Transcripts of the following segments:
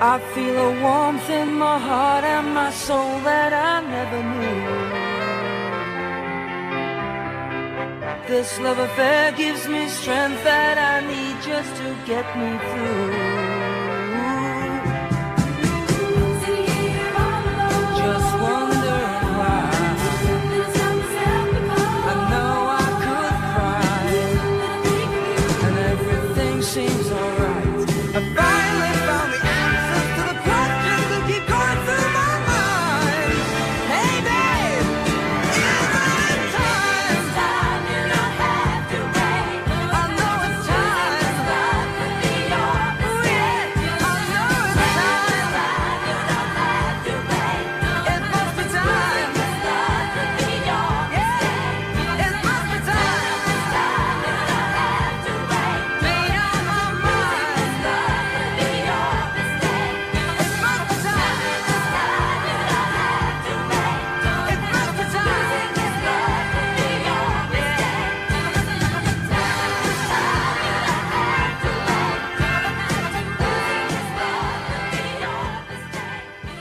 I feel a warmth in my heart and my soul that I never knew. This love affair gives me strength that I need just to get me through. Just wondering why I know I could cry and everything seems alright. I finally found the answers to the questions that keep going through my mind. Hey babe, is it time? It's time, you don't have to wait. I know it's time. This love could be your mistake. I know it's time. You don't have to wait. It must be time. This love could be your mistake. It must be time. This time, you don't have to wait. Made up my mind. This love could be your mistake. It must be time. This time, you don't have to wait. It must be time. This love could be your mistake. This time, you don't have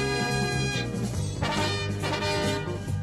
to wait. This love could be your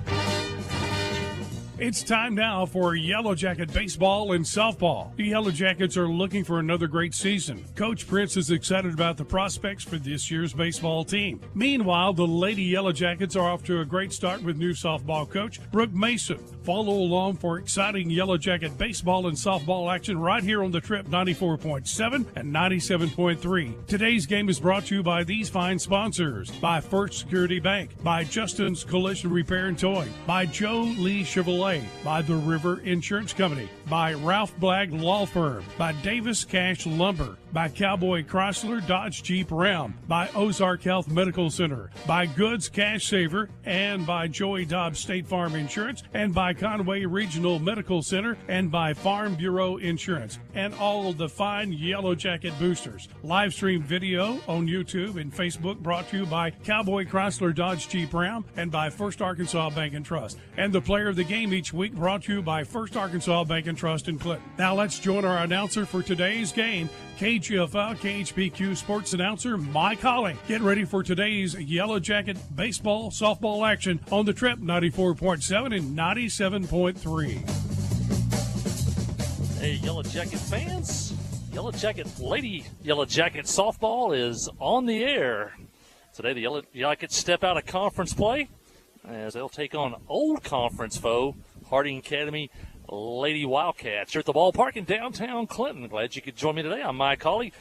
It's time now for Yellow Jacket baseball and softball. The Yellow Jackets are looking for another great season. Coach Prince is excited about the prospects for this year's baseball team. Meanwhile, the Lady Yellow Jackets are off to a great start with new softball coach Brooke Mason. Follow along for exciting Yellow Jacket baseball and softball action right here on the Trip 94.7 and 97.3. Today's game is brought to you by these fine sponsors: by First Security Bank, by Justin's Collision Repair and Towing, by Joe Lee Chevrolet, by the River Insurance Company, by Ralph Blagg Law Firm, by Davis Cash Lumber, by Cowboy Chrysler Dodge Jeep Ram, by Ozark Health Medical Center, by Goods Cash Saver, and by Joey Dobbs State Farm Insurance, and by Conway Regional Medical Center, and by Farm Bureau Insurance, and all of the fine Yellow Jacket boosters. Live stream video on YouTube and Facebook brought to you by Cowboy Chrysler Dodge Jeep Ram and by First Arkansas Bank and Trust. And the player of the game each week brought to you by First Arkansas Bank and Trust in Clinton. Now let's join our announcer for today's game, KGFL KHPQ sports announcer Mike Holly. Get ready for today's Yellow Jacket baseball, softball action on the Trip 94.7 and 97.3. Hey, Yellow Jacket fans. Yellow Jacket Lady Yellow Jacket softball is on the air. Today the Yellow Jackets step out of conference play as they'll take on old conference foe Harding Academy Lady Wildcats. You're at the ballpark in downtown Clinton. Glad you could join me today. I'm Mike Hawley.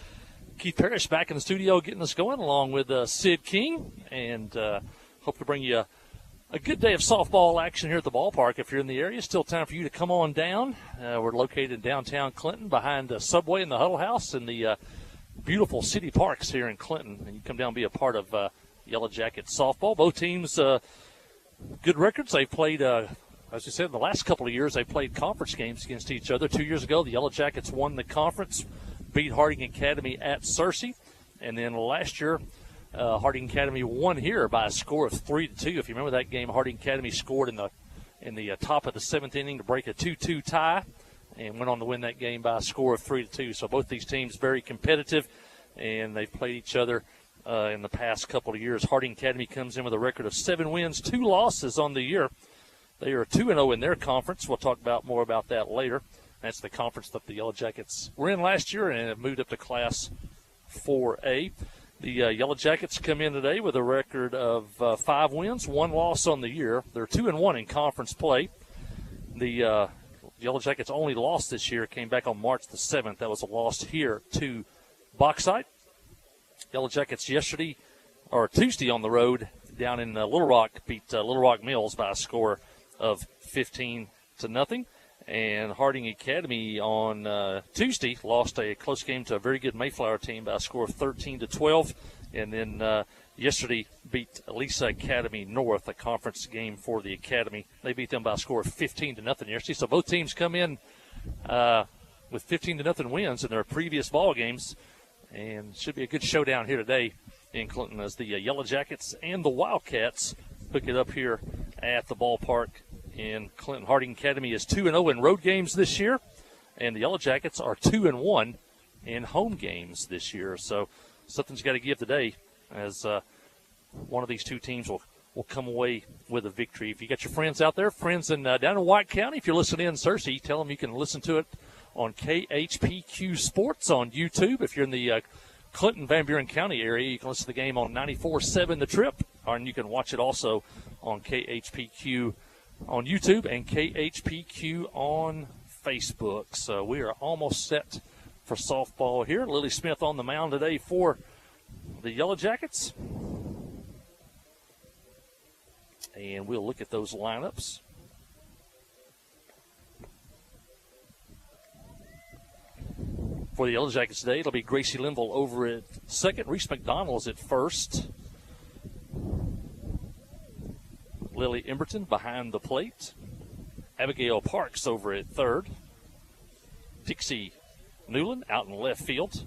Keith Parrish back in the studio getting us going along with Sid King. And hope to bring you a good day of softball action here at the ballpark. If you're in the area, still time for you to come on down. We're located in downtown Clinton behind the Subway and the Huddle House in the beautiful city parks here in Clinton. And you come down and be a part of Yellow Jacket softball. Both teams, good records. They've played as you said, in the last couple of years, they played conference games against each other. 2 years ago, the Yellow Jackets won the conference, beat Harding Academy at Searcy. And then last year, Harding Academy won here by a score of 3-2. If you remember that game, Harding Academy scored in the top of the seventh inning to break a 2-2 tie and went on to win that game by a score of 3-2. So both these teams very competitive, and they've played each other in the past couple of years. Harding Academy comes in with a record of 7 wins, 2 losses on the year. They are 2-0 in their conference. We'll talk more about that later. That's the conference that the Yellow Jackets were in last year and have moved up to Class 4A. The Yellow Jackets come in today with a record of 5 wins, 1 loss on the year. They're 2-1 in conference play. The Yellow Jackets' only loss this year came back on March the 7th. That was a loss here to Bauxite. Yellow Jackets Tuesday on the road down in Little Rock beat Little Rock Mills by a score of 15-0. And Harding Academy on Tuesday lost a close game to a very good Mayflower team by a score of 13-12. And then yesterday beat Lisa Academy North, a conference game for the Academy. They beat them by a score of 15-0 yesterday. So both teams come in with 15-0 wins in their previous ball games. And should be a good showdown here today in Clinton as the Yellow Jackets and the Wildcats pick it up here at the ballpark in Clinton. Harding Academy is 2-0 in road games this year, and the Yellow Jackets are 2-1 in home games this year. So something's got to give today, as one of these two teams will come away with a victory. If you got your friends out there, friends down in White County, if you're listening in Searcy, tell them you can listen to it on KHPQ Sports on YouTube. If you're in the Clinton, Van Buren County area, you can listen to the game on 94.7 The Trip, and you can watch it also on KHPQ on YouTube and KHPQ on Facebook. So we are almost set for softball here. Lily Smith on the mound today for the Yellow Jackets. And we'll look at those lineups. For the Yellow Jackets today, it'll be Gracie Linville over at second. Reese McDonald's at first. Lily Emberton behind the plate. Abigail Parks over at third. Dixie Newland out in left field.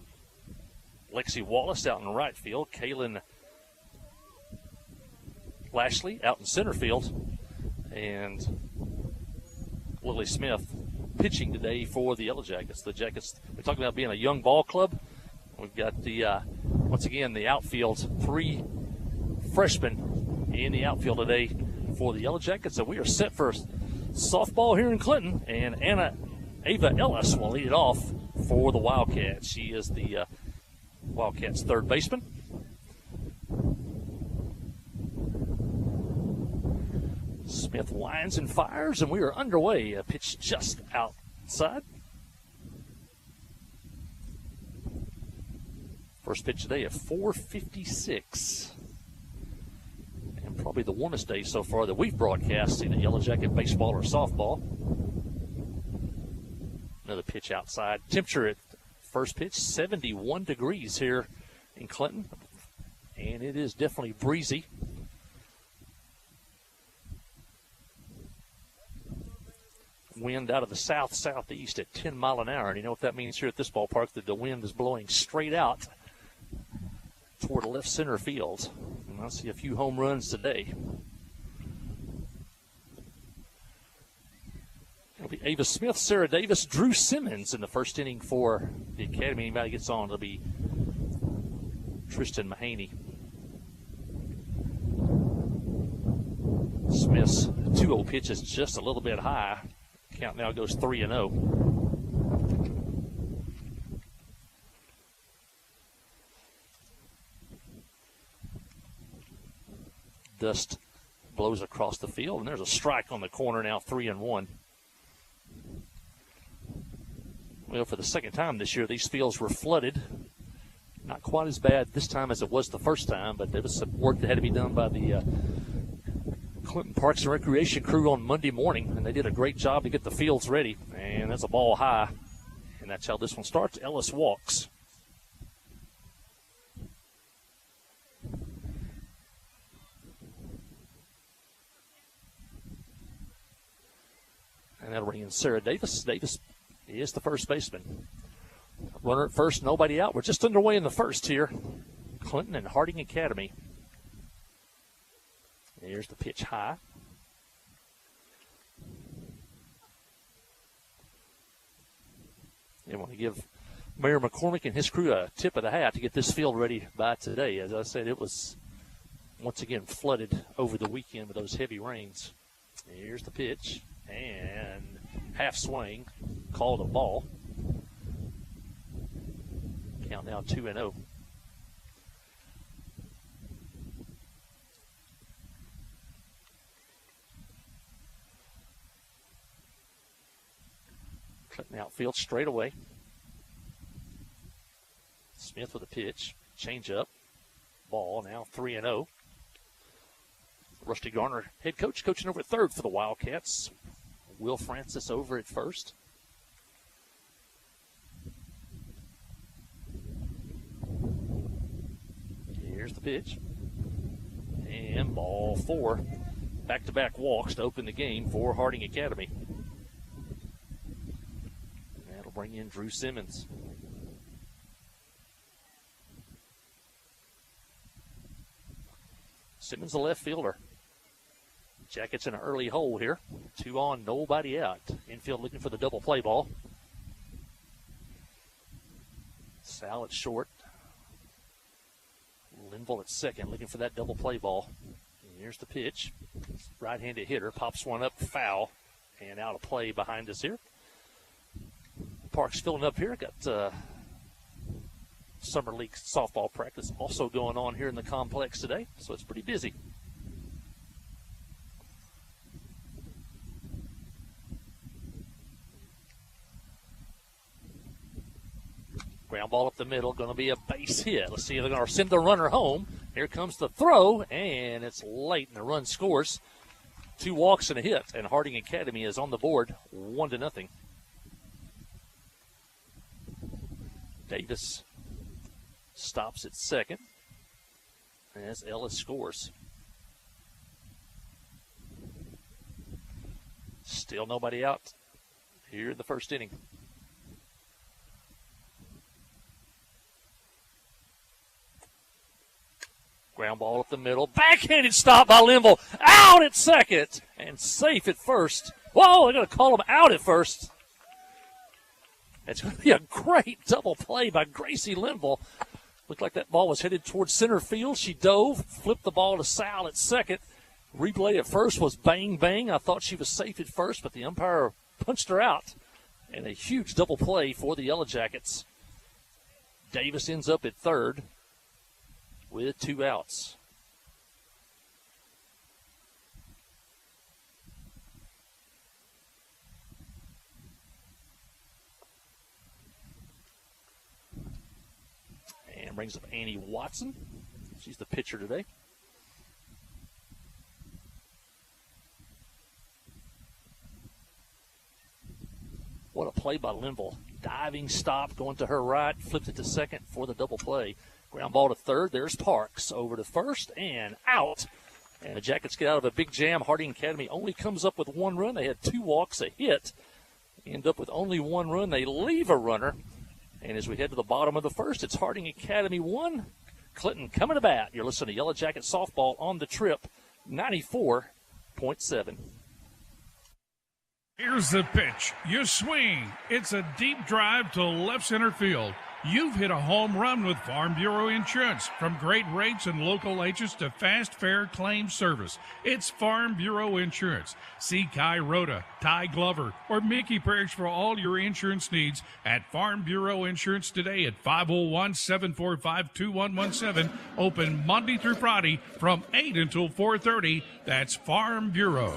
Lexi Wallace out in right field. Kaylin Lashley out in center field. And Lily Smith pitching today for the Yellow Jackets. The Jackets, we're talking about being a young ball club. We've got the, once again, the outfield, 3 freshmen in the outfield today for the Yellow Jackets. So we are set for softball here in Clinton, and Ava Ellis will lead it off for the Wildcats. She is the Wildcats' third baseman. Smith lines and fires, and we are underway. A pitch just outside. First pitch today at 4:56. And probably the warmest day so far that we've broadcast in the Yellow Jacket baseball or softball. Another pitch outside. Temperature at first pitch, 71 degrees here in Clinton. And it is definitely breezy. Wind out of the south-southeast at 10 mile an hour. And you know what that means here at this ballpark, that the wind is blowing straight out toward left center field. And I'll see a few home runs today. It'll be Ava Smith, Sarah Davis, Drew Simmons in the first inning for the Academy. Anybody gets on, it'll be Tristan Mahaney. Smith's 2-0 pitch is just a little bit high. Count now goes 3-0. Dust blows across the field, and there's a strike on the corner now, 3-1. Well, for the second time this year, these fields were flooded. Not quite as bad this time as it was the first time, but there was some work that had to be done by the Clinton Parks and Recreation crew on Monday morning, and they did a great job to get the fields ready. And that's a ball high, and that's how this one starts. Ellis walks. And that'll bring in Sarah Davis. Davis is the first baseman. Runner at first, nobody out. We're just underway in the first here. Clinton and Harding Academy. Here's the pitch high. They want to give Mayor McCormick and his crew a tip of the hat to get this field ready by today. As I said, it was once again flooded over the weekend with those heavy rains. Here's the pitch. And half swing. Called a ball. Count now 2-0. Clinton outfield straight away. Smith with a pitch. Change up. Ball now 3-0. Rusty Garner, head coach, coaching over at third for the Wildcats. Will Francis over at first. Here's the pitch. And ball 4. Back-to-back walks to open the game for Harding Academy. That'll bring in Drew Simmons. Simmons, the left fielder. Jackets in an early hole here. 2 on, nobody out. Infield looking for the double play ball. Sal at short. Linville at second, looking for that double play ball. And here's the pitch. Right-handed hitter pops one up, foul, and out of play behind us here. Park's filling up here. Got summer league softball practice also going on here in the complex today, so it's pretty busy. Ground ball up the middle, going to be a base hit. Let's see if they're going to send the runner home. Here comes the throw, and it's late, and the run scores. 2 walks and a hit, and Harding Academy is on the board, 1-0. Davis stops at second as Ellis scores. Still nobody out here in the first inning. Ground ball up the middle. Backhanded stop by Linville. Out at second and safe at first. Whoa, they're going to call him out at first. It's going to be a great double play by Gracie Linville. Looked like that ball was headed towards center field. She dove, flipped the ball to Sal at second. Replay at first was bang, bang. I thought she was safe at first, but the umpire punched her out. And a huge double play for the Yellow Jackets. Davis ends up at third with 2 outs. And brings up Annie Watson. She's the pitcher today. What a play by Linville. Diving stop, going to her right, flipped it to second for the double play. Ground ball to third. There's Parks over to first and out. And the Jackets get out of a big jam. Harding Academy only comes up with 1 run. They had 2 walks, a hit. End up with only 1 run. They leave a runner. And as we head to the bottom of the first, it's Harding Academy 1, Clinton coming to bat. You're listening to Yellow Jacket Softball on the Trip, 94.7. Here's the pitch. You swing. It's a deep drive to left center field. You've hit a home run with Farm Bureau Insurance. From great rates and local agents to fast, fair claim service, it's Farm Bureau Insurance. See Kai Rhoda, Ty Glover, or Mickey Parrish for all your insurance needs at Farm Bureau Insurance today at 501-745-2117. Open Monday through Friday from 8 until 4:30. That's Farm Bureau.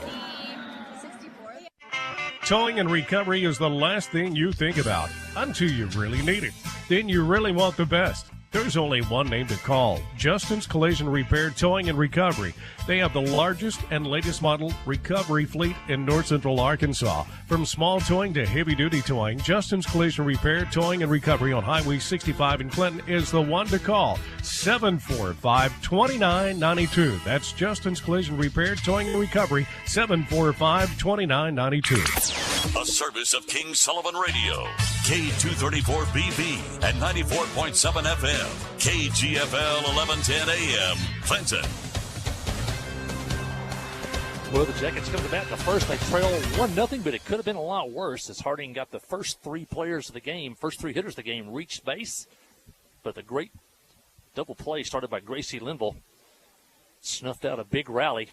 Towing and recovery is the last thing you think about until you really need it. Then you really want the best. There's only one name to call, Justin's Collision Repair, Towing and Recovery. They have the largest and latest model recovery fleet in north central Arkansas. From small towing to heavy-duty towing, Justin's Collision Repair, Towing and Recovery on Highway 65 in Clinton is the one to call, 745-2992. That's Justin's Collision Repair, Towing and Recovery, 745-2992. A service of King Sullivan Radio, K234BB and 94.7 FM, KGFL 1110 AM, Clinton. Well, the Jackets come to bat in the first. They trail 1-0, but it could have been a lot worse as Harding got the first 3 players of the game, first 3 hitters of the game reached base. But the great double play started by Gracie Linville snuffed out a big rally.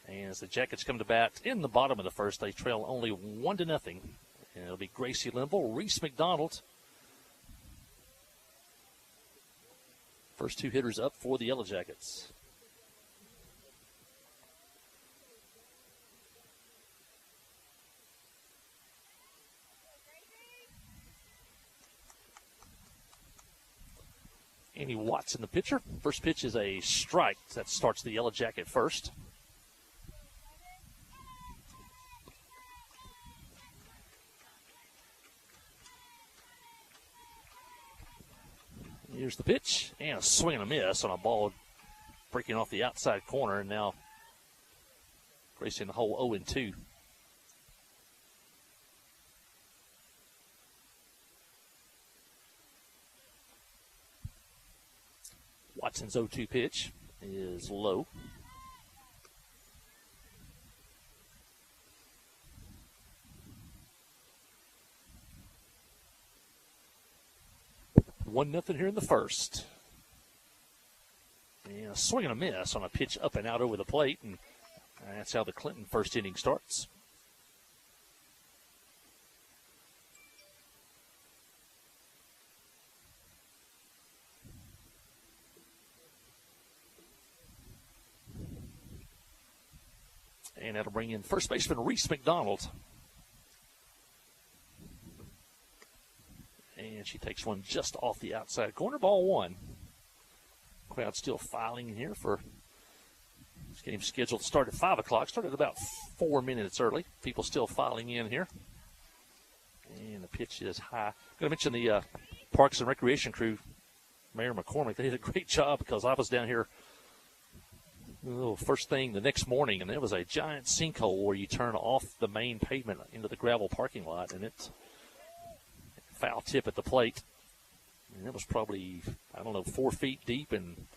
And as the Jackets come to bat in the bottom of the first, they trail only 1-0. And it'll be Gracie Linville, Reese McDonald. First 2 hitters up for the Yellow Jackets. Annie Watson, the pitcher. First pitch is a strike. That starts the Yellow Jacket first. Here's the pitch, and a swing and a miss on a ball breaking off the outside corner, and now Gracie in the hole 0-2. Watson's 0-2 pitch is low. 1-0 here in the first. And a swing and a miss on a pitch up and out over the plate, and that's how the Clinton first inning starts. And that'll bring in first baseman Reese McDonald. And she takes one just off the outside corner, ball 1. Crowd still filing in here for this game scheduled to start at 5 o'clock. Started about 4 minutes early. People still filing in here. And the pitch is high. I'm going to mention the Parks and Recreation crew, Mayor McCormick. They did a great job because I was down here first thing the next morning, and there was a giant sinkhole where you turn off the main pavement into the gravel parking lot, and it's foul tip at the plate. And it was probably, 4 feet deep and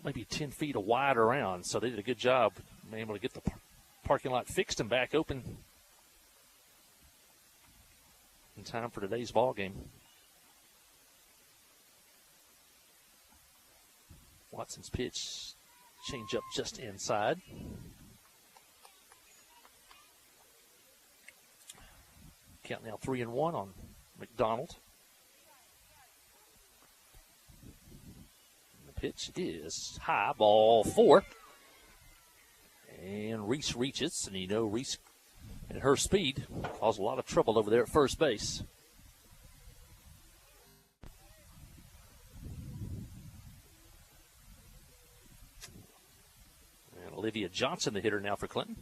maybe 10 feet wide around. So they did a good job being able to get the parking lot fixed and back open in time for today's ball game. Watson's pitch, change up just inside. Count now 3-1 on McDonald. The pitch is high, ball 4. And Reese reaches, and Reese at her speed caused a lot of trouble over there at first base. And Olivia Johnson, the hitter now for Clinton.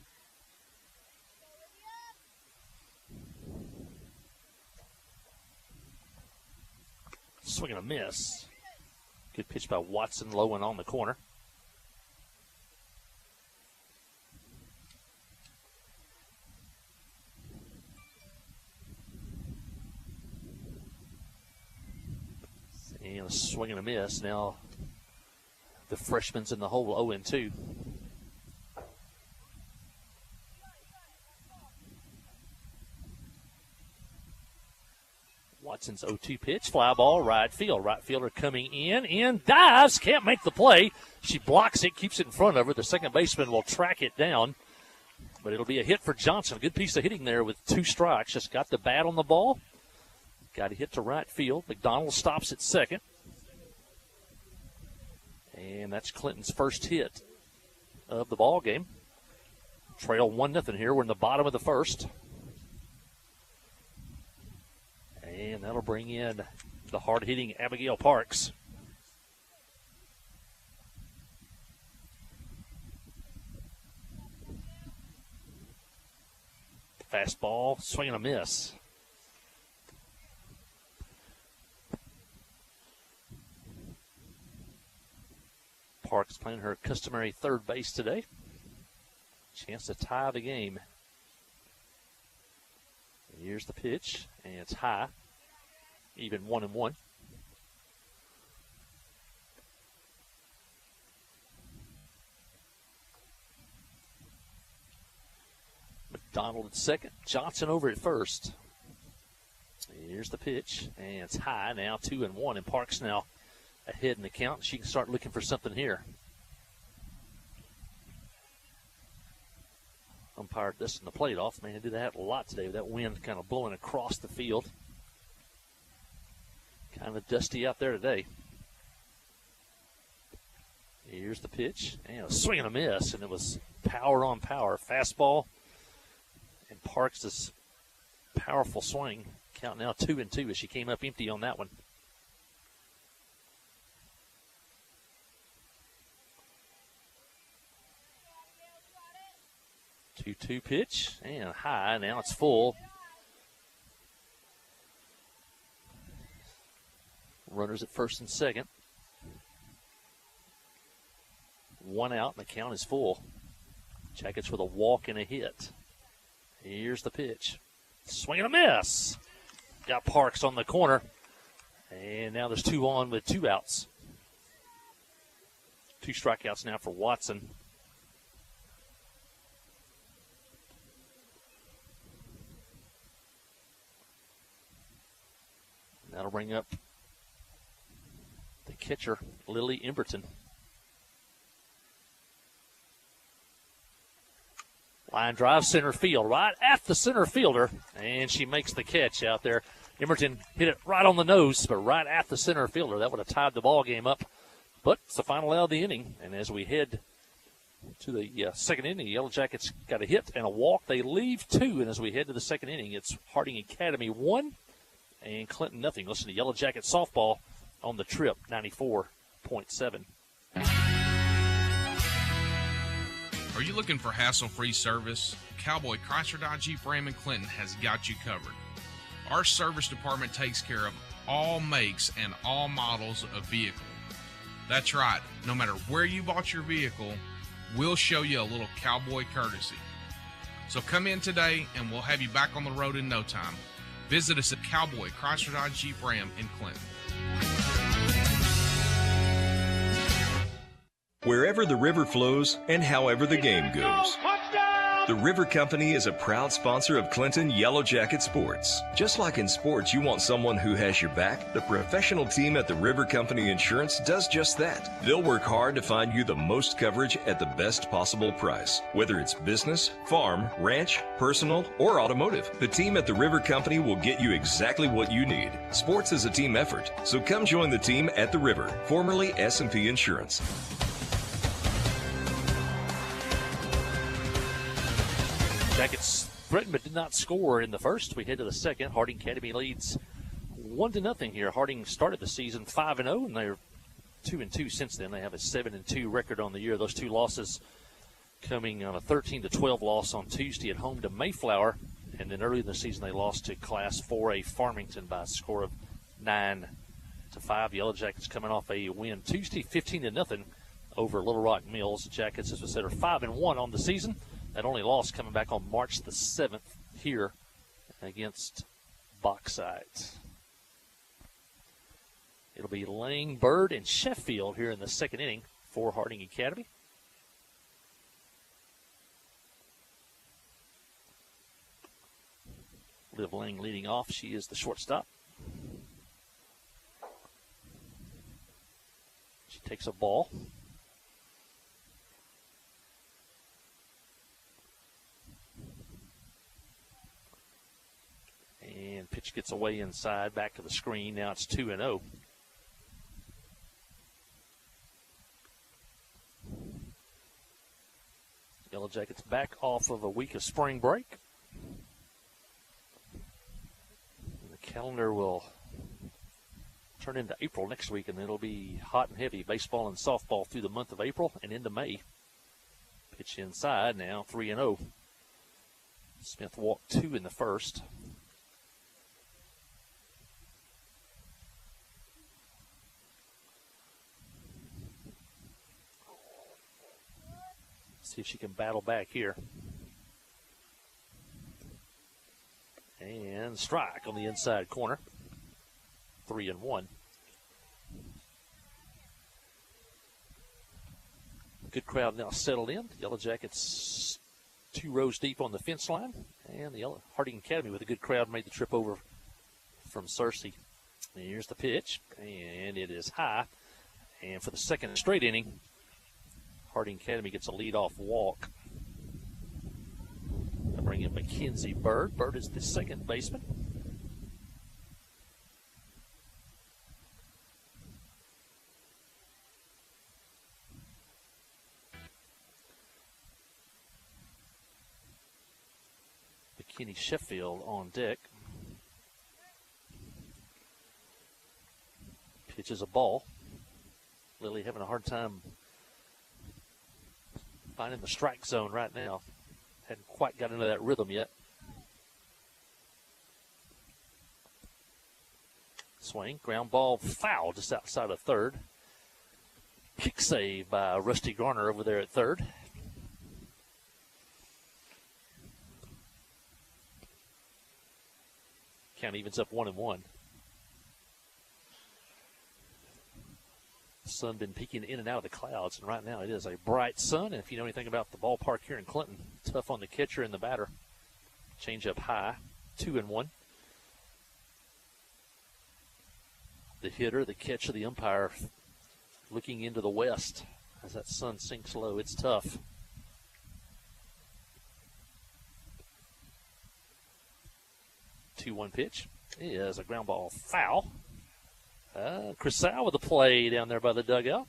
Swing and a miss. Good pitch by Watson, low and on the corner. And a swing and a miss. Now the freshman's in the hole, 0-2. Watson's 0-2 pitch, fly ball, right field. Right fielder coming in, dives, can't make the play. She blocks it, keeps it in front of her. The second baseman will track it down, but it'll be a hit for Johnson. A good piece of hitting there with 2 strikes. Just got the bat on the ball. Got a hit to right field. McDonald stops at second. And that's Clinton's first hit of the ball game. Trail 1-0 here. We're in the bottom of the first. And that'll bring in the hard-hitting Abigail Parks. Fastball, swing and a miss. Parks playing her customary third base today. Chance to tie the game. Here's the pitch, and it's high. Even 1-1. McDonald at second. Johnson over at first. Here's the pitch, and it's high now, 2-1, and Parks now ahead in the count. She can start looking for something here. Umpire dusting the plate off. Man, did that a lot today with that wind kind of blowing across the field. Kind of dusty out there today. Here's the pitch, and a swing and a miss, and it was power on power. Fastball, and Parks' powerful swing. Count now 2-2 as she came up empty on that one. 2-2 pitch, and high. Now it's full. Runners at first and second. 1 out, and the count is full. Jackets with a walk and a hit. Here's the pitch. Swing and a miss. Got Parks on the corner. And now there's 2 on with 2 outs. 2 strikeouts now for Watson. That'll bring up the catcher, Lily Emberton. Line drive center field, right at the center fielder, and she makes the catch out there. Emberton hit it right on the nose, but right at the center fielder. That would have tied the ball game up. But it's the final out of the inning, and as we head to the second inning, the Yellow Jackets got a hit and a walk. They leave 2, and as we head to the second inning, it's Harding Academy 1 and Clinton nothing. Listen to Yellow Jackets softball on the Trip 94.7. Are you looking for hassle-free service? Cowboy Chrysler Dodge Jeep Ram in Clinton has got you covered. Our service department takes care of all makes and all models of vehicle. That's right, no matter where you bought your vehicle, we'll show you a little cowboy courtesy. So come in today and we'll have you back on the road in no time. Visit us at Cowboy Chrysler Dodge Jeep Ram in Clinton. Wherever the river flows and however the game goes. The River Company is a proud sponsor of Clinton Yellow Jacket Sports. Just like in sports, you want someone who has your back. The professional team at the River Company Insurance does just that. They'll work hard to find you the most coverage at the best possible price. Whether it's business, farm, ranch, personal, or automotive, the team at the River Company will get you exactly what you need. Sports is a team effort, so come join the team at the River, formerly S&P Insurance. Jackets threatened but did not score in the first. We head to the second. Harding Academy leads 1-0 here. Harding started the season 5-0, and they're 2-2 since then. They have a 7-2 record on the year. Those 2 losses coming on a 13-12 loss on Tuesday at home to Mayflower, and then early in the season they lost to Class 4A Farmington by a score of 9-5. Yellow Jackets coming off a win Tuesday 15-0 over Little Rock Mills. The Jackets, as we said, are 5-1 on the season. That only loss coming back on March the 7th here against Bauxite. It'll be Lang, Bird, and Sheffield here in the second inning for Harding Academy. Liv Lang leading off. She is the shortstop. She takes a ball. And pitch gets away inside, back to the screen. Now it's 2-0. Yellow Jackets back off of a week of spring break. The calendar will turn into April next week, and it'll be hot and heavy baseball and softball through the month of April and into May. Pitch inside, now 3-0. Smith walked 2 in the first. See if she can battle back here. And strike on the inside corner. 3-1. Good crowd now settled in. Yellow Jackets 2 rows deep on the fence line. And the Harding Academy with a good crowd made the trip over from Searcy. And here's the pitch. And it is high. And for the second straight inning, Harding Academy gets a leadoff walk. They'll bring in Mackenzie Bird. Bird is the second baseman. McKinney Sheffield on deck. Pitches a ball. Lily having a hard time finding the strike zone right now. Hadn't quite got into that rhythm yet. Swing, ground ball, foul just outside of third. Kick save by Rusty Garner over there at third. Count evens up 1-1. The sun been peeking in and out of the clouds, and right now it is a bright sun. And if you know anything about the ballpark here in Clinton, tough on the catcher and the batter. Change up high, 2-1. The hitter, the catcher, the umpire looking into the west as that sun sinks low. It's tough. Two-one pitch is a ground ball foul. Chris Sal with the play down there by the dugout.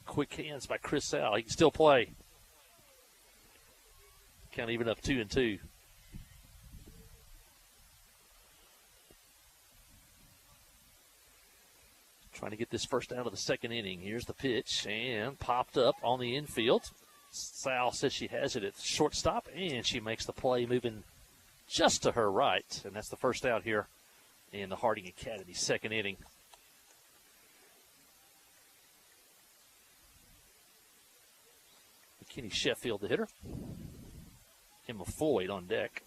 Quick hands by Chris Sal. He can still play. Count even up 2-2. Trying to get this first out of the second inning. Here's the pitch and popped up on the infield. Sal says she has it at shortstop, and she makes the play moving just to her right. And that's the first out here in the Harding Academy second inning. McKinney Sheffield, the hitter. Emma Floyd on deck.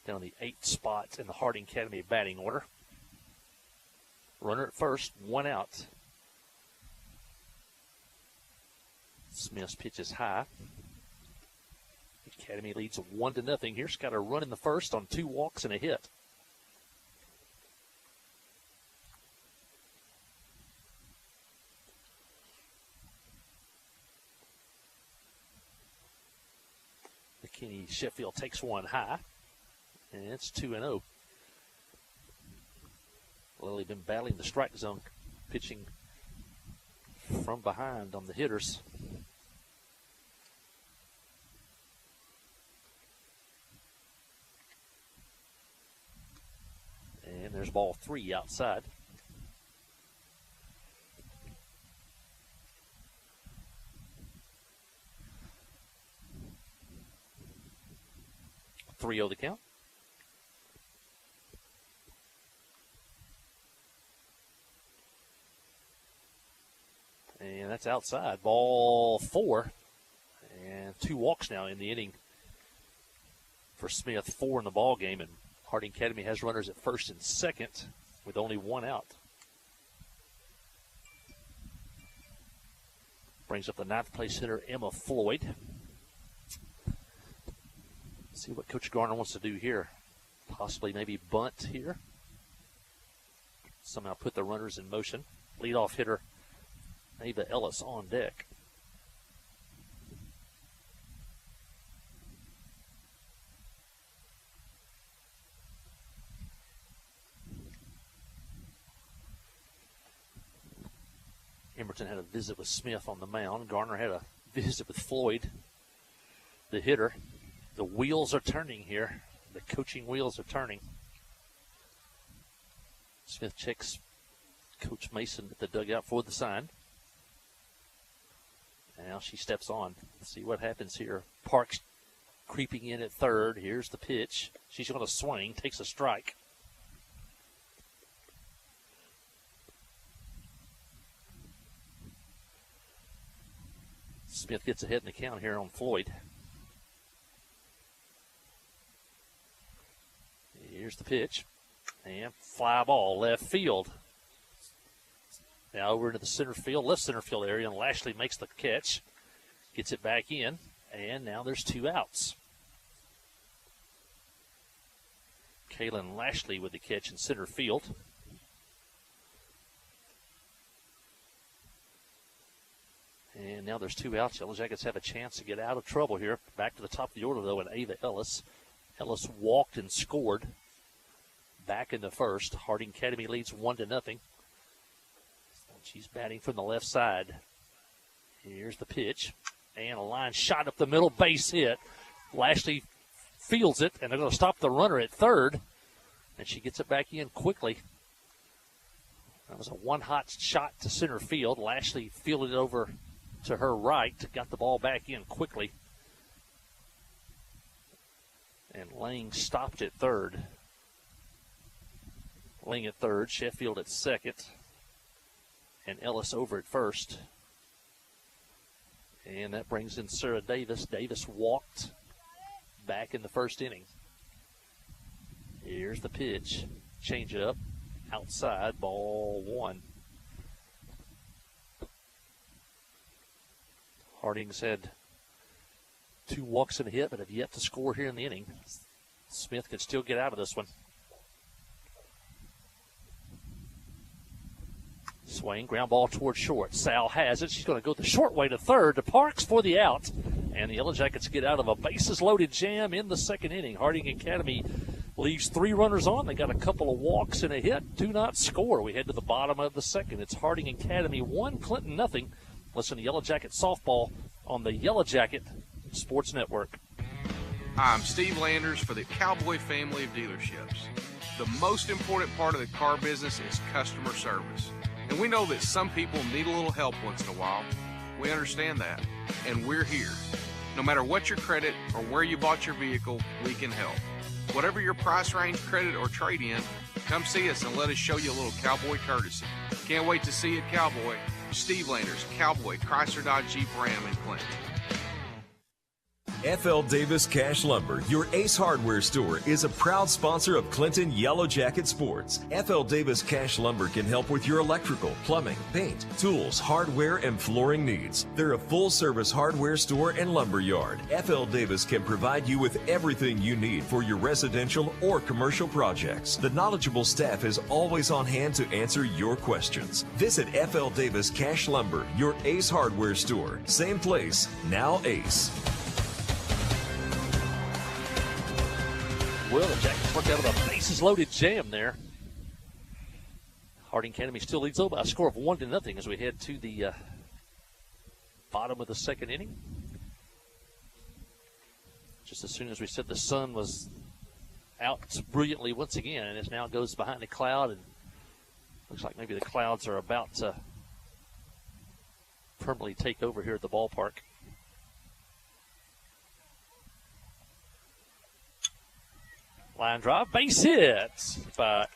Down the 8th spot in the Harding Academy batting order. Runner at first, one out. Smith's pitch is high. Academy leads 1-0 here. She's got a run in the first on 2 walks and a hit. McKinney Sheffield takes one high, and it's 2-0. Lily been battling the strike zone, pitching from behind on the hitters. And there's ball 3 outside. Three-0 the count. And that's outside. Ball 4. And 2 walks now in the inning for Smith. 4 in the ball game. And Harding Academy has runners at first and second with only 1 out. Brings up the 9th place hitter, Emma Floyd. See what Coach Garner wants to do here. Possibly maybe bunt here. Somehow put the runners in motion. Leadoff hitter Ava Ellis on deck. Emerton had a visit with Smith on the mound. Garner had a visit with Floyd, the hitter. The wheels are turning here. The coaching wheels are turning. Smith checks Coach Mason at the dugout for the sign. Now she steps on. Let's see what happens here. Parks creeping in at third. Here's the pitch. She's going to swing, takes a strike. Smith gets ahead in the count here on Floyd. Here's the pitch. And fly ball left field. Now over into the center field, left center field area, and Lashley makes the catch. Gets it back in, and now there's 2 outs. Kaylin Lashley with the catch in center field. And now there's 2 outs. Yellow Jackets have a chance to get out of trouble here. Back to the top of the order, though, and Ava Ellis. Ellis walked and scored back in the first. Harding Academy leads 1-0. She's batting from the left side. Here's the pitch. And a line shot up the middle, base hit. Lashley fields it, and they're going to stop the runner at third. And she gets it back in quickly. That was a one-hot shot to center field. Lashley fielded it over to her right, got the ball back in quickly. And Lang stopped at third. Lang at third, Sheffield at second, and Ellis over at first. And that brings in Sarah Davis. Davis walked back in the first inning. Here's the pitch. Change it up. Outside, ball 1. Harding's had 2 walks and a hit, but have yet to score here in the inning. Smith can still get out of this one. Swing, ground ball towards short. Sal has it. She's going to go the short way to third to Parks for the out. And the Yellow Jackets get out of a bases-loaded jam in the second inning. Harding Academy leaves 3 runners on. They got a couple of walks and a hit. Do not score. We head to the bottom of the second. It's Harding Academy 1, Clinton nothing. Listen to Yellow Jacket Softball on the Yellow Jacket Sports Network. Hi, I'm Steve Landers for the Cowboy family of dealerships. The most important part of the car business is customer service. And we know that some people need a little help once in a while. We understand that, and we're here. No matter what your credit or where you bought your vehicle, we can help. Whatever your price range, credit, or trade-in, come see us and let us show you a little Cowboy courtesy. Can't wait to see you at Cowboy. Steve Landers, Cowboy, Chrysler Dodge Jeep Ram in Clinton. F.L. Davis Cash Lumber, your Ace Hardware store, is a proud sponsor of Clinton Yellow Jacket Sports. F.L. Davis Cash Lumber can help with your electrical, plumbing, paint, tools, hardware, and flooring needs. They're a full-service hardware store and lumber yard. F.L. Davis can provide you with everything you need for your residential or commercial projects. The knowledgeable staff is always on hand to answer your questions. Visit F.L. Davis Cash Lumber, your Ace Hardware store. Same place, now Ace. Well, the Jackets worked out of a bases-loaded jam there. Harding Academy still leads over by a score of 1-0 as we head to the bottom of the second inning. Just as soon as we said the sun was out brilliantly once again, and it now goes behind the cloud, and looks like maybe the clouds are about to permanently take over here at the ballpark. Line drive, base hit by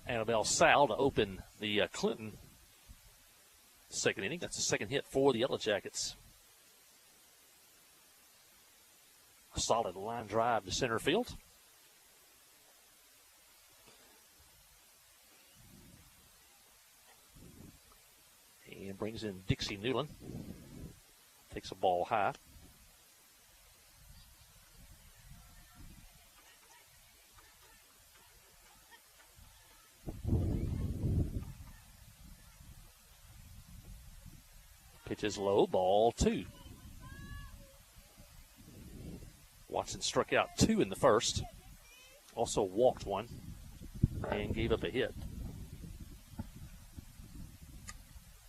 Annabelle Sal to open the Clinton second inning. That's the second hit for the Yellow Jackets. A solid line drive to center field. And brings in Dixie Newland. Takes a ball high. Pitch is low, ball 2. Watson struck out 2 in the first. Also walked 1 and gave up a hit.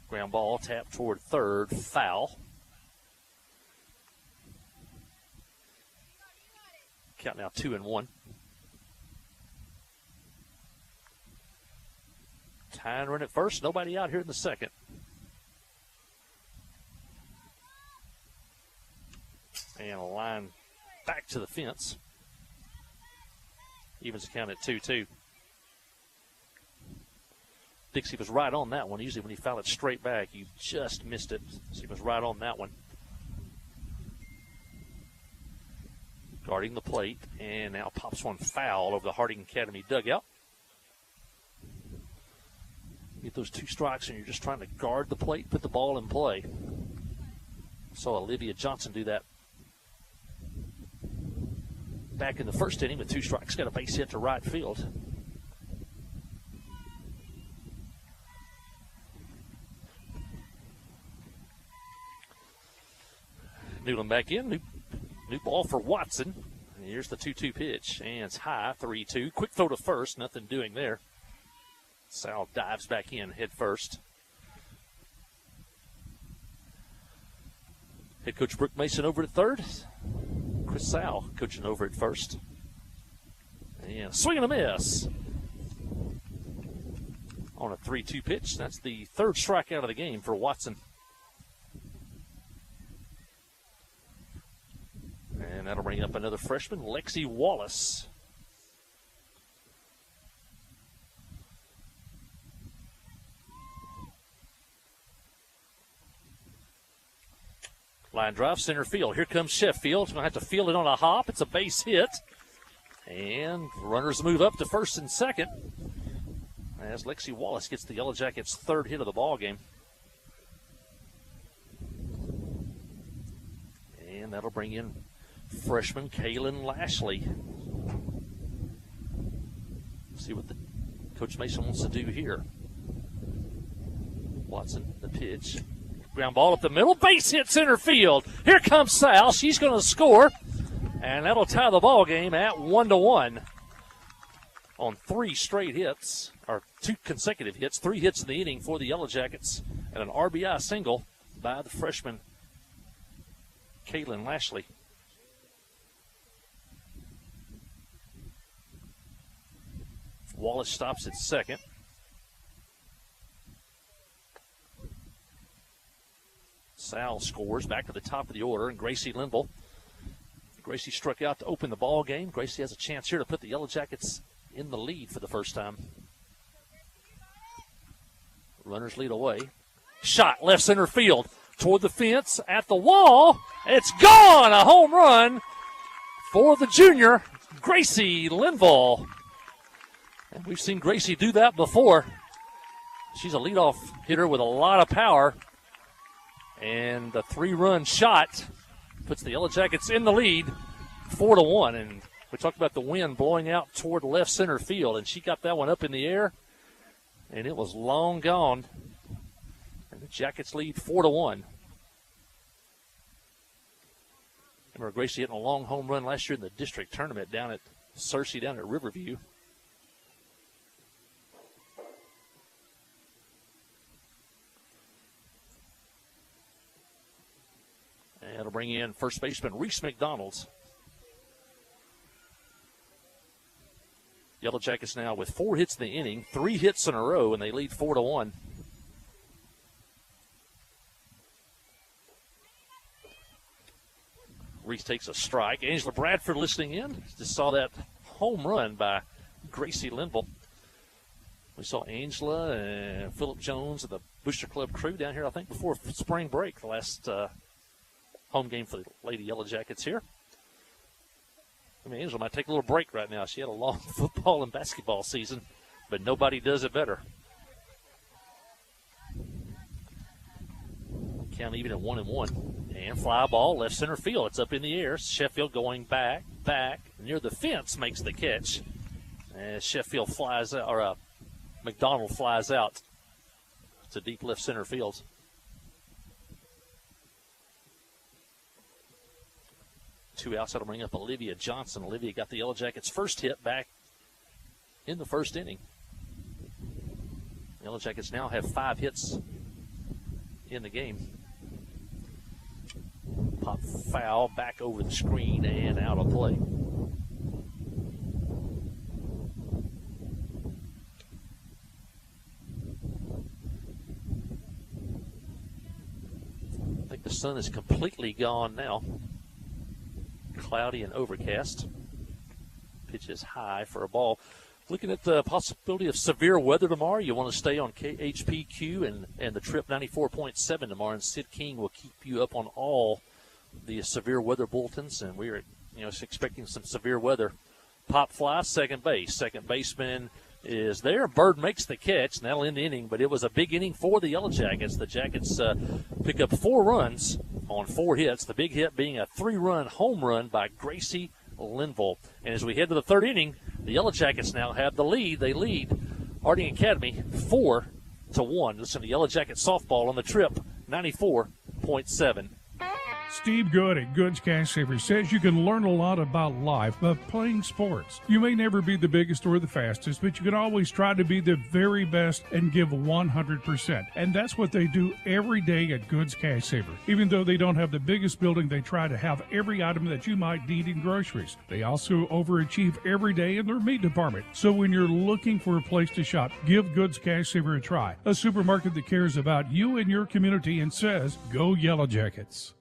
Ground ball tapped toward third, foul. Count now 2-1. Tying run at first, nobody out here in the second. And a line back to the fence. Evens the count at 2-2. Dixie was right on that one. Usually when you foul it straight back, you just missed it. So he was right on that one. Guarding the plate, and now pops one foul over the Harding Academy dugout. Get those 2 strikes, and you're just trying to guard the plate, put the ball in play. Saw Olivia Johnson do that back in the first inning with 2 strikes, got a base hit to right field. Newland back in, new ball for Watson. And here's the 2-2 pitch, and it's high, 3-2. Quick throw to first, nothing doing there. Sal dives back in, head first. Head coach Brooke Mason over at third. Chris Sal coaching over at first. And swing and a miss on a 3-2 pitch. That's the 3rd strikeout of the game for Watson. And that'll bring up another freshman, Lexi Wallace. Line drive, center field. Here comes Sheffield. He's going to have to field it on a hop. It's a base hit. And runners move up to first and second as Lexi Wallace gets the Yellow Jackets' 3rd hit of the ball game. And that'll bring in freshman Kaylin Lashley. See what Coach Mason wants to do here. Watson, the pitch. Ground ball up the middle. Base hit center field. Here comes Sal. She's going to score. And that'll tie the ball game at 1-1 on 3 straight hits, or 2 consecutive hits. 3 hits in the inning for the Yellow Jackets and an RBI single by the freshman Kaylin Lashley. Wallace stops at second. Sal scores back to the top of the order, and Gracie Linville. Gracie struck out to open the ball game. Gracie has a chance here to put the Yellow Jackets in the lead for the first time. Runners lead away. Shot left center field toward the fence at the wall. It's gone! A home run for the junior, Gracie Linville. And we've seen Gracie do that before. She's a leadoff hitter with a lot of power. And the 3-run shot puts the Yellow Jackets in the lead, 4-1. And we talked about the wind blowing out toward left center field, and she got that one up in the air, and it was long gone. And the Jackets lead 4-1. Remember Gracie hitting a long home run last year in the district tournament down at Searcy, down at Riverview. And it'll bring in first baseman Reese McDonald's. Yellow Jackets now with 4 hits in the inning, 3 hits in a row, and they lead 4-1. Reese takes a strike. Angela Bradford listening in. Just saw that home run by Gracie Linville. We saw Angela and Phillip Jones and the Booster Club crew down here, I think, before spring break, the last home game for the Lady Yellow Jackets here. I mean, Angela might take a little break right now. She had a long football and basketball season, but nobody does it better. Count even at 1-1. And fly ball left center field. It's up in the air. Sheffield going back, near the fence, makes the catch. And Sheffield flies out, or McDonald flies out to deep left center field. Two outs. That'll bring up Olivia Johnson. Olivia got the Yellow Jackets' first hit back in the first inning. Yellow Jackets now have 5 hits in the game. Pop foul back over the screen and out of play. I think the sun is completely gone now. Cloudy and overcast. Pitch is high for a ball. Looking at the possibility of severe weather tomorrow, you want to stay on KHPQ and the Trip 94.7 tomorrow, and Sid King will keep you up on all the severe weather bulletins, and we are expecting some severe weather. Pop fly, second base. Second baseman is there. Bird makes the catch, and that'll end the inning, but it was a big inning for the Yellow Jackets. The Jackets pick up 4 runs on 4 hits, the big hit being a 3-run home run by Gracie Linville. And as we head to the third inning, the Yellow Jackets now have the lead. They lead Harding Academy 4-1. Listen to Yellow Jacket softball on the Trip 94.7. Steve Good at Goods Cash Savers says you can learn a lot about life by playing sports. You may never be the biggest or the fastest, but you can always try to be the very best and give 100%. And that's what they do every day at Goods Cash Saver. Even though they don't have the biggest building, they try to have every item that you might need in groceries. They also overachieve every day in their meat department. So when you're looking for a place to shop, give Goods Cash Saver a try. A supermarket that cares about you and your community and says, go Yellow Jackets.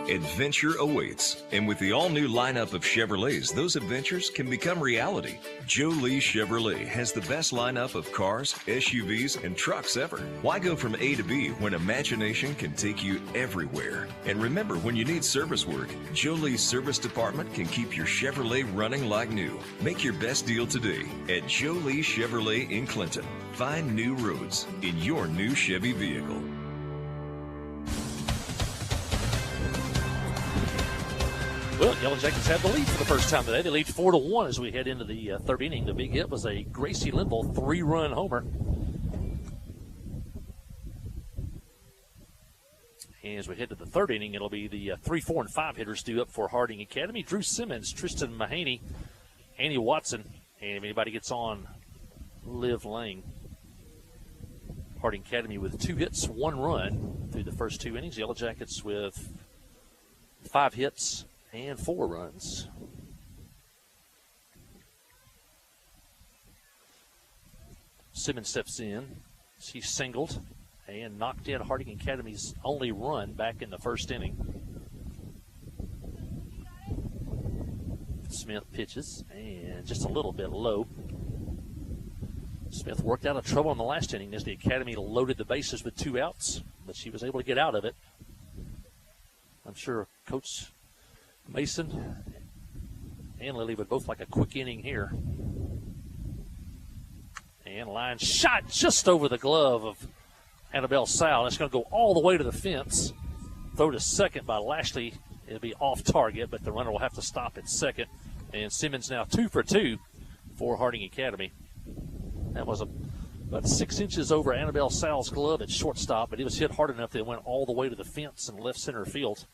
Adventure awaits, and with the all-new lineup of Chevrolets, those adventures can become reality. Jolie Chevrolet has the best lineup of cars, SUVs, and trucks ever. Why go from A to B when imagination can take you everywhere? And remember, when you need service work, Jolie's service department can keep your Chevrolet running like new. Make your best deal today at Jolie Chevrolet in Clinton. Find new roads in your new Chevy vehicle. Well, Yellow Jackets have the lead for the first time today. They lead 4-1 as we head into the third inning. The big hit was a Gracie Linville 3-run homer. And as we head to the third inning, it'll be the 3, 4, and 5 hitters due up for Harding Academy. Drew Simmons, Tristan Mahaney, Annie Watson, and if anybody gets on, Liv Lang. Harding Academy with 2 hits, 1 run through the first 2 innings. Yellow Jackets with 5 hits and 4 runs. Simmons steps in. She singled and knocked in Harding Academy's only run back in the first inning. Smith pitches, and just a little bit low. Smith worked out of trouble in the last inning as the Academy loaded the bases with 2 outs, but she was able to get out of it. I'm sure Coach Mason and Lily would both like a quick inning here. And line shot just over the glove of Annabelle Sal. It's going to go all the way to the fence. Throw to second by Lashley. It'll be off target, but the runner will have to stop at second. And Simmons now 2 for 2 for Harding Academy. That was about 6 inches over Annabelle Sal's glove at shortstop, but it was hit hard enough that it went all the way to the fence in left center field.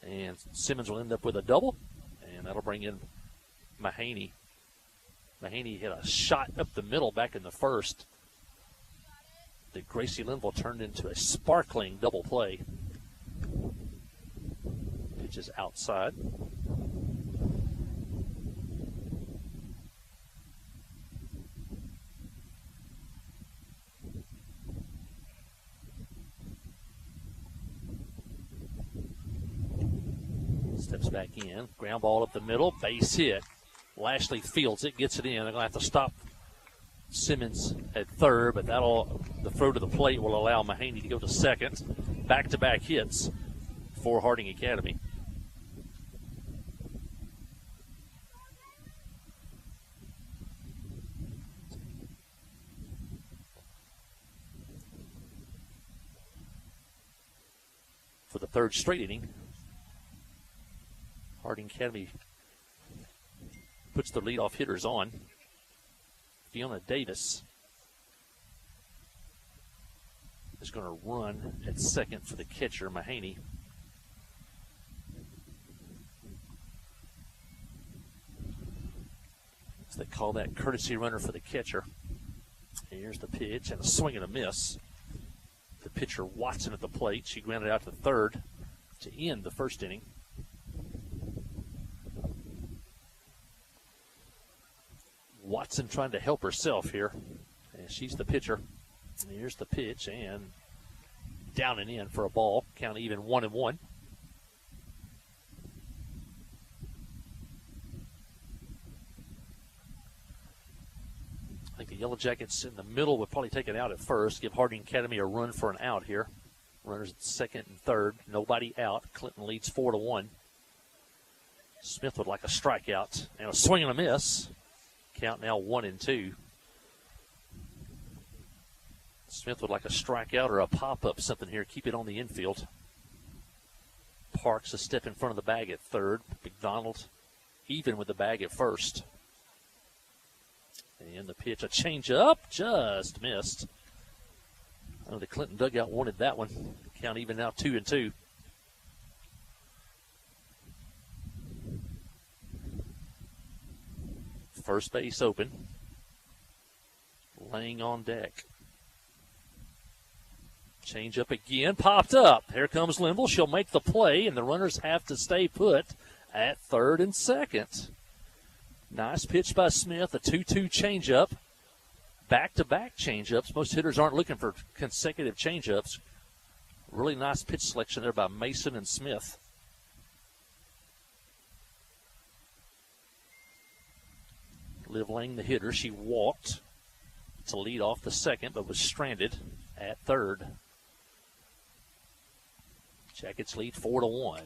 And Simmons will end up with a double, and that'll bring in Mahaney. Mahaney hit a shot up the middle back in the first that Gracie Linville turned into a sparkling double play. Pitch is outside. Steps back in. Ground ball up the middle. Base hit. Lashley fields it, gets it in. They're going to have to stop Simmons at third, but the throw to the plate will allow Mahaney to go to second. Back-to-back hits for Harding Academy. For the third straight inning, Harding Academy puts the leadoff hitters on. Fiona Davis is going to run at second for the catcher, Mahaney. So they call that courtesy runner for the catcher. And here's the pitch and a swing and a miss. The pitcher Watson at the plate. She grounded out to third to end the first inning. Watson trying to help herself here. And she's the pitcher. And here's the pitch, and down and in for a ball. Count even 1-1. I think the Yellow Jackets in the middle would probably take it out at first. Give Harding Academy a run for an out here. Runners at second and third. Nobody out. Clinton leads 4-1. Smith would like a strikeout. And a swing and a miss. Count now 1-2. Smith would like a strikeout or a pop-up, something here. Keep it on the infield. Parks a step in front of the bag at third. McDonald even with the bag at first. And the pitch, a change-up, just missed. Oh, the Clinton dugout wanted that one. Count even now 2-2. First base open. Laying on deck. Change up again. Popped up. Here comes Linville. She'll make the play, and the runners have to stay put at third and second. Nice pitch by Smith. A 2-2 changeup. Back-to-back changeups. Most hitters aren't looking for consecutive changeups. Really nice pitch selection there by Mason and Smith. Liv Lang, the hitter, she walked to lead off the second, but was stranded at third. Jackets lead 4-1.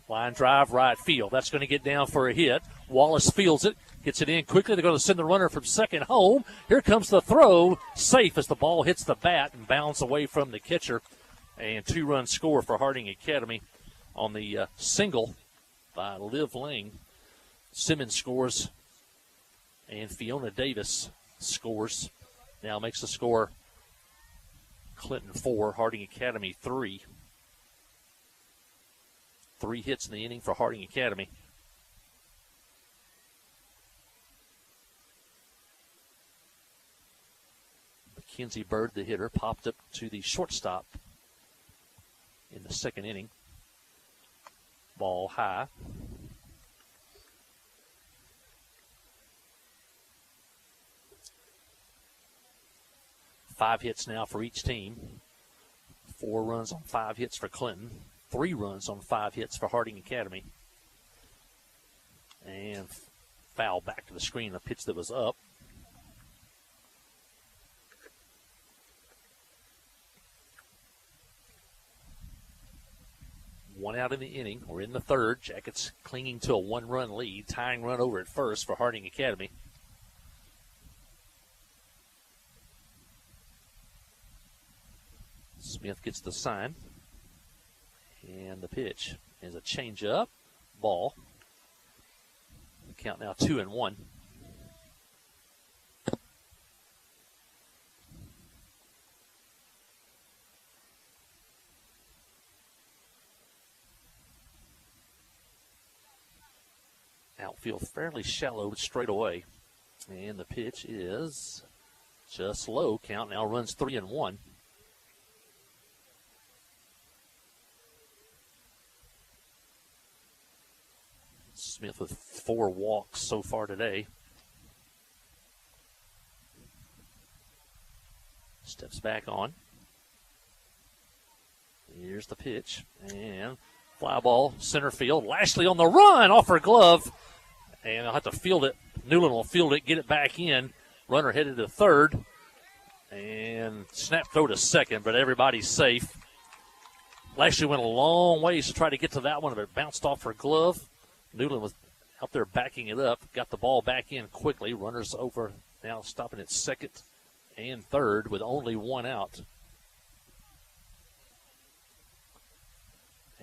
Line drive right field. That's going to get down for a hit. Wallace fields it, gets it in quickly. They're going to send the runner from second home. Here comes the throw. Safe as the ball hits the bat and bounds away from the catcher. And 2-run score for Harding Academy. on the single by Liv Ling. Simmons scores, and Fiona Davis scores. Now makes the score Clinton 4, Harding Academy 3. 3 hits in the inning for Harding Academy. Mackenzie Bird, the hitter, popped up to the shortstop in the second inning. Ball high. Five hits now for each team. 4 runs on 5 hits for Clinton. 3 runs on 5 hits for Harding Academy. And foul back to the screen, a pitch that was up. One out in the inning. We're in the third. Jackets clinging to a 1-run lead. Tying run over at first for Harding Academy. Smith gets the sign. And the pitch is a changeup. Ball. The count now 2-1. Outfield fairly shallow straight away. And the pitch is just low. Count now runs 3-1. Smith with 4 walks so far today. Steps back on. Here's the pitch. And fly ball, center field. Lashley on the run off her glove. And I'll have to field it. Newland will field it, get it back in. Runner headed to third. And snap throw to second, but everybody's safe. Lashley went a long ways to try to get to that one, but it bounced off her glove. Newland was out there backing it up. Got the ball back in quickly. Runners over now stopping at second and third with only 1 out.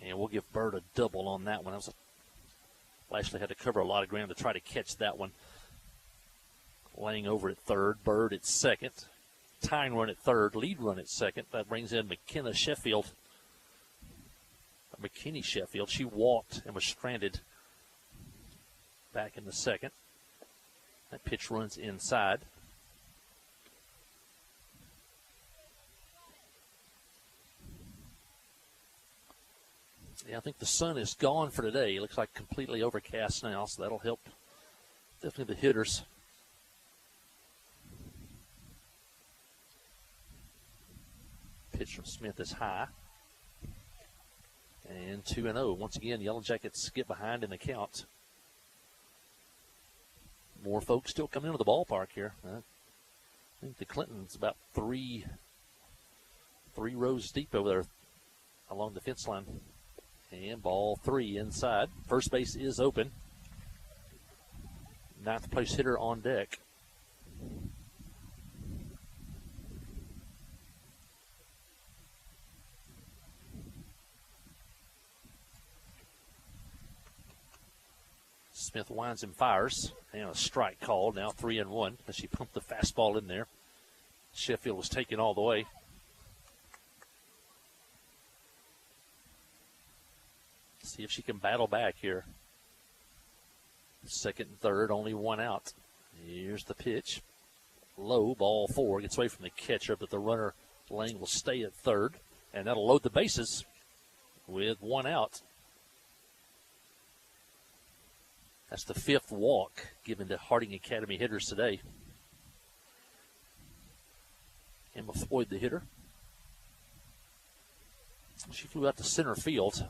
And we'll give Bird a double on that one. Lashley had to cover a lot of ground to try to catch that one. Laying over at third. Bird at second. Tying run at third. Lead run at second. That brings in McKinney Sheffield. She walked and was stranded back in the second. That pitch runs inside. Yeah, I think the sun is gone for today. It looks like completely overcast now, so that'll help definitely the hitters. Pitch from Smith is high. And 2-0. Once again, Yellow Jackets get behind in the count. More folks still coming into the ballpark here. I think the Clinton's about three rows deep over there along the fence line. And ball 3 inside. First base is open. 9th place hitter on deck. Smith winds and fires. And a strike called. Now 3-1 as she pumped the fastball in there. Sheffield was taken all the way. See if she can battle back here. Second and third, only 1 out. Here's the pitch. Low, ball 4. Gets away from the catcher, but the runner, Lang, will stay at third. And that'll load the bases with 1 out. That's the 5th walk given to Harding Academy hitters today. Emma Floyd, the hitter. She flew out to center field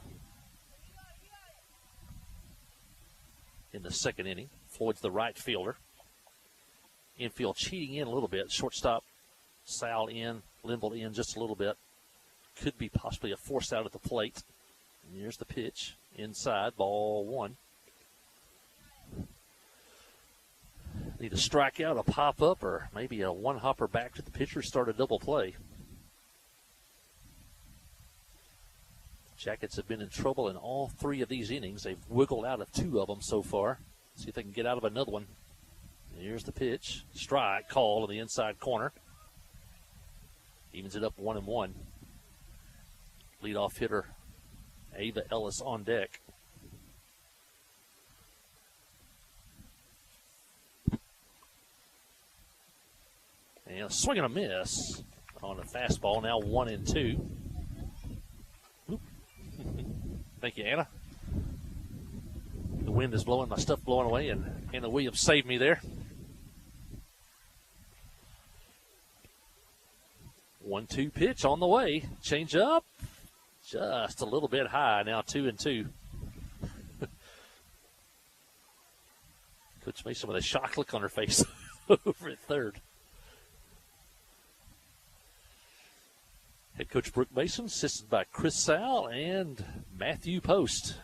in the second inning. Floyd's the right fielder. Infield cheating in a little bit. Shortstop, Sal in, Linville in just a little bit. Could be possibly a force out at the plate. And here's the pitch. Inside, ball 1. Need a strikeout, a pop-up, or maybe a 1-hopper back to the pitcher, start a double play. Jackets have been in trouble in all 3 of these innings. They've wiggled out of 2 of them so far. See if they can get out of another one. Here's the pitch. Strike call in the inside corner. Evens it up 1-1. Leadoff hitter Ava Ellis on deck. And a swing and a miss on a fastball. Now 1-2. Thank you, Anna. The wind is blowing, my stuff blowing away, and Anna Williams saved me there. 1-2 pitch on the way. Change up. Just a little bit high. Now 2-2. Coach Mason with a shock look on her face over at third. Head coach Brooke Mason, assisted by Chris Sal and Matthew Post.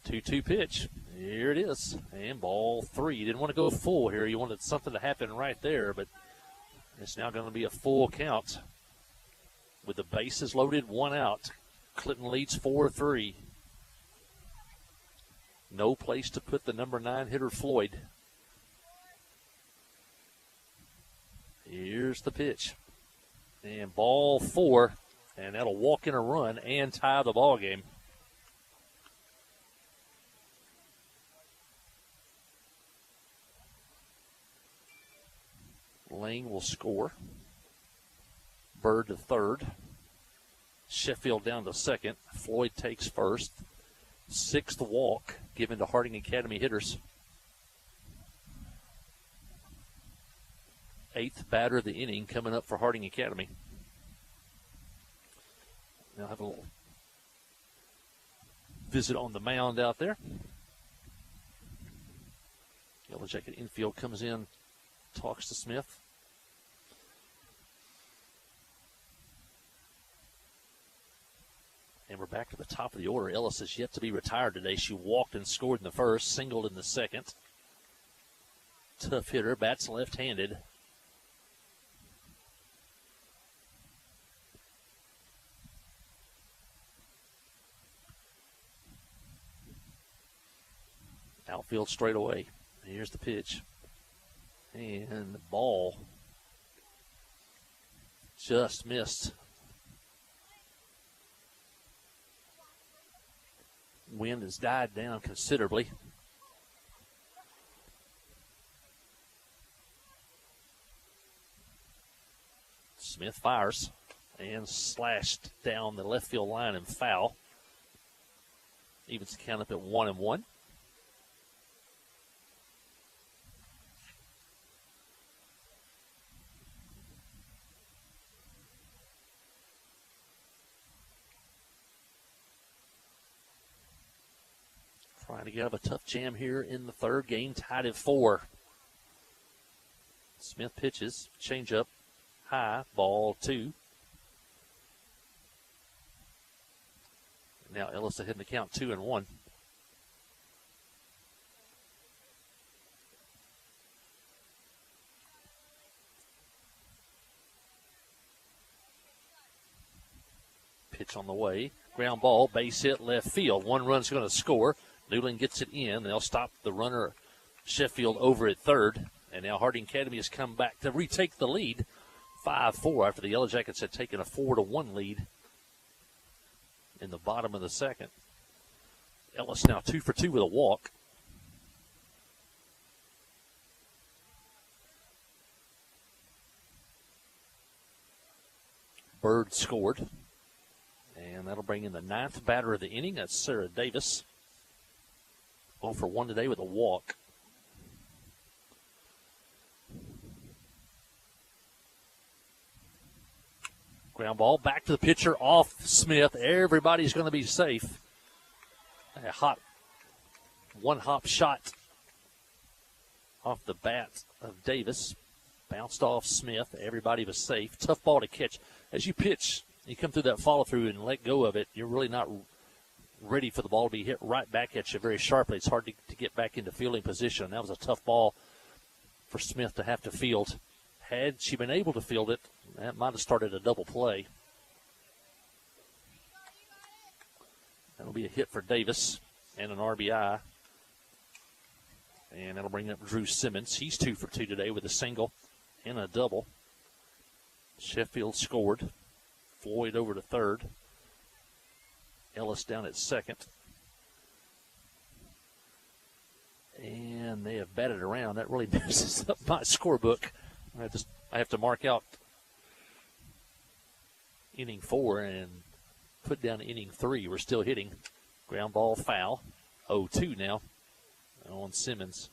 Two-two pitch. Here it is. And ball 3. You didn't want to go full here. You wanted something to happen right there, but it's now going to be a full count. With the bases loaded, 1 out. Clinton leads 4-3. No place to put the number 9 hitter, Floyd. Here's the pitch. And ball 4. And that'll walk in a run and tie the ball game. Lane will score. Bird to third. Sheffield down to second. Floyd takes first. 6th walk given to Harding Academy hitters. 8th batter of the inning coming up for Harding Academy. Now have a little visit on the mound out there. Yellow Jacket infield comes in, talks to Smith. And we're back to the top of the order. Ellis is yet to be retired today. She walked and scored in the first, singled in the second. Tough hitter, bats left-handed. Outfield straight away. Here's the pitch. And the ball just missed. Wind has died down considerably. Smith fires and slashed down the left field line and foul. Evens the count up at 1-1. Trying to get out of a tough jam here in the third. Game tied at 4. Smith pitches. Change up. High. Ball 2. Now Ellis ahead in the count 2-1. Pitch on the way. Ground ball. Base hit left field. 1 run's going to score. Newland gets it in. They'll stop the runner, Sheffield, over at third. And now Harding Academy has come back to retake the lead, 5-4, after the Yellow Jackets had taken a 4-1 lead in the bottom of the second. Ellis now 2 for 2 with a walk. Bird scored. And that'll bring in the 9th batter of the inning. That's Sarah Davis. 0 for 1 today with a walk. Ground ball back to the pitcher off Smith. Everybody's going to be safe. A hot 1-hop shot off the bat of Davis. Bounced off Smith. Everybody was safe. Tough ball to catch. As you pitch, you come through that follow-through and let go of it, you're really not ready for the ball to be hit right back at you very sharply. It's hard to get back into fielding position. That was a tough ball for Smith to have to field. Had she been able to field it, That might have started a double play. That'll be a hit for Davis and an RBI. And that'll bring up Drew Simmons. He's 2 for 2 today with a single and a double. Sheffield scored. Floyd over to third. Ellis down at second. And they have batted around. That really messes up my scorebook. I have to mark out inning 4 and put down inning 3. We're still hitting. Ground ball foul. 0-2 now on Simmons.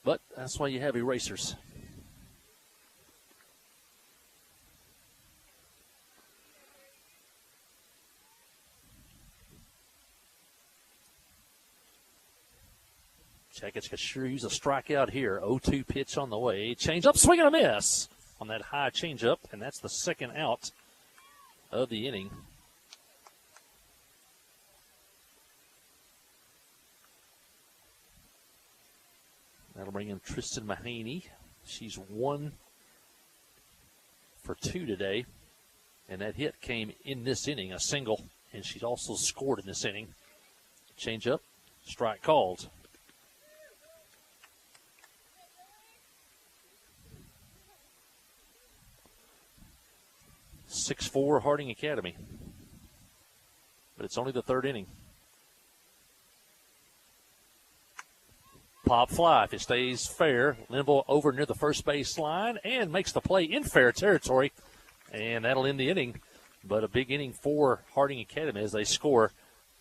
But that's why you have erasers. Jackets could sure use a strikeout here. 0-2 pitch on the way. Change up, swing and a miss on that high change up, and that's the second out of the inning. That'll bring in Tristan Mahaney. She's 1 for 2 today, and that hit came in this inning, a single, and she's also scored in this inning. Change up, strike called. .64 Harding Academy. But it's only the third inning. Pop fly. If it stays fair, Linville over near the first base line and makes the play in fair territory. And that'll end the inning. But a big inning for Harding Academy as they score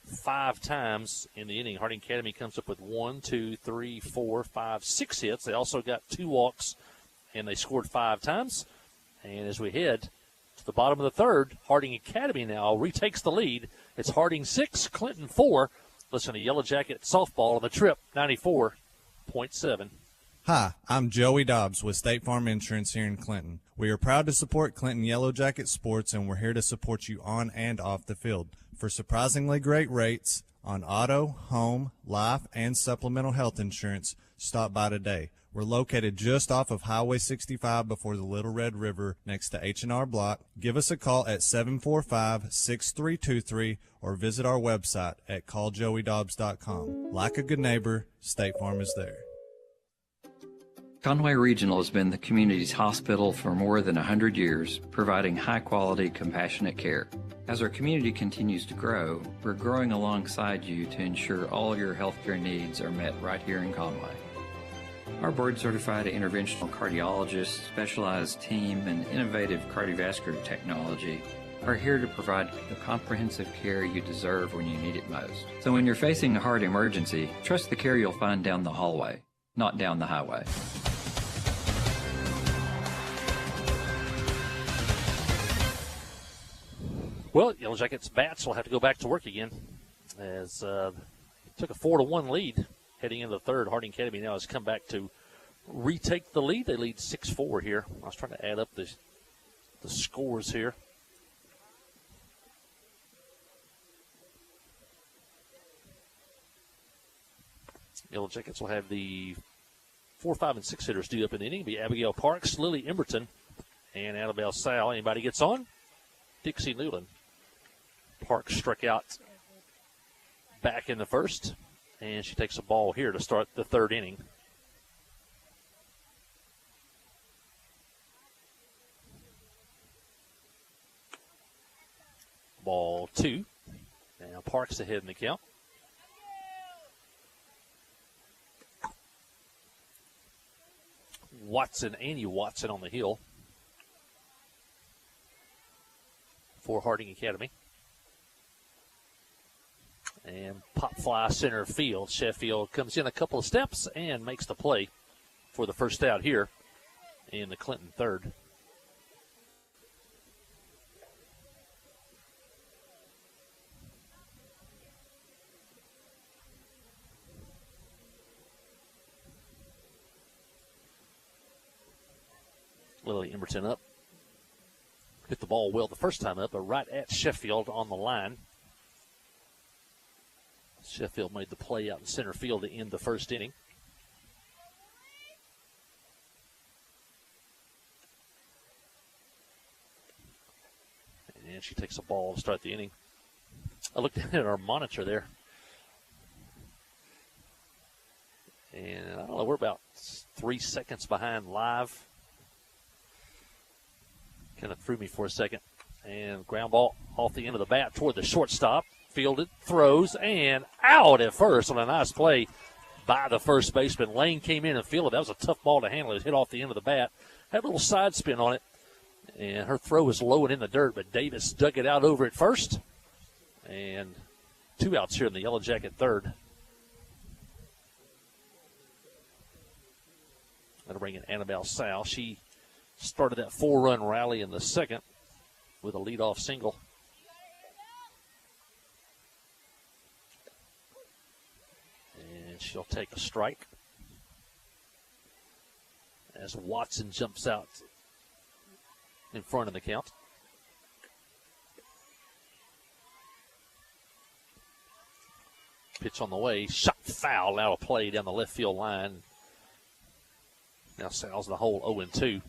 5 times in the inning. Harding Academy comes up with 1, 2, 3, 4, 5, 6 hits. They also got 2 walks, and they scored 5 times. And as we head to the bottom of the third, Harding Academy now retakes the lead. It's Harding 6, Clinton 4. Listen to Yellow Jacket softball on the Trip 94.7. Hi, I'm Joey Dobbs with State Farm Insurance here in Clinton. We are proud to support Clinton Yellow Jacket sports, and we're here to support you on and off the field. For surprisingly great rates on auto, home, life, and supplemental health insurance, stop by today. We're located just off of Highway 65 before the Little Red River next to H&R Block. Give us a call at 745-6323 or visit our website at calljoeydobbs.com. Like a good neighbor, State Farm is there. Conway Regional has been the community's hospital for more than 100 years, providing high-quality, compassionate care. As our community continues to grow, we're growing alongside you to ensure all your healthcare needs are met right here in Conway. Our board-certified interventional cardiologists, specialized team, and innovative cardiovascular technology are here to provide the comprehensive care you deserve when you need it most. So when you're facing a heart emergency, trust the care you'll find down the hallway, not down the highway. Well, Yellow Jackets bats will have to go back to work again as took a 4-1 lead heading into the third. Harding Academy now has come back to retake the lead. They lead 6-4 here. I was trying to add up the scores here. Yellow Jackets will have the 4, 5, and 6 hitters due up in the inning. It'll be Abigail Parks, Lily Emberton, and Annabelle Sal. Anybody gets on? Dixie Newland. Parks struck out back in the first, and she takes a ball here to start the third inning. Ball 2. Now Parks ahead in the count. Annie Watson on the hill for Harding Academy. And pop fly center field. Sheffield comes in a couple of steps and makes the play for the first out here in the Clinton third. Lily Emberton up. Hit the ball well the first time up, but right at Sheffield on the line. Sheffield made the play out in center field to end the first inning. And she takes a ball to start the inning. I looked at our monitor there. And I don't know, we're about 3 seconds behind live. Kind of threw me for a second. And ground ball off the end of the bat toward the shortstop. Fielded, throws, and out at first on a nice play by the first baseman. Lane came in and fielded. That was a tough ball to handle. It was hit off the end of the bat. Had a little side spin on it. And her throw was low and in the dirt, but Davis dug it out over at first. And 2 outs here in the Yellow Jacket third. That'll bring in Annabelle Sal. She started that 4-run rally in the second with a leadoff single. And she'll take a strike as Watson jumps out in front of the count. Pitch on the way, shot foul, now a play down the left field line. Now Sal's the hole 0-2.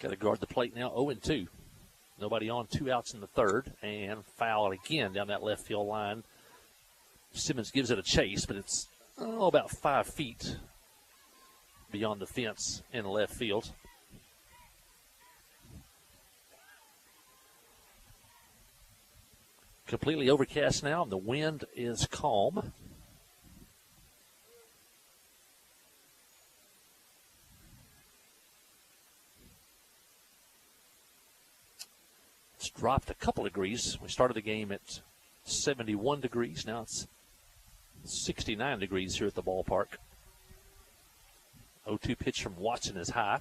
Got to guard the plate now, 0-2. Nobody on, 2 outs in the third, and foul again down that left field line. Simmons gives it a chase, but it's about 5 feet beyond the fence in left field. Completely overcast now, and the wind is calm. It's dropped a couple of degrees. We started the game at 71 degrees. Now it's 69 degrees here at the ballpark. 0-2 pitch from Watson is high.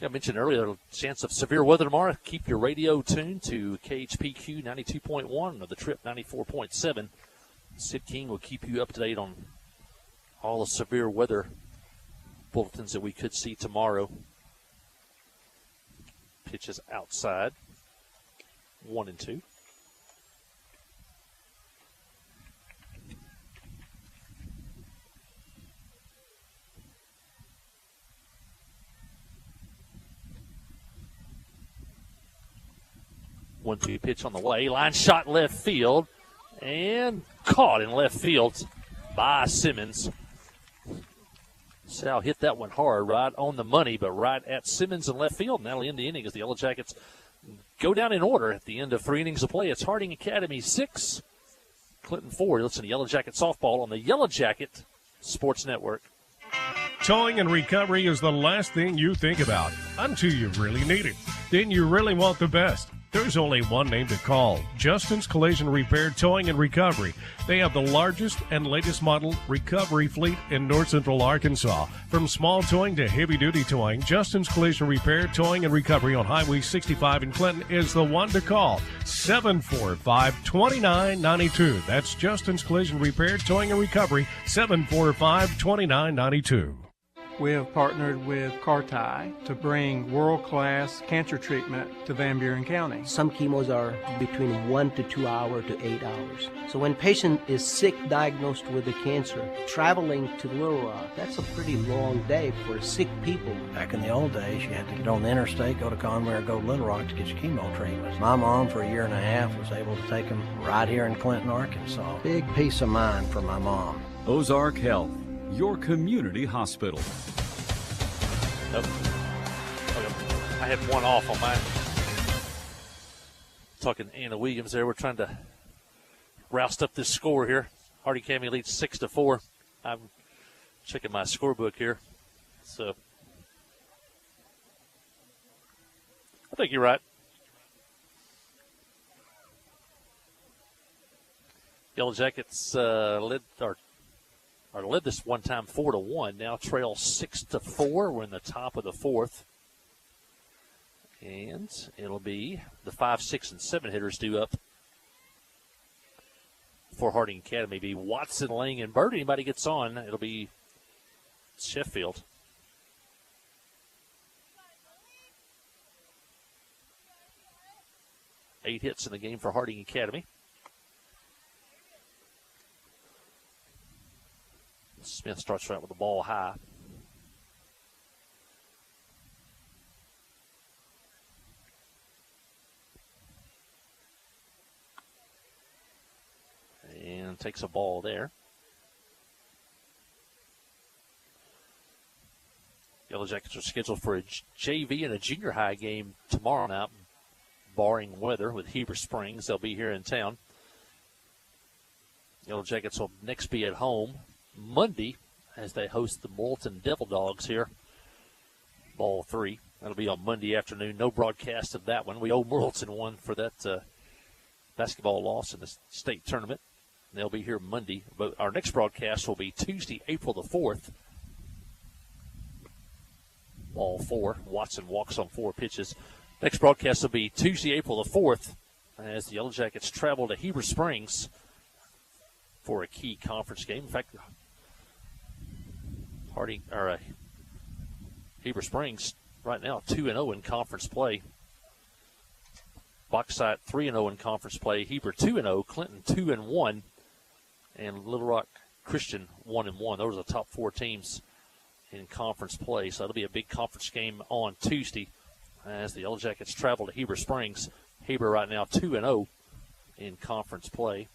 I mentioned earlier, a chance of severe weather tomorrow. Keep your radio tuned to KHPQ 92.1 or the Trip 94.7. Sid King will keep you up to date on all the severe weather bulletins that we could see tomorrow. Pitches outside. 1-2. One-two pitch on the way. Line shot left field. And caught in left field by Simmons. Sal hit that one hard, right on the money, but right at Simmons in left field. And that'll end the inning as the Yellow Jackets go down in order at the end of 3 innings of play. It's Harding Academy 6, Clinton 4. Listen to Yellow Jacket softball on the Yellow Jacket Sports Network. Towing and recovery is the last thing you think about until you really need it. Then you really want the best. There's only one name to call, Justin's Collision Repair Towing and Recovery. They have the largest and latest model recovery fleet in North Central Arkansas. From small towing to heavy-duty towing, Justin's Collision Repair Towing and Recovery on Highway 65 in Clinton is the one to call, 745-2992. That's Justin's Collision Repair Towing and Recovery, 745-2992. We have partnered with Carti to bring world-class cancer treatment to Van Buren County. Some chemos are between 1 to 2 hours to 8 hours. So when patient is sick, diagnosed with a cancer, traveling to Little Rock, that's a pretty long day for sick people. Back in the old days, you had to get on the interstate, go to Conway, or go to Little Rock to get your chemo treatments. My mom, for 1.5 years, was able to take them right here in Clinton, Arkansas. Big peace of mind for my mom. Ozark Health, your community hospital. Nope. Okay. I had one off on mine. Talking to Anna Williams there. We're trying to roust up this score here. Harding Academy leads 6-4. I'm checking my scorebook here. So I think you're right. Yellow Jackets led this one time 4-1. Now trail 6-4. We're in the top of the fourth. And it'll be the 5, 6, and 7 hitters due up for Harding Academy. Be Watson, Lang, and Bird. Anybody gets on, it'll be Sheffield. Eight hits in the game for Harding Academy. Smith starts right with the ball high. And takes a ball there. Yellow Jackets are scheduled for a JV and a junior high game tomorrow night, barring weather, with Heber Springs. They'll be here in town. Yellow Jackets will next be at home Monday as they host the Morrilton Devil Dogs here. Ball 3. That'll be on Monday afternoon. No broadcast of that one. We owe Morrilton one for that basketball loss in the state tournament. They'll be here Monday. But our next broadcast will be Tuesday, April the 4th. Ball 4. Watson walks on 4 pitches. Next broadcast will be Tuesday, April the 4th, as the Yellow Jackets travel to Heber Springs for a key conference game. In fact, Heber Springs right now 2-0 in conference play. Bauxite 3-0 in conference play. Heber 2-0. Clinton 2-1. And Little Rock Christian 1-1. Those are the top 4 teams in conference play. So it'll be a big conference game on Tuesday as the Yellow Jackets travel to Heber Springs. Heber right now 2-0 in conference play.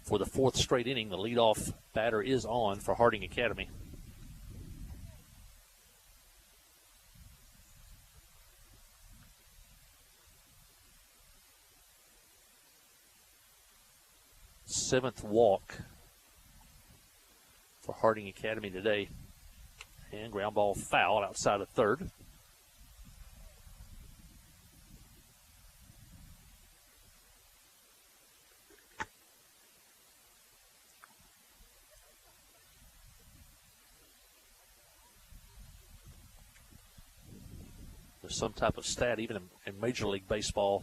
For the 4th straight inning, the leadoff batter is on for Harding Academy. Seventh walk for Harding Academy today. And ground ball foul outside of third. There's some type of stat, even in Major League Baseball,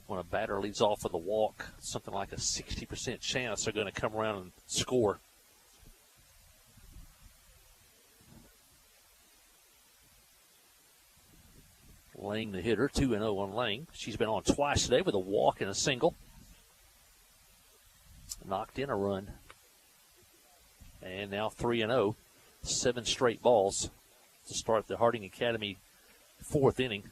when a batter leads off with a walk, something like a 60% chance they're going to come around and score. Lang, the hitter, 2-0 on Lang. She's been on twice today with a walk and a single. Knocked in a run. And now 3-0. 7 straight balls to start the Harding Academy 4th inning.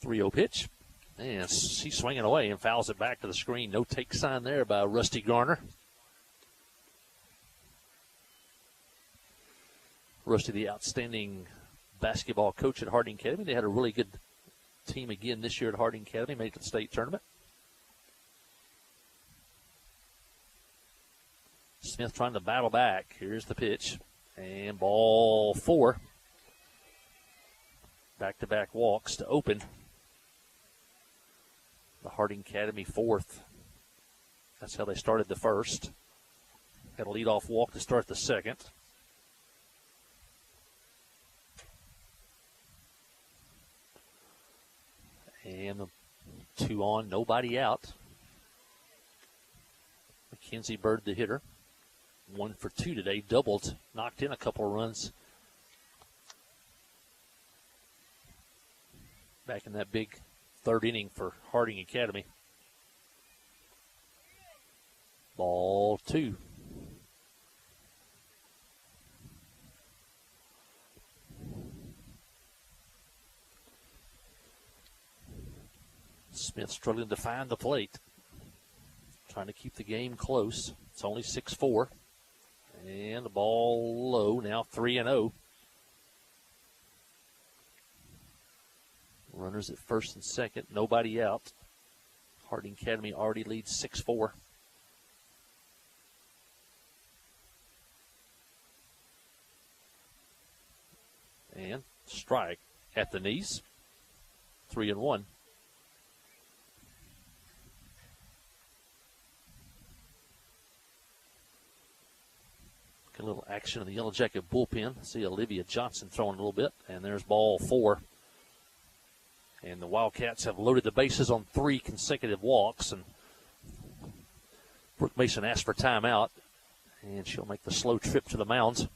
.30 pitch. And she's swinging away and fouls it back to the screen. No take sign there by Rusty Garner. Rusty, the outstanding basketball coach at Harding Academy. They had a really good team again this year at Harding Academy, made it to the state tournament. Smith trying to battle back. Here's the pitch. And ball 4. Back-to-back walks to open the Harding Academy 4th. That's how they started the first. Got a leadoff walk to start the second. And the 2 on, nobody out. Mackenzie Bird, the hitter. 1 for 2 today, doubled, knocked in a couple of runs back in that big 3rd inning for Harding Academy. Ball 2. Smith struggling to find the plate. Trying to keep the game close. It's only 6-4. And the ball low, now 3-0. Runners at first and second, nobody out. Harding Academy already leads 6-4. And strike at the knees. 3-1. Get a little action in the Yellow Jacket bullpen. See Olivia Johnson throwing a little bit. And there's ball 4. And the Wildcats have loaded the bases on 3 consecutive walks. And Brooke Mason asked for timeout. And she'll make the slow trip to the mound.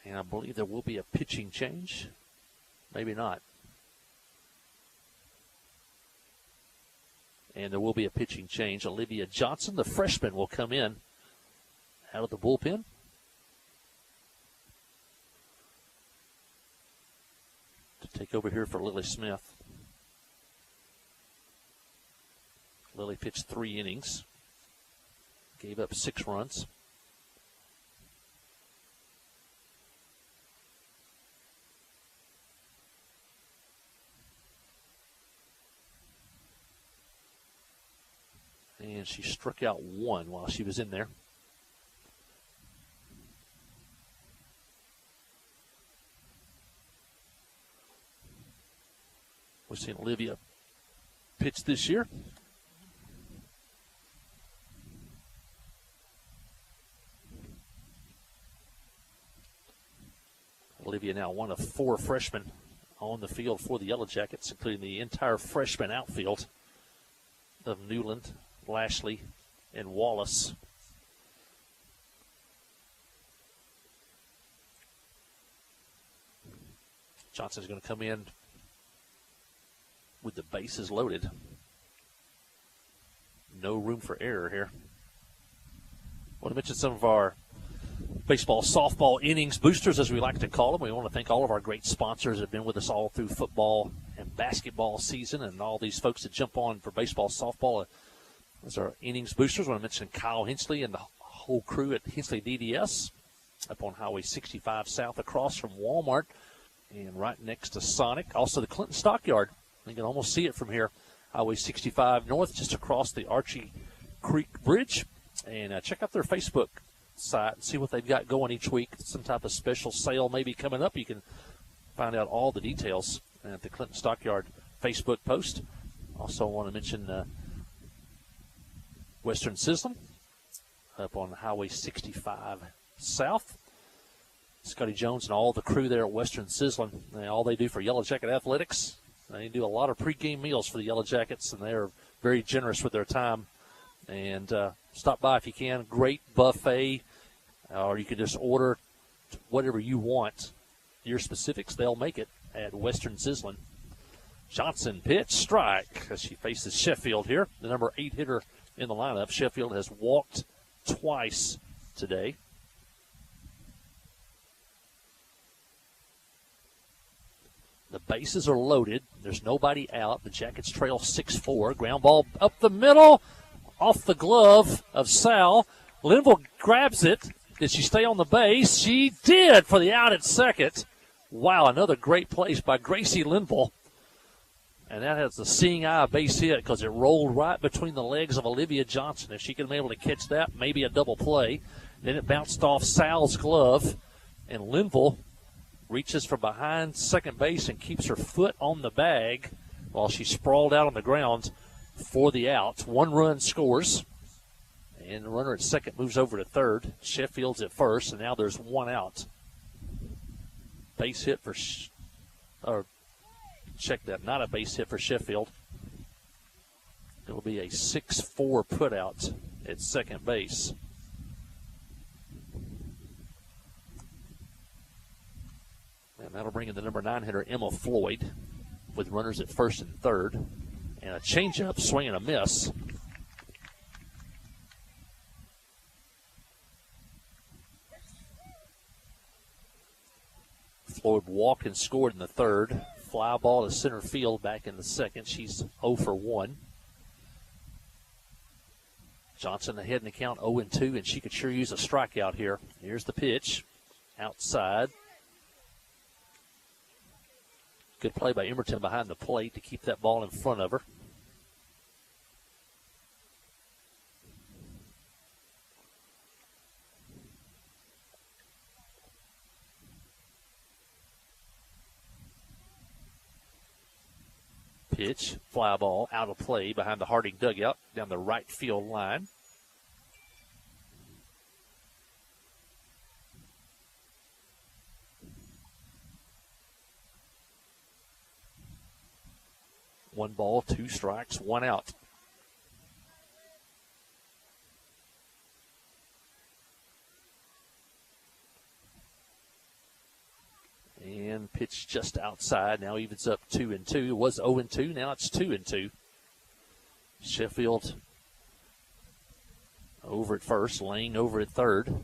And I believe there will be a pitching change. Maybe not. And there will be a pitching change. Olivia Johnson, the freshman, will come in out of the bullpen. To take over here for Lily Smith. Lily pitched 3 innings. Gave up 6 runs. And she struck out 1 while she was in there. We've seen Olivia pitch this year. Olivia now one of 4 freshmen on the field for the Yellow Jackets, including the entire freshman outfield of Newland, Lashley, and Wallace. Johnson's going to come in with the bases loaded. No room for error here. I want to mention some of our baseball, softball innings boosters, as we like to call them. We want to thank all of our great sponsors that have been with us all through football and basketball season, and all these folks that jump on for baseball, softball. Those are innings boosters. I want to mention Kyle Hensley and the whole crew at Hensley DDS up on Highway 65 South across from Walmart and right next to Sonic. Also the Clinton Stockyard. You can almost see it from here. Highway 65 North, just across the Archie Creek Bridge. And check out their Facebook site and see what they've got going each week. Some type of special sale maybe coming up. You can find out all the details at the Clinton Stockyard Facebook post. Also want to mention Western Sizzlin up on Highway 65 South. Scotty Jones and all the crew there at Western Sizzlin, all they do for Yellow Jacket Athletics. They do a lot of pregame meals for the Yellow Jackets, and they're very generous with their time. And stop by if you can. Great buffet, or you can just order whatever you want. Your specifics, they'll make it at Western Sizzlin. Johnson pitch, strike, as she faces Sheffield here, the number 8 hitter in the lineup. Sheffield has walked twice today. The bases are loaded. There's nobody out. The Jackets trail 6-4. Ground ball up the middle, off the glove of Sal. Linville grabs it. Did she stay on the base? She did for the out at second. Wow, another great place by Gracie Linville. And that has the seeing eye base hit because it rolled right between the legs of Olivia Johnson. If she could have been able to catch that, maybe a double play. Then it bounced off Sal's glove, and Linville reaches from behind second base and keeps her foot on the bag while she sprawled out on the ground for the out. 1 run scores, and the runner at second moves over to third. Sheffield's at first, and now there's 1 out. Base hit for, check that, not a base hit for Sheffield. It will be a 6-4 putout at second base. And that'll bring in the number 9 hitter, Emma Floyd, with runners at first and third. And a changeup, swing and a miss. Floyd walked and scored in the third. Fly ball to center field back in the second. She's 0 for 1. Johnson ahead in the count 0-2, and she could sure use a strikeout here. Here's the pitch. Outside. Good play by Emerton behind the plate to keep that ball in front of her. Pitch, fly ball, out of play behind the Harding dugout down the right field line. 1 ball, 2 strikes, 1 out. And pitch just outside. Now evens up 2-2. It was 0-2. Now it's 2-2. Sheffield over at first, Lang over at third.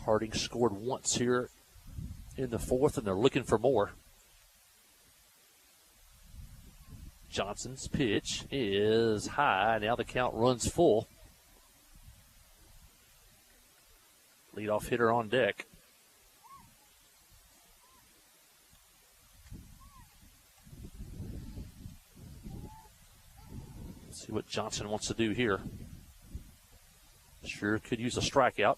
Harding scored once here in the fourth, and they're looking for more. Johnson's pitch is high. Now the count runs full. Leadoff hitter on deck. See what Johnson wants to do here. Sure could use a strikeout.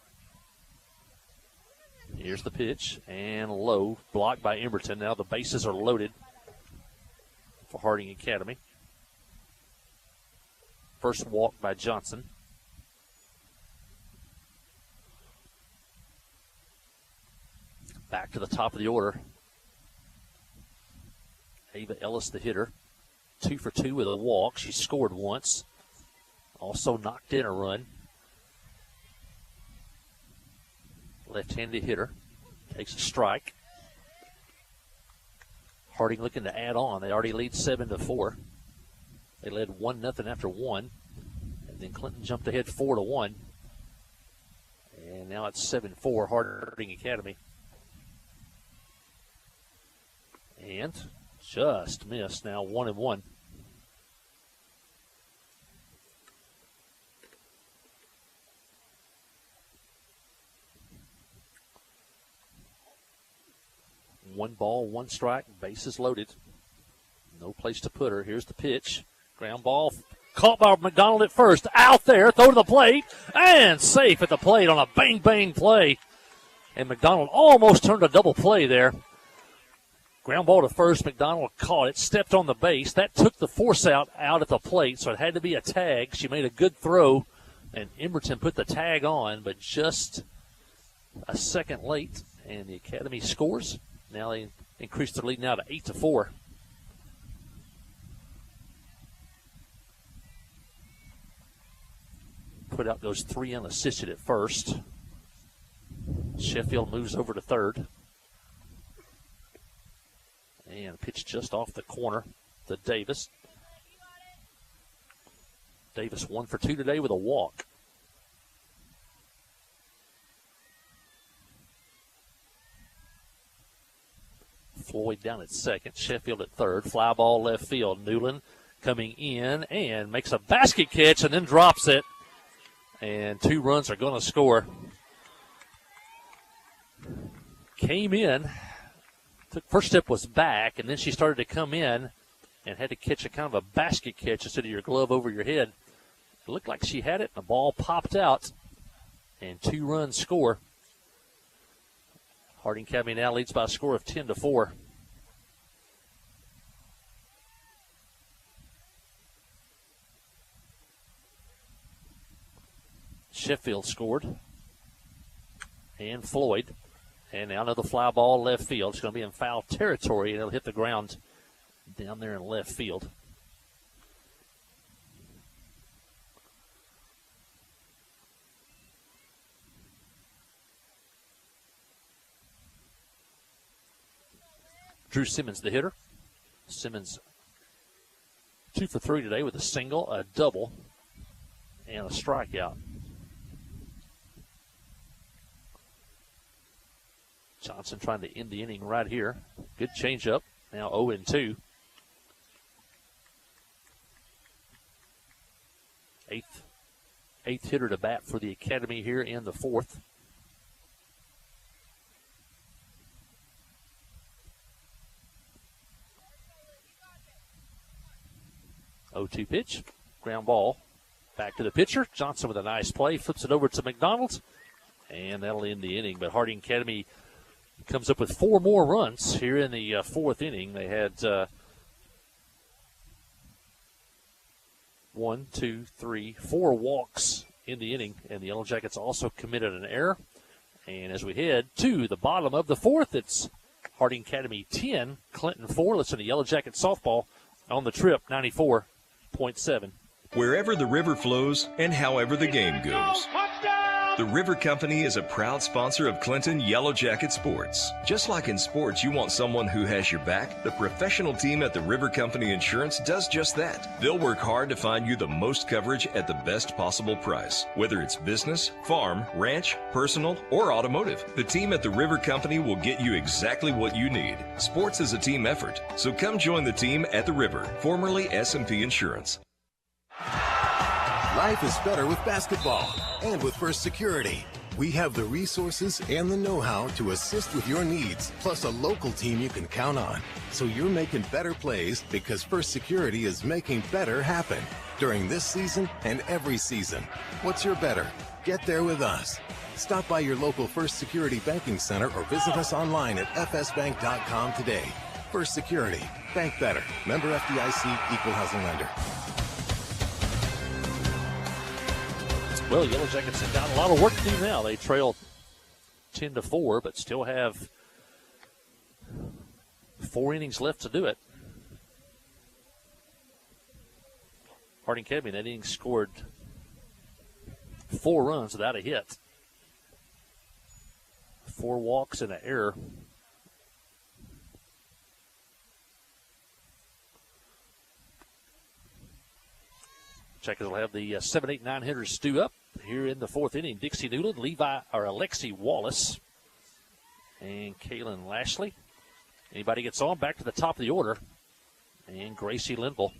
Here's the pitch, and low, blocked by Emberton. Now the bases are loaded for Harding Academy. First walk by Johnson. Back to the top of the order. Ava Ellis, the hitter. 2 for 2 with a walk. She scored once. Also knocked in a run. Left-handed hitter. Takes a strike. Harding looking to add on. They already lead 7-4. They led 1-0 after 1. And then Clinton jumped ahead 4-1. And now it's 7-4, Harding Academy. And just missed. Now 1-1. One ball, 1 strike, bases loaded. No place to put her. Here's the pitch. Ground ball caught by McDonald at first. Out there, throw to the plate, and safe at the plate on a bang-bang play. And McDonald almost turned a double play there. Ground ball to first. McDonald caught it, stepped on the base. That took the force out at the plate, so it had to be a tag. She made a good throw, and Emberton put the tag on, but just a second late, and the Academy scores. Now they increase their lead now to 8-4. Put out goes 3 unassisted at first. Sheffield moves over to third. And pitch just off the corner to Davis. Davis 1 for 2 today with a walk. Floyd down at second, Sheffield at third. Fly ball left field. Newland coming in and makes a basket catch and then drops it. And 2 runs are going to score. Came in. First step was back, and then she started to come in and had to catch a kind of a basket catch instead of your glove over your head. It looked like she had it, and the ball popped out, and 2 runs score. Harding Academy now leads by a score of 10-4. Sheffield scored. And Floyd. And now another fly ball left field. It's going to be in foul territory, and it'll hit the ground down there in left field. Drew Simmons, the hitter. Simmons 2 for 3 today with a single, a double, and a strikeout. Johnson trying to end the inning right here. Good changeup. Now 0-2. Eighth hitter to bat for the Academy here in the fourth. Oh-2 pitch. Ground ball. Back to the pitcher. Johnson with a nice play. Flips it over to McDonald. And that'll end the inning. But Harding Academy comes up with 4 more runs here in the fourth inning. They had 4 walks in the inning, and the Yellow Jackets also committed an error. And as we head to the bottom of the fourth, it's Harding Academy 10, Clinton 4. Listen to Yellow Jacket softball on the trip, 94.7. Wherever the river flows and however the game goes. The River Company is a proud sponsor of Clinton Yellow Jacket Sports. Just like in sports, you want someone who has your back. The professional team at the River Company Insurance does just that. They'll work hard to find you the most coverage at the best possible price. Whether it's business, farm, ranch, personal, or automotive, the team at the River Company will get you exactly what you need. Sports is a team effort, so come join the team at the River, formerly S&P Insurance. Life is better with basketball and with First Security. We have the resources and the know-how to assist with your needs, plus a local team you can count on. So you're making better plays because First Security is making better happen during this season and every season. What's your better? Get there with us. Stop by your local First Security Banking Center or visit us online at fsbank.com today. First Security. Bank better. Member FDIC, Equal Housing Lender. Well, Yellow Jackets have got a lot of work to do now. They trail 10-4, but still have 4 innings left to do it. Harding Academy, that inning scored 4 runs without a hit. 4 walks and an error. Jackets will have the 7, 8, 9 hitters stew up here in the 4th inning. Dixie Newland, Alexi Wallace, and Kaylin Lashley. Anybody gets on, back to the top of the order, and Gracie Linville.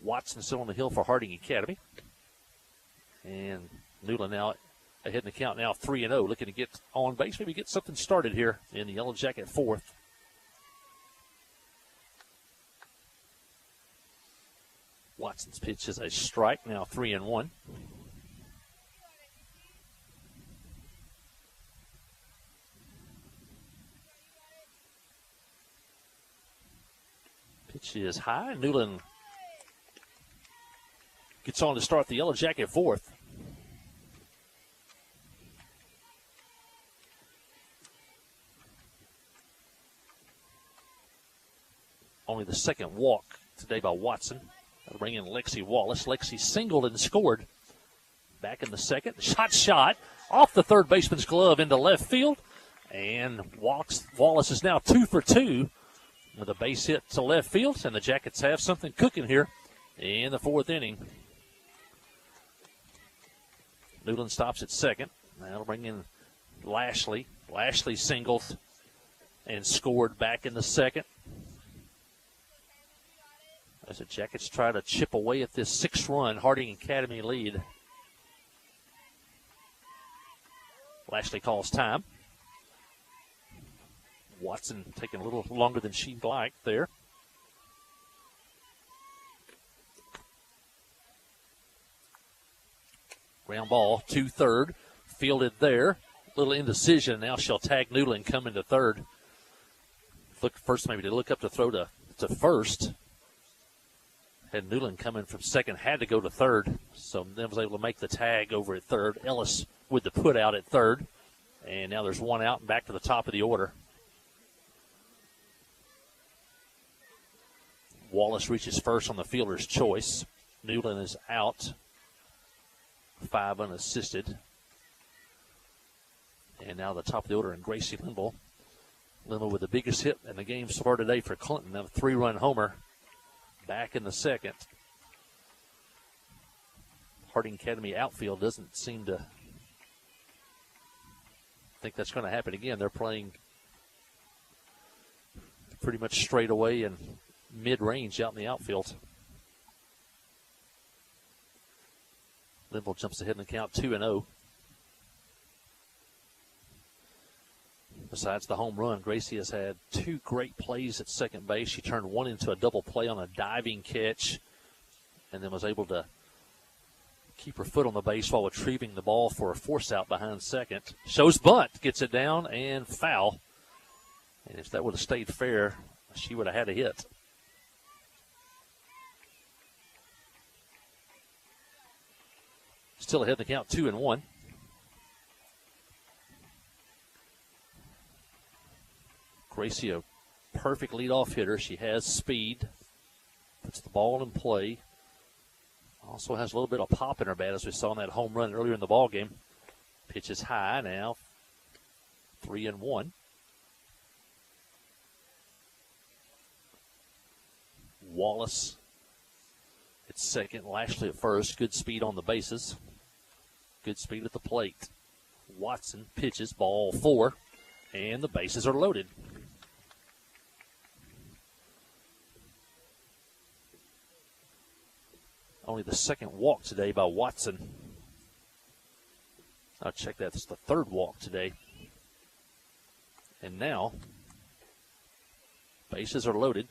Watson still on the hill for Harding Academy. And Newland now ahead in the count now 3-0, looking to get on base, maybe get something started here in the Yellow Jacket 4th. Watson's pitch is a strike, now 3-1. Pitch is high. Newland gets on to start the Yellow Jacket 4th. Only the second walk today by Watson. That'll bring in Lexi Wallace. Lexi singled and scored. Back in the second. Shot off the third baseman's glove into left field. And Wallace is now 2 for 2 with a base hit to left field. And the Jackets have something cooking here in the 4th inning. Newland stops at second. That'll bring in Lashley. Lashley singled and scored back in the second. As the Jackets try to chip away at this 6-run Harding Academy lead. Lashley calls time. Watson taking a little longer than she'd like there. Ground ball to third. Fielded there. Little indecision. Now she'll tag Newland coming to third. Look first maybe to look up to throw to first. Had Newland coming from second, had to go to third. So then was able to make the tag over at third. Ellis with the put out at third. And now there's one out and back to the top of the order. Wallace reaches first on the fielder's choice. Newland is out. 5 unassisted. And now the top of the order and Gracie Linville. Linville with the biggest hit in the game so far today for Clinton. A 3-run homer. Back in the second. Harding Academy outfield doesn't seem to think that's going to happen again. They're playing pretty much straight away and mid-range out in the outfield. Linville jumps ahead in the count 2-0. Besides the home run, Gracie has had 2 great plays at second base. She turned one into a double play on a diving catch and then was able to keep her foot on the base while retrieving the ball for a force out behind second. Shows bunt, gets it down and foul. And if that would have stayed fair, she would have had a hit. Still ahead in the count 2-1. Gracie, a perfect leadoff hitter. She has speed, puts the ball in play. Also has a little bit of pop in her bat, as we saw in that home run earlier in the ball game. Pitch is high now, 3-1. Wallace at second, Lashley at first. Good speed on the bases. Good speed at the plate. Watson pitches, ball 4, and the bases are loaded. Only the second walk today by Watson. I'll check that. It's the third walk today. And now, bases are loaded.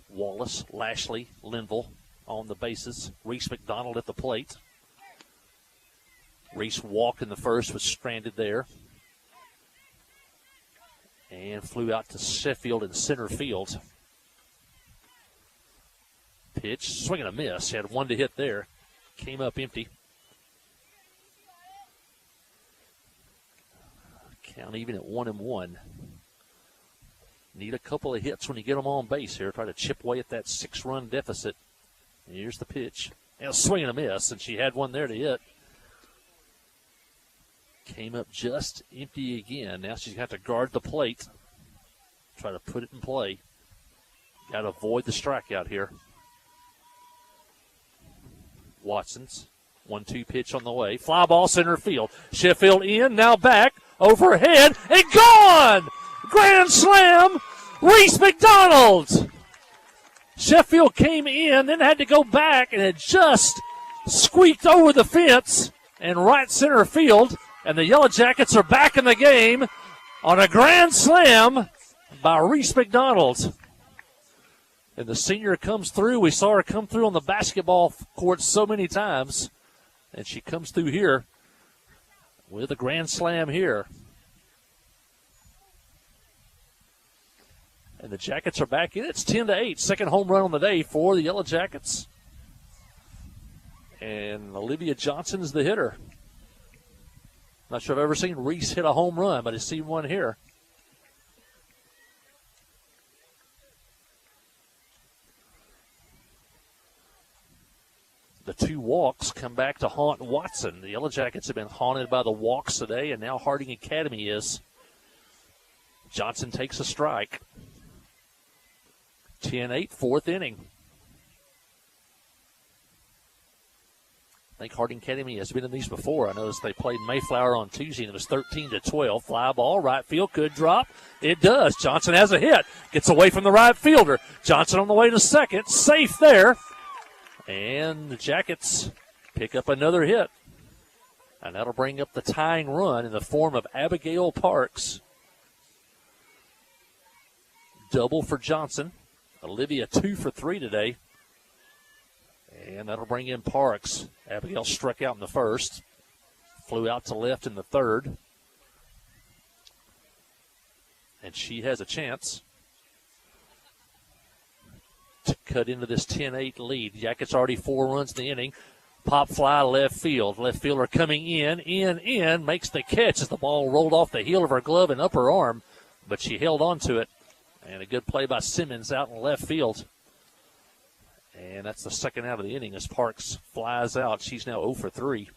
Wallace, Lashley, Linville on the bases. Reese McDonald at the plate. Reese walked in the first, was stranded there. And flew out to Sheffield in center field. Pitch, swing and a miss. She had one to hit there. Came up empty. Count even at 1-1. Need a couple of hits when you get them on base here. Try to chip away at that 6-run deficit. And here's the pitch. And a swing and a miss, and she had one there to hit. Came up just empty again. Now she's got to guard the plate. Try to put it in play. Got to avoid the strikeout here. Watson's 1-2 pitch on the way. Fly ball center field. Sheffield in, now back, overhead, and gone! Grand slam, Reese McDonald! Sheffield came in, then had to go back, and it just squeaked over the fence and right center field. And the Yellow Jackets are back in the game on a grand slam by Reese McDonald. And the senior comes through. We saw her come through on the basketball court so many times. And she comes through here with a grand slam here. And the Jackets are back in. It's 10-8. Second home run on the day for the Yellow Jackets. And Olivia Johnson's the hitter. Not sure I've ever seen Reese hit a home run, but I've seen one here. The 2 walks come back to haunt Watson. The Yellow Jackets have been haunted by the walks today, and now Harding Academy is. Johnson takes a strike. 10-8, fourth inning. I think Harding Academy has been in these before. I noticed they played Mayflower on Tuesday, and it was 13-12. Fly ball, right field, could drop. It does. Johnson has a hit. Gets away from the right fielder. Johnson on the way to second. Safe there. And the Jackets pick up another hit. And that'll bring up the tying run in the form of Abigail Parks. Double for Johnson. Olivia 2 for 3 today. And that'll bring in Parks. Abigail struck out in the first. Flew out to left in the third. And she has a chance to cut into this 10-8 lead. Jackets already 4 runs in the inning. Pop fly left field. Left fielder coming in, makes the catch as the ball rolled off the heel of her glove and upper arm, but she held on to it. And a good play by Simmons out in left field. And that's the second out of the inning as Parks flies out. She's now 0 for 3.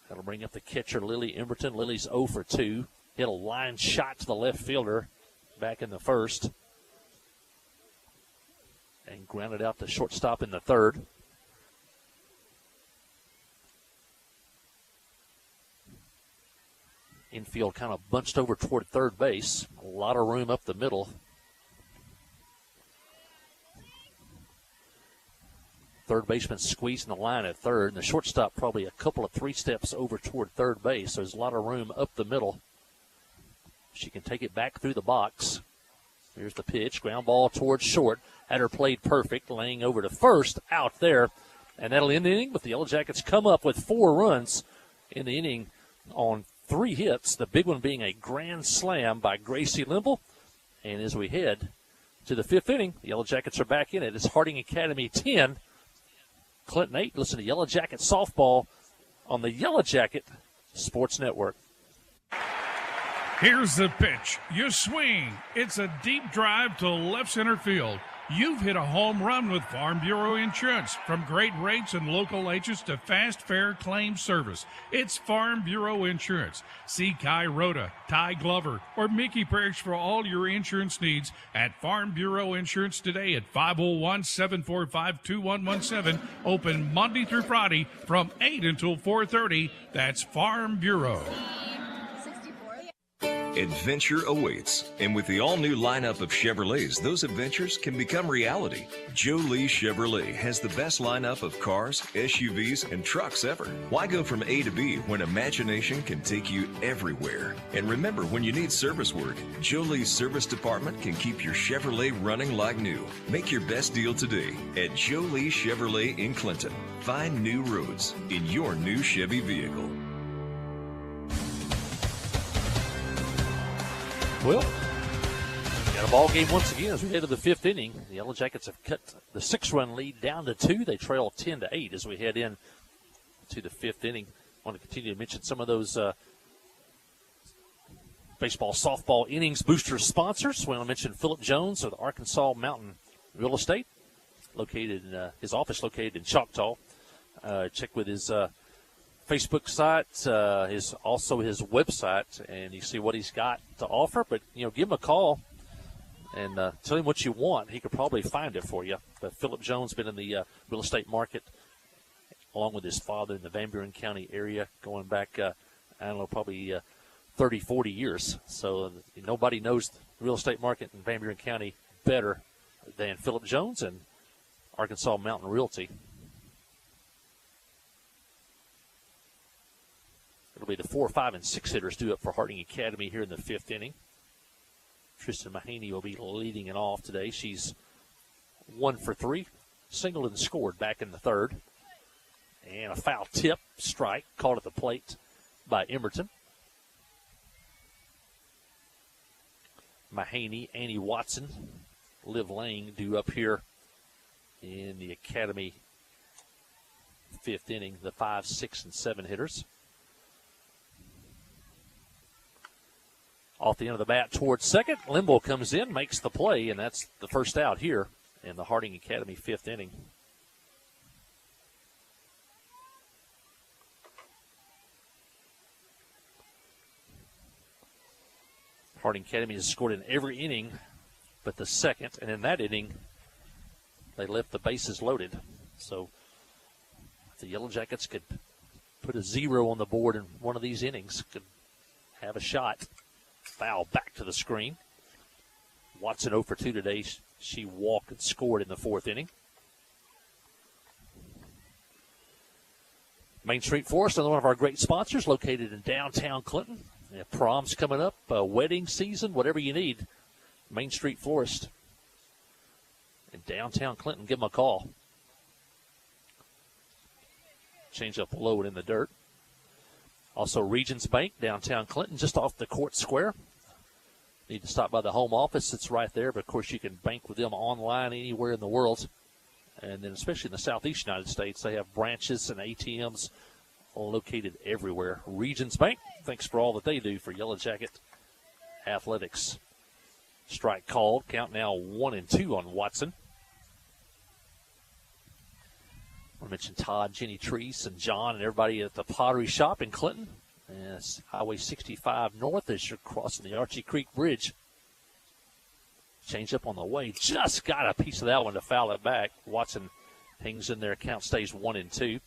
That'll bring up the catcher, Lily Emberton. Lily's 0 for 2. Hit a line shot to the left fielder back in the first. And grounded out to shortstop in the third. Infield kind of bunched over toward third base. A lot of room up the middle. Third baseman squeezing the line at third. And the shortstop probably a couple of 3 steps over toward third base. So there's a lot of room up the middle. She can take it back through the box. Here's the pitch. Ground ball towards short. Had her played perfect. Laying over to first. Out there. And that'll end the inning. But the Yellow Jackets come up with 4 runs in the inning on 3 hits, the big one being a grand slam by Gracie Limble. And as we head to the 5th inning, the Yellow Jackets are back in it. It's Harding Academy 10, Clinton 8. Listen to Yellow Jacket softball on the Yellow Jacket Sports Network. Here's the pitch. You swing. It's a deep drive to left center field. You've hit a home run with Farm Bureau Insurance. From great rates and local agents to fast, fair claim service, it's Farm Bureau Insurance. See Kai Rhoda, Ty Glover, or Mickey Parrish for all your insurance needs at Farm Bureau Insurance today at 501-745-2117. Open Monday through Friday from 8 until 4:30. That's Farm Bureau. Adventure awaits, and with the all-new lineup of Chevrolets, those adventures can become reality. Joe Lee Chevrolet has the best lineup of cars, SUVs, and trucks ever. Why go from A to B when imagination can take you everywhere? And remember, when you need service work, Joe Lee's service department can keep your Chevrolet running like new. Make your best deal today at Joe Lee Chevrolet in Clinton. Find new roads in your new Chevy vehicle. Well, got a ball game once again as we head to the fifth inning. The Yellow Jackets have cut the 6-run lead down to 2. They trail 10-8 as we head in to the fifth inning. I want to continue to mention some of those baseball, softball innings booster sponsors. We want to mention Philip Jones of the Arkansas Mountain Real Estate, located in, his office located in Choctaw. Check with his Facebook site, his website, and you see what he's got to offer. But, give him a call and tell him what you want. He could probably find it for you. But Philip Jones been in the real estate market along with his father in the Van Buren County area going back, probably 30, 40 years. So nobody knows the real estate market in Van Buren County better than Philip Jones and Arkansas Mountain Realty. It'll be the 4, 5, and 6 hitters due up for Harding Academy here in the fifth inning. Tristan Mahaney will be leading it off today. She's 1 for 3, singled and scored back in the third. And a foul tip, strike, called at the plate by Emerton. Mahaney, Annie Watson, Liv Lang due up here in the Academy fifth inning, the 5, 6, and 7 hitters. Off the end of the bat towards second, Limbo comes in, makes the play, and that's the first out here in the Harding Academy fifth inning. Harding Academy has scored in every inning but the second, and in that inning, they left the bases loaded. So if the Yellow Jackets could put a 0 on the board in one of these innings, could have a shot. Foul back to the screen. Watson 0 for 2 today. She walked and scored in the fourth inning. Main Street Florist, another one of our great sponsors, located in downtown Clinton. Prom's coming up, wedding season, whatever you need. Main Street Florist in downtown Clinton. Give them a call. Change up low and in the dirt. Also, Regions Bank, downtown Clinton, just off the Court Square. Need to stop by the home office. It's right there, but, of course, you can bank with them online anywhere in the world. And then especially in the southeast United States, they have branches and ATMs located everywhere. Regions Bank, thanks for all that they do for Yellow Jacket athletics. Strike called. Count now 1-2 on Watson. I mentioned Todd, Jenny Treese, and John, and everybody at the Pottery Shop in Clinton. And it's Highway 65 north as you're crossing the Archie Creek Bridge. Change up on the way. Just got a piece of that one to foul it back. Watson hangs in there. Count stays 1-2.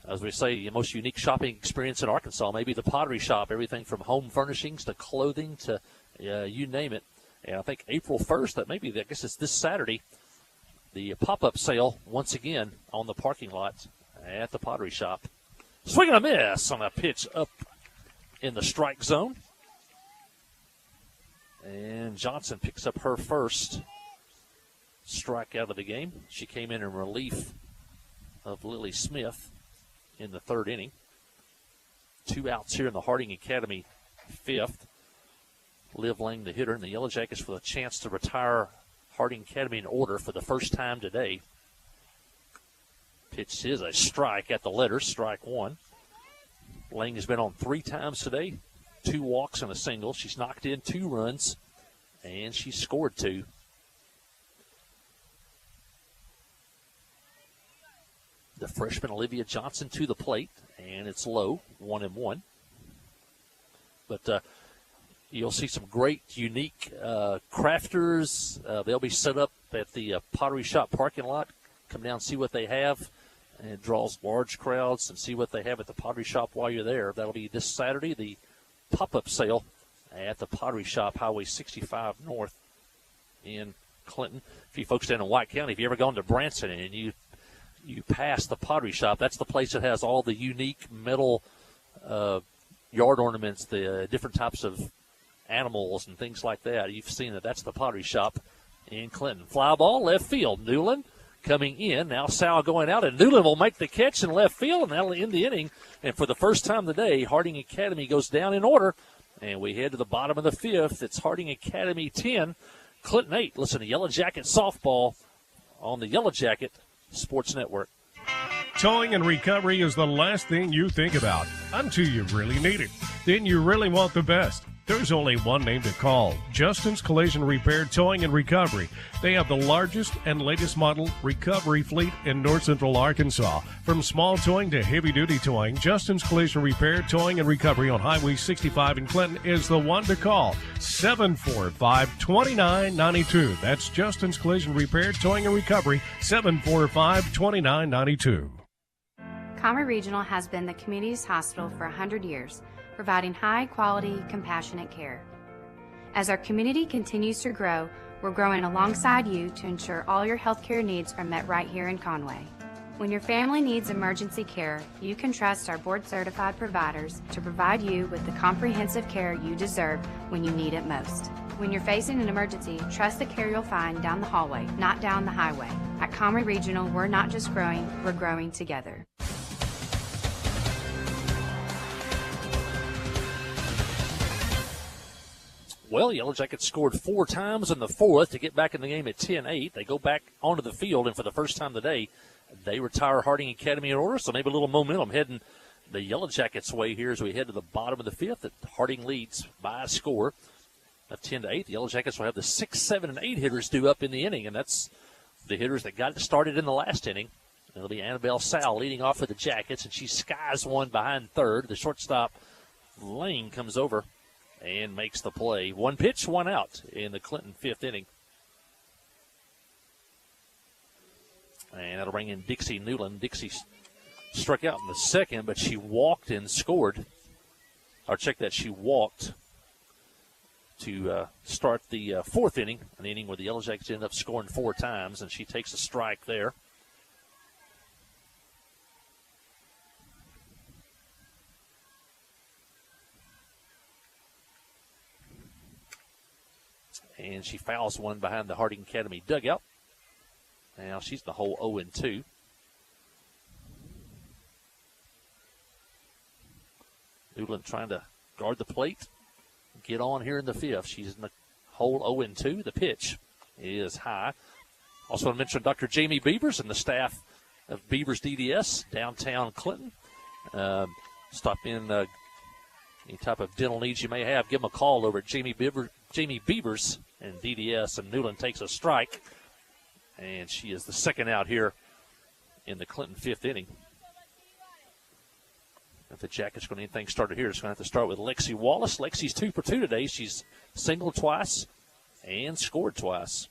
As we say, the most unique shopping experience in Arkansas, maybe the Pottery Shop. Everything from home furnishings to clothing to you name it. And I think April 1st, I guess it's this Saturday, the pop-up sale once again on the parking lot at the Pottery Shop. Swing and a miss on a pitch up in the strike zone. And Johnson picks up her first strikeout of the game. She came in relief of Lily Smith in the third inning. 2 outs here in the Harding Academy fifth. Liv Lang, the hitter, and the Yellow Jackets with a chance to retire Harding Academy in order for the first time today. Pitch is a strike at the letters, strike one. Lang has been on 3 times today, 2 walks and a single. She's knocked in 2 runs, and she scored 2. The freshman Olivia Johnson to the plate, and it's low, 1-1. But you'll see some great, unique crafters. They'll be set up at the Pottery Shop parking lot. Come down and see what they have. And it draws large crowds, and see what they have at the Pottery Shop while you're there. That'll be this Saturday, the pop-up sale at the Pottery Shop, Highway 65 North in Clinton. For you folks down in White County, if you ever gone to Branson and you pass the Pottery Shop, that's the place that has all the unique metal yard ornaments, the different types of animals and things like that. You've seen that. That's the Pottery Shop in Clinton. Fly ball, left field. Newland coming in. Now Sal going out, and Newland will make the catch in left field, and that'll end the inning. And for the first time today, Harding Academy goes down in order, and we head to the bottom of the 5th. It's Harding Academy 10, Clinton 8. Listen to Yellow Jacket softball on the Yellow Jacket Sports Network. Towing and recovery is the last thing you think about until you really need it. Then you really want the best. There's only one name to call: Justin's Collision Repair Towing and Recovery. They have the largest and latest model recovery fleet in North Central Arkansas. From small towing to heavy-duty towing, Justin's Collision Repair Towing and Recovery on Highway 65 in Clinton is the one to call. 745-2992. That's Justin's Collision Repair Towing and Recovery, 745-2992. Comrie Regional has been the community's hospital for 100 years, providing high-quality, compassionate care. As our community continues to grow, we're growing alongside you to ensure all your healthcare needs are met right here in Conway. When your family needs emergency care, you can trust our board-certified providers to provide you with the comprehensive care you deserve when you need it most. When you're facing an emergency, trust the care you'll find down the hallway, not down the highway. At Comrie Regional, we're not just growing, we're growing together. Well, Yellow Jackets scored 4 times in the 4th to get back in the game at 10-8. They go back onto the field, and for the first time today, they retire Harding Academy in order, so maybe a little momentum heading the Yellow Jackets' way here as we head to the bottom of the 5th. That Harding leads by a score of 10-8. The Yellow Jackets will have the 6, 7, and 8 hitters due up in the inning, and that's the hitters that got it started in the last inning. It'll be Annabelle Sal leading off for the Jackets, and she skies one behind third. The shortstop, Lane, comes over and makes the play. 1 pitch, 1 out in the Clinton 5th inning. And that'll bring in Dixie Newland. Dixie struck out in the 2nd, but she walked and scored. Or check that, she walked to start the 4th inning, an inning where the Yellow Jackets ended up scoring 4 times, and she takes a strike there. And she fouls one behind the Harding Academy dugout. Now she's the whole 0-2. Newland trying to guard the plate, get on here in the 5th. She's in the whole 0-2. The pitch is high. Also want to mention Dr. Jamie Beavers and the staff of Beavers DDS, downtown Clinton. Stop in any type of dental needs you may have. Give them a call over at Jamie Beavers and DDS, and Newland takes a strike, and she is the 2nd out here in the Clinton 5th inning. If the Jackets going to get anything started here, it's going to have to start with Lexi Wallace. Lexi's 2 for 2 today. She's singled twice and scored twice.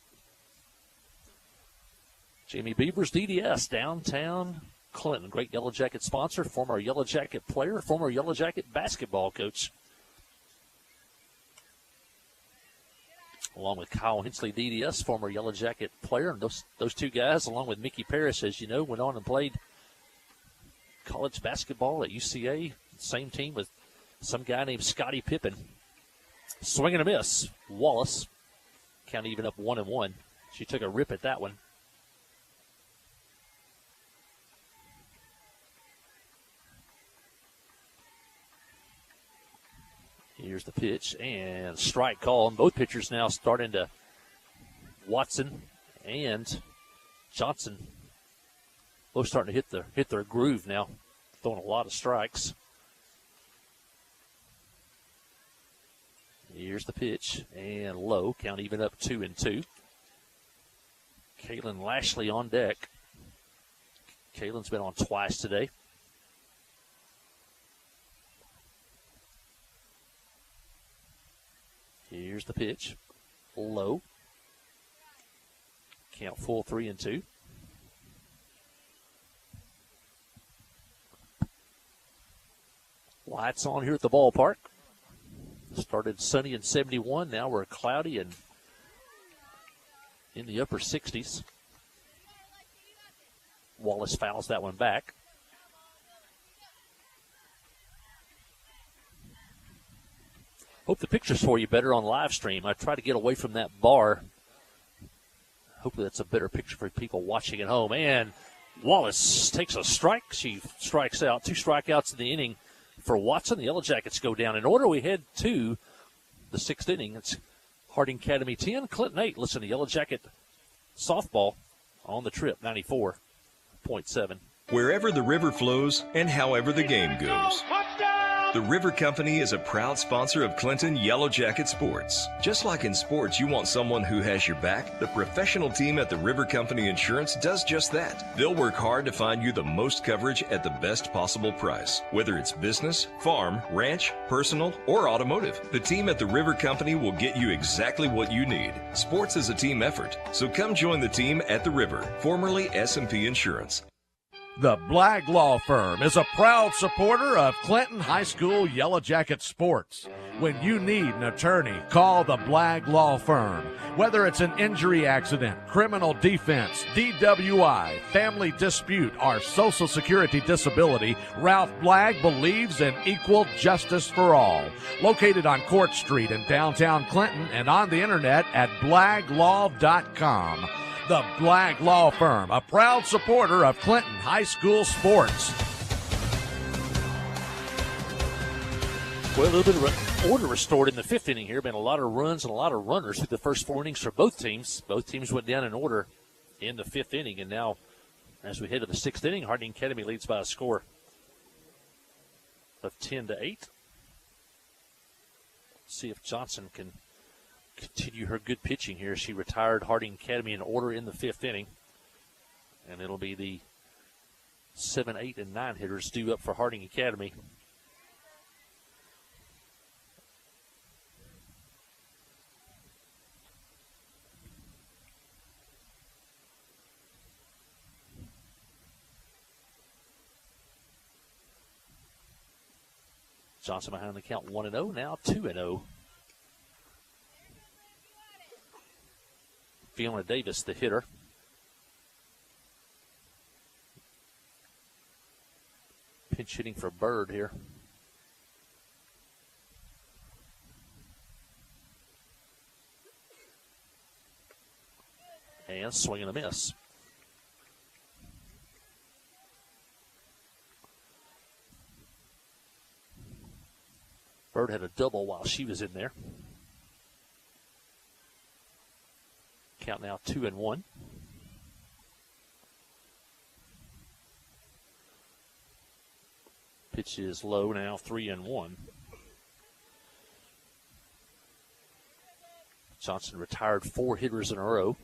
Jamie Beavers, DDS, downtown Clinton. Great Yellow Jacket sponsor, former Yellow Jacket player, former Yellow Jacket basketball coach. Along with Kyle Hensley, DDS, former Yellow Jacket player. And those 2 guys, along with Mickey Parrish, as you know, went on and played college basketball at UCA. Same team with some guy named Scottie Pippen. Swing and a miss. Wallace, count even up 1-1. She took a rip at that one. Here's the pitch and strike call. And both pitchers now starting to, Watson and Johnson, both starting to hit their groove now, throwing a lot of strikes. Here's the pitch, and low. Count even up 2-2. Kaylin Lashley on deck. Kaylin's been on twice today. Here's the pitch. Low. Count full 3-2. Lights on here at the ballpark. Started sunny and 71. Now we're cloudy and in the upper 60s. Wallace fouls that one back. Hope the picture's for you better on live stream. I try to get away from that bar. Hopefully that's a better picture for people watching at home. And Wallace takes a strike. She strikes out. 2 strikeouts in the inning for Watson. The Yellow Jackets go down in order. We head to the 6th inning. It's Harding Academy 10, Clinton 8. Listen to Yellow Jacket softball on the trip, 94.7. Wherever the river flows and however the game goes. The River Company is a proud sponsor of Clinton Yellow Jacket Sports. Just like in sports, you want someone who has your back, the professional team at the River Company Insurance does just that. They'll work hard to find you the most coverage at the best possible price. Whether it's business, farm, ranch, personal, or automotive, the team at the River Company will get you exactly what you need. Sports is a team effort, so come join the team at the River, formerly S&P Insurance. The Blagg Law Firm is a proud supporter of Clinton High School Yellow Jacket sports. When you need an attorney, call the Blagg Law Firm. Whether it's an injury accident, criminal defense, DWI, family dispute, or Social Security disability, Ralph Blagg believes in equal justice for all. Located on Court Street in downtown Clinton and on the internet at blagglaw.com. The Blagg Law Firm, a proud supporter of Clinton High School sports. Well, a little bit of order restored in the 5th inning here. Been a lot of runs and a lot of runners through the first 4 innings for both teams. Both teams went down in order in the 5th inning. And now, as we head to the 6th inning, Harding Academy leads by a score of 10-8. See if Johnson can continue her good pitching here. She retired Harding Academy in order in the 5th inning. And it'll be the 7, 8, and 9 hitters due up for Harding Academy. Johnson behind the count 1-0, now 2-0. Fiona Davis, the hitter. Pinch hitting for Bird here. And swing and a miss. Bird had a double while she was in there. Count now 2-1. Pitch is low now, 3-1. Johnson retired 4 hitters in a row.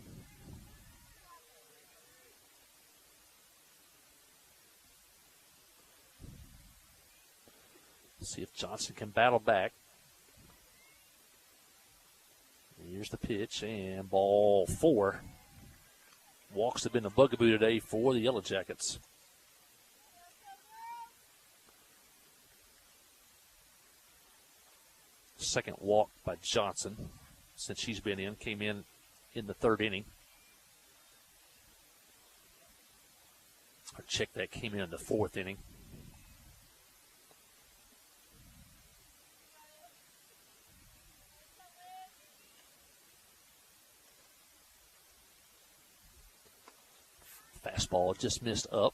See if Johnson can battle back. Here's the pitch, and ball 4. Walks have been a bugaboo today for the Yellow Jackets. Second walk by Johnson since she's been in. Came in the 3rd inning. Or check that, came in the 4th inning. Fastball just missed up.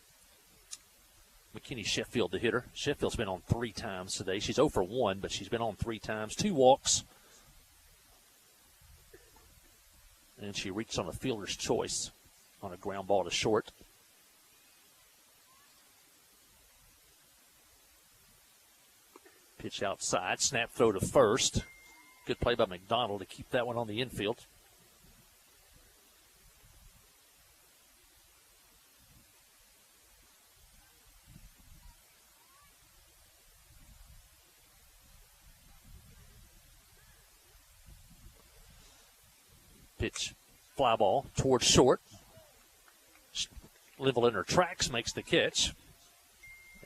McKinney Sheffield, the hitter. Sheffield's been on 3 times today. She's 0 for 1, but she's been on 3 times. 2 walks. And she reached on a fielder's choice on a ground ball to short. Pitch outside. Snap throw to first. Good play by McDonald to keep that one on the infield. Pitch, fly ball towards short. Liveliner tracks, makes the catch.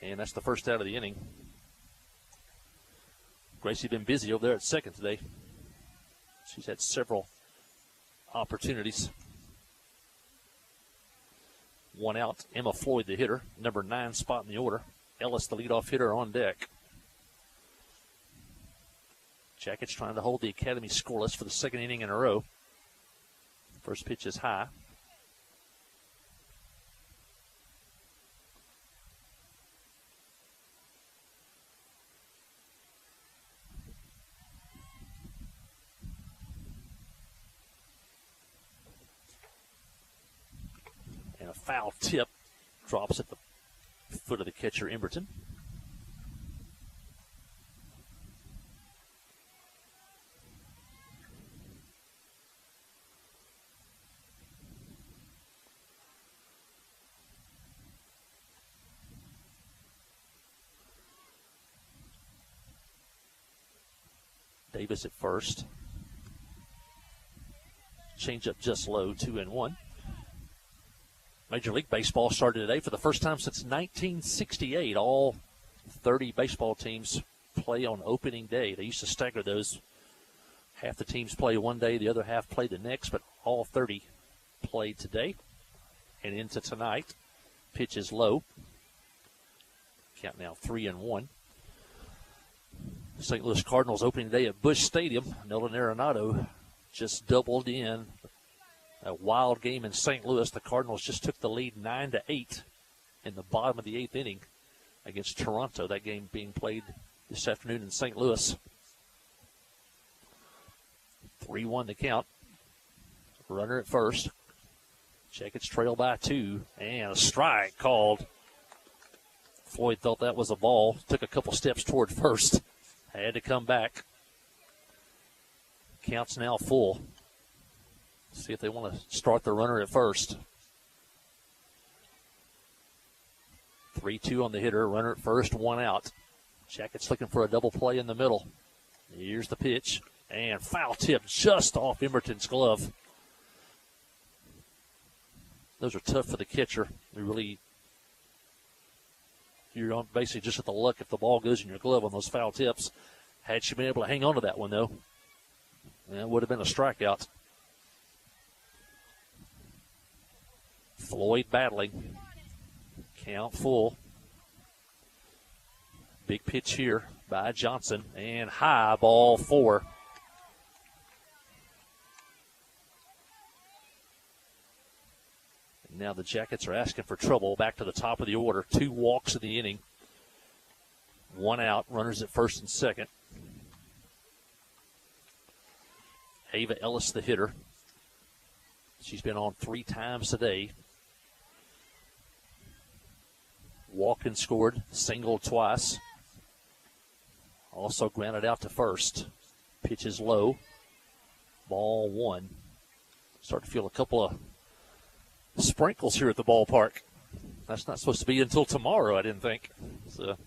And that's the first out of the inning. Gracie been busy over there at second today. She's had several opportunities. One out. Emma Floyd, the hitter, number 9 spot in the order. Ellis, the leadoff hitter, on deck. Jackets trying to hold the Academy scoreless for the second inning in a row. First pitch is high. And a foul tip drops at the foot of the catcher, Emberton. Davis at first. Change up just low, 2-1. Major League Baseball started today for the first time since 1968. All 30 baseball teams play on opening day. They used to stagger those. Half the teams play one day, the other half play the next, but all 30 played today and into tonight. Pitch is low. Count now 3-1. St. Louis Cardinals opening day at Busch Stadium. Nolan Arenado just doubled in. A wild game in St. Louis. The Cardinals just took the lead 9-8 in the bottom of the 8th inning against Toronto. That game being played this afternoon in St. Louis. 3-1 to count. Runner at first. Jackets trail by 2. And a strike called. Floyd thought that was a ball. Took a couple steps toward first. Had to come back. Count's now full. See if they want to start the runner at first. 3-2 on the hitter. Runner at first, 1 out. Jackets looking for a double play in the middle. Here's the pitch. And foul tip just off Emberton's glove. Those are tough for the catcher. You're on basically just at the luck if the ball goes in your glove on those foul tips. Had she been able to hang on to that one, though, it would have been a strikeout. Floyd battling. Count full. Big pitch here by Johnson. And high, ball 4. And now the Jackets are asking for trouble. Back to the top of the order. 2 walks in the inning. 1 out. Runners at first and second. Ava Ellis, the hitter. She's been on 3 times today. Walked and scored, singled twice. Also grounded out to first. Pitch is low. Ball 1. Start to feel a couple of sprinkles here at the ballpark. That's not supposed to be until tomorrow, I didn't think. So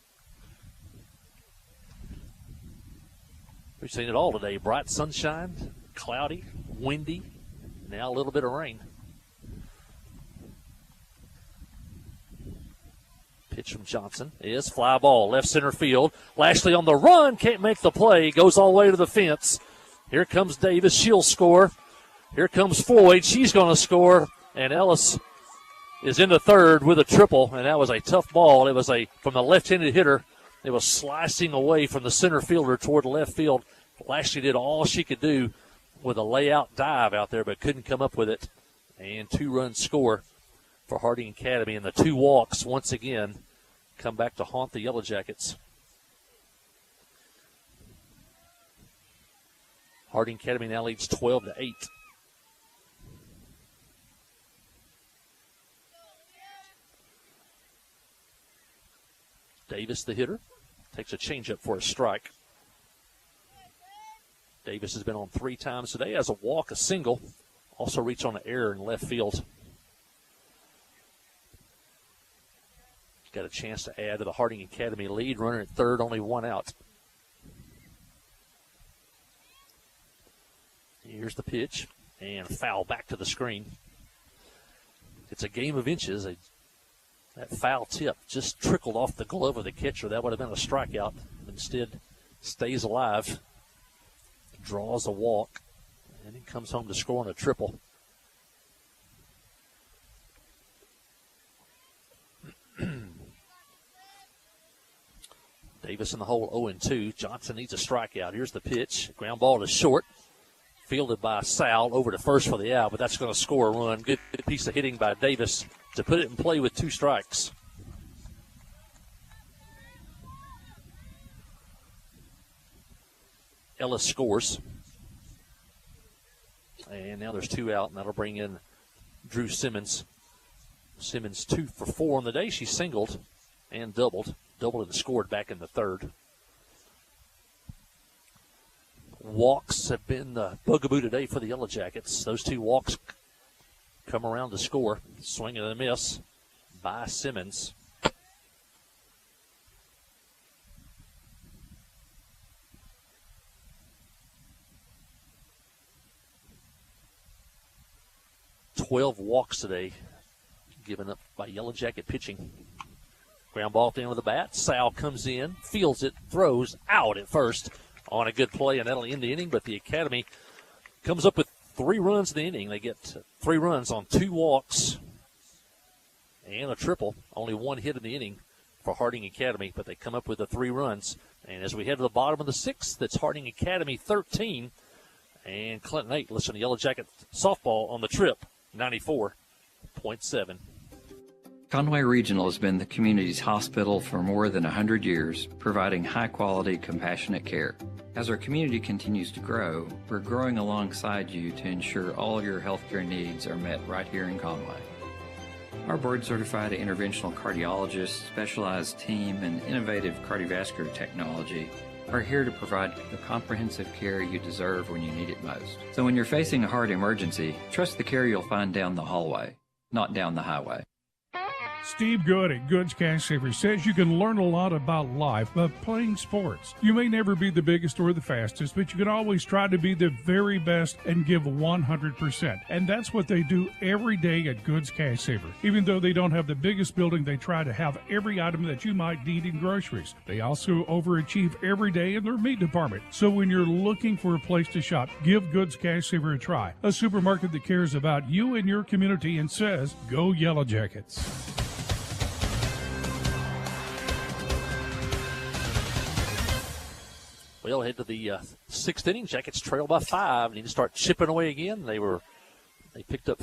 we've seen it all today. Bright sunshine, cloudy, windy, now a little bit of rain. Pitch from Johnson is fly ball, left center field. Lashley on the run, can't make the play, goes all the way to the fence. Here comes Davis, she'll score. Here comes Floyd, she's going to score. And Ellis is in the third with a triple, and that was a tough ball. It was from the left-handed hitter. It was slicing away from the center fielder toward left field. Lashley did all she could do with a layout dive out there, but couldn't come up with it. And 2-run score for Harding Academy, and the 2 walks once again come back to haunt the Yellow Jackets. Harding Academy now leads 12-8. Davis, the hitter, takes a changeup for a strike. Davis has been on 3 times today. Has a walk, a single. Also reached on an error in left field. Got a chance to add to the Harding Academy lead. Runner at third, only 1 out. Here's the pitch. And foul back to the screen. It's a game of inches. That foul tip just trickled off the glove of the catcher. That would have been a strikeout. Instead, stays alive. Draws a walk. And he comes home to score on a triple. Davis in the hole 0-2. Johnson needs a strikeout. Here's the pitch. Ground ball to short. Fielded by Sal over to first for the out, but that's going to score a run. Good piece of hitting by Davis to put it in play with 2 strikes. Ellis scores. And now there's 2 out, and that'll bring in Drew Simmons. Simmons 2 for 4 on the day. She singled and doubled and scored back in the third. Walks have been the bugaboo today for the Yellow Jackets. Those 2 walks come around to score. Swing and a miss by Simmons. $12 walks today given up by Yellow Jacket pitching. Ground ball at the end of the bat. Sal comes in, fields it, throws out at first on a good play, and that'll end the inning. But the Academy comes up with 3 runs in the inning. They get 3 runs on 2 walks and a triple. Only 1 hit in the inning for Harding Academy, but they come up with the 3 runs. And as we head to the bottom of the 6th, that's Harding Academy 13 and Clinton 8. Listen to Yellow Jacket softball on the Trip, 94.7. Conway Regional has been the community's hospital for more than 100 years, providing high-quality, compassionate care. As our community continues to grow, we're growing alongside you to ensure all your healthcare needs are met right here in Conway. Our board-certified interventional cardiologists, specialized team, and innovative cardiovascular technology are here to provide the comprehensive care you deserve when you need it most. So when you're facing a heart emergency, trust the care you'll find down the hallway, not down the highway. Steve Good at Goods Cash Savers says you can learn a lot about life by playing sports. You may never be the biggest or the fastest, but you can always try to be the very best and give 100%. And that's what they do every day at Goods Cash Saver. Even though they don't have the biggest building, they try to have every item that you might need in groceries. They also overachieve every day in their meat department. So when you're looking for a place to shop, give Goods Cash Saver a try. A supermarket that cares about you and your community and says, go Yellow Jackets. We'll head to the 6th inning. Jackets trail by 5. Need to start chipping away again. They picked up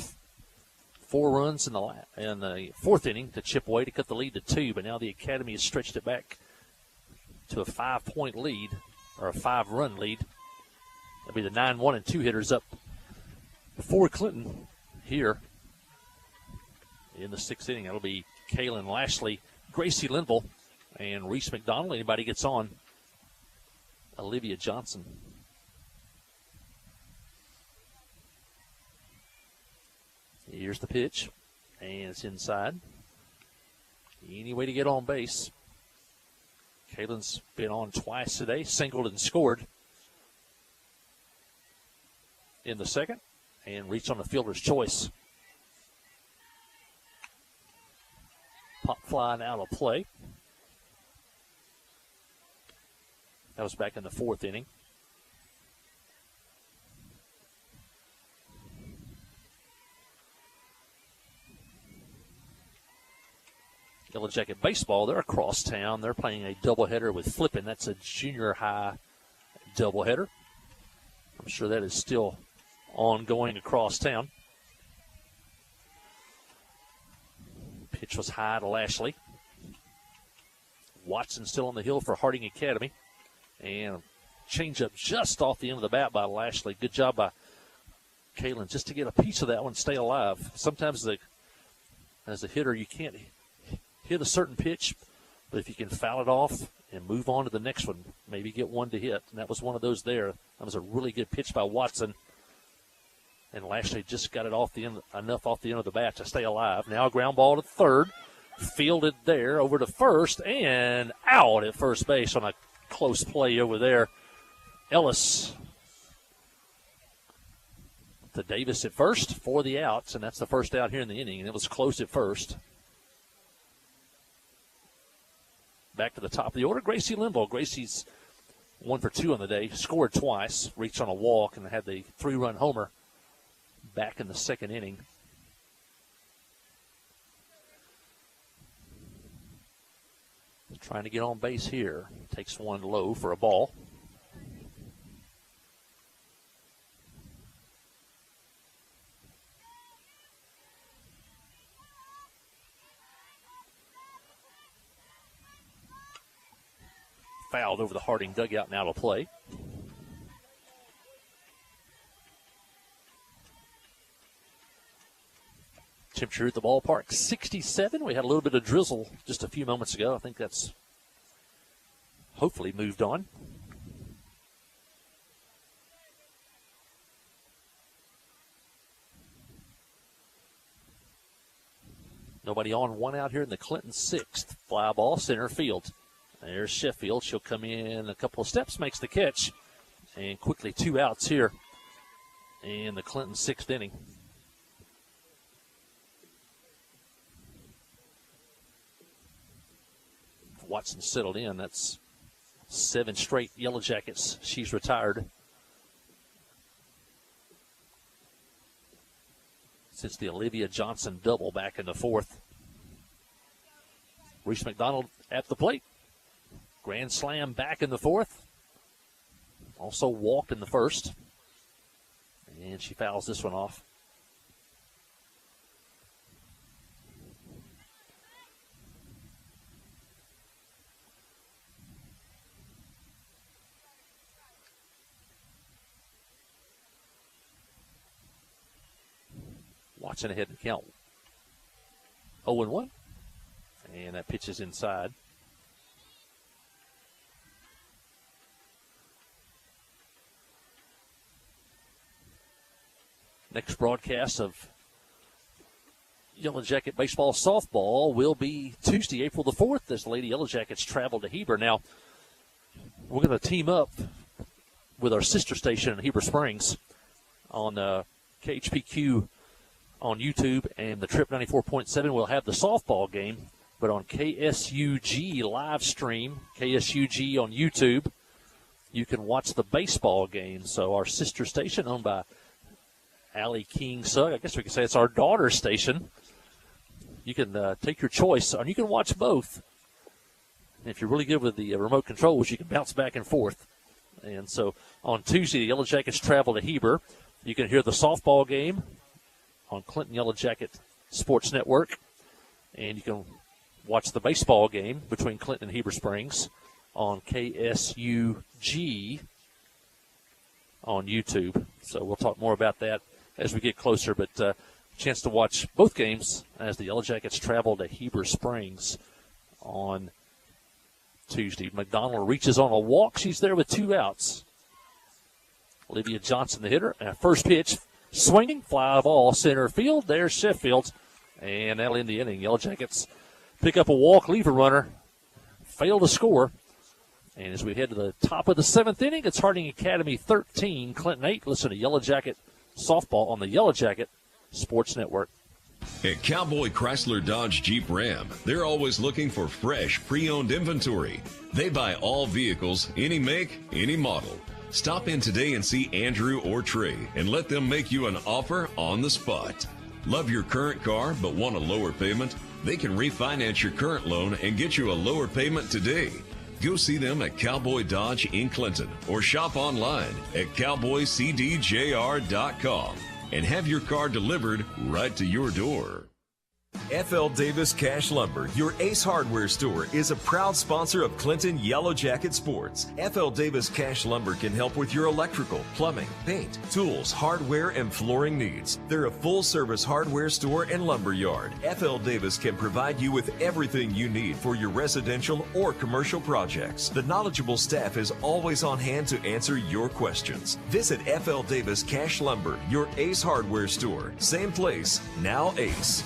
4 runs in the 4th inning to chip away to cut the lead to 2. But now the Academy has stretched it back to a 5-point lead, or a 5-run lead. That'll be the 9-1 and 2 hitters up before Clinton here in the 6th inning. That'll be Kaylin Lashley, Gracie Linville, and Reese McDonald. Anybody gets on, Olivia Johnson. Here's the pitch, and it's inside. Any way to get on base. Kaylin's been on twice today, singled and scored in the 2nd, and reached on the fielder's choice. Pop fly out of play. That was back in the 4th inning. Yellow Jacket baseball, they're across town. They're playing a doubleheader with Flippin. That's a junior high doubleheader. I'm sure that is still ongoing across town. Pitch was high to Lashley. Watson still on the hill for Harding Academy. And changeup just off the end of the bat by Lashley. Good job by Kaylin just to get a piece of that one, stay alive. Sometimes as a hitter, you can't hit a certain pitch But if you can foul it off and move on to the next one, maybe get one to hit. And that was one of those there. That was a really good pitch by Watson. And Lashley just got it enough off the end of the bat to stay alive. Now a ground ball to third. Fielded there over to first and out at first base on a close play over there. Ellis to Davis at first for the outs, and that's the first out here in the inning, and it was close at first. Back to the top of the order, Gracie Linville. Gracie's 1 for 2 on the day, scored twice, reached on a walk, and had the 3-run homer back in the second inning. Trying to get on base here. Takes one low for a ball. Fouled over the Harding dugout, now to play. Temperature at the ballpark, 67. We had a little bit of drizzle just a few moments ago. I think that's hopefully moved on. Nobody on, one out here in the Clinton 6th. Fly ball, center field. There's Sheffield. She'll come in a couple of steps, makes the catch. And quickly 2 outs here in the Clinton 6th inning. Watson settled in. That's 7 straight Yellow Jackets. She's retired since the Olivia Johnson double back in the 4th. Reese McDonald at the plate. Grand slam back in the 4th. Also walked in the 1st. And she fouls this one off. Watson ahead in the count. 0-1. And that pitch is inside. Next broadcast of Yellow Jacket baseball softball will be Tuesday, April the 4th, as the Lady Yellow Jackets travel to Heber. Now, we're going to team up with our sister station in Heber Springs on KHPQ on YouTube, and the Trip 94.7 will have the softball game, but on KSUG live stream, KSUG on YouTube, you can watch the baseball game. So our sister station, owned by Allie King Sugg, I guess we could say it's our daughter station. You can take your choice, and you can watch both. And if you're really good with the remote controls, you can bounce back and forth. And so on Tuesday, the Yellow Jackets travel to Heber. You can hear the softball game on Clinton Yellow Jacket Sports Network, and you can watch the baseball game between Clinton and Heber Springs on KSUG on YouTube. So we'll talk more about that as we get closer, but chance to watch both games as the Yellow Jackets travel to Heber Springs on Tuesday. McDonald reaches on a walk. She's there with 2 outs. Olivia Johnson, the hitter, and first pitch, swinging, fly ball, center field. There's Sheffield, and that'll end the inning. Yellow Jackets pick up a walk, leave a runner, fail to score. And as we head to the top of the 7th inning, it's Harding Academy 13, Clinton 8. Listen to Yellow Jacket softball on the Yellow Jacket Sports Network. At Cowboy Chrysler Dodge Jeep Ram, they're always looking for fresh, pre-owned inventory. They buy all vehicles, any make, any model. Stop in today and see Andrew or Trey and let them make you an offer on the spot. Love your current car but want a lower payment? They can refinance your current loan and get you a lower payment today. Go see them at Cowboy Dodge in Clinton or shop online at cowboycdjr.com and have your car delivered right to your door. FL Davis Cash Lumber, your Ace Hardware store, is a proud sponsor of Clinton Yellow Jacket Sports. FL Davis Cash Lumber can help with your electrical, plumbing, paint, tools, hardware, and flooring needs. They're a full-service hardware store and lumber yard. FL Davis can provide you with everything you need for your residential or commercial projects. The knowledgeable staff is always on hand to answer your questions. Visit FL Davis Cash Lumber, your Ace Hardware store. Same place, now Ace.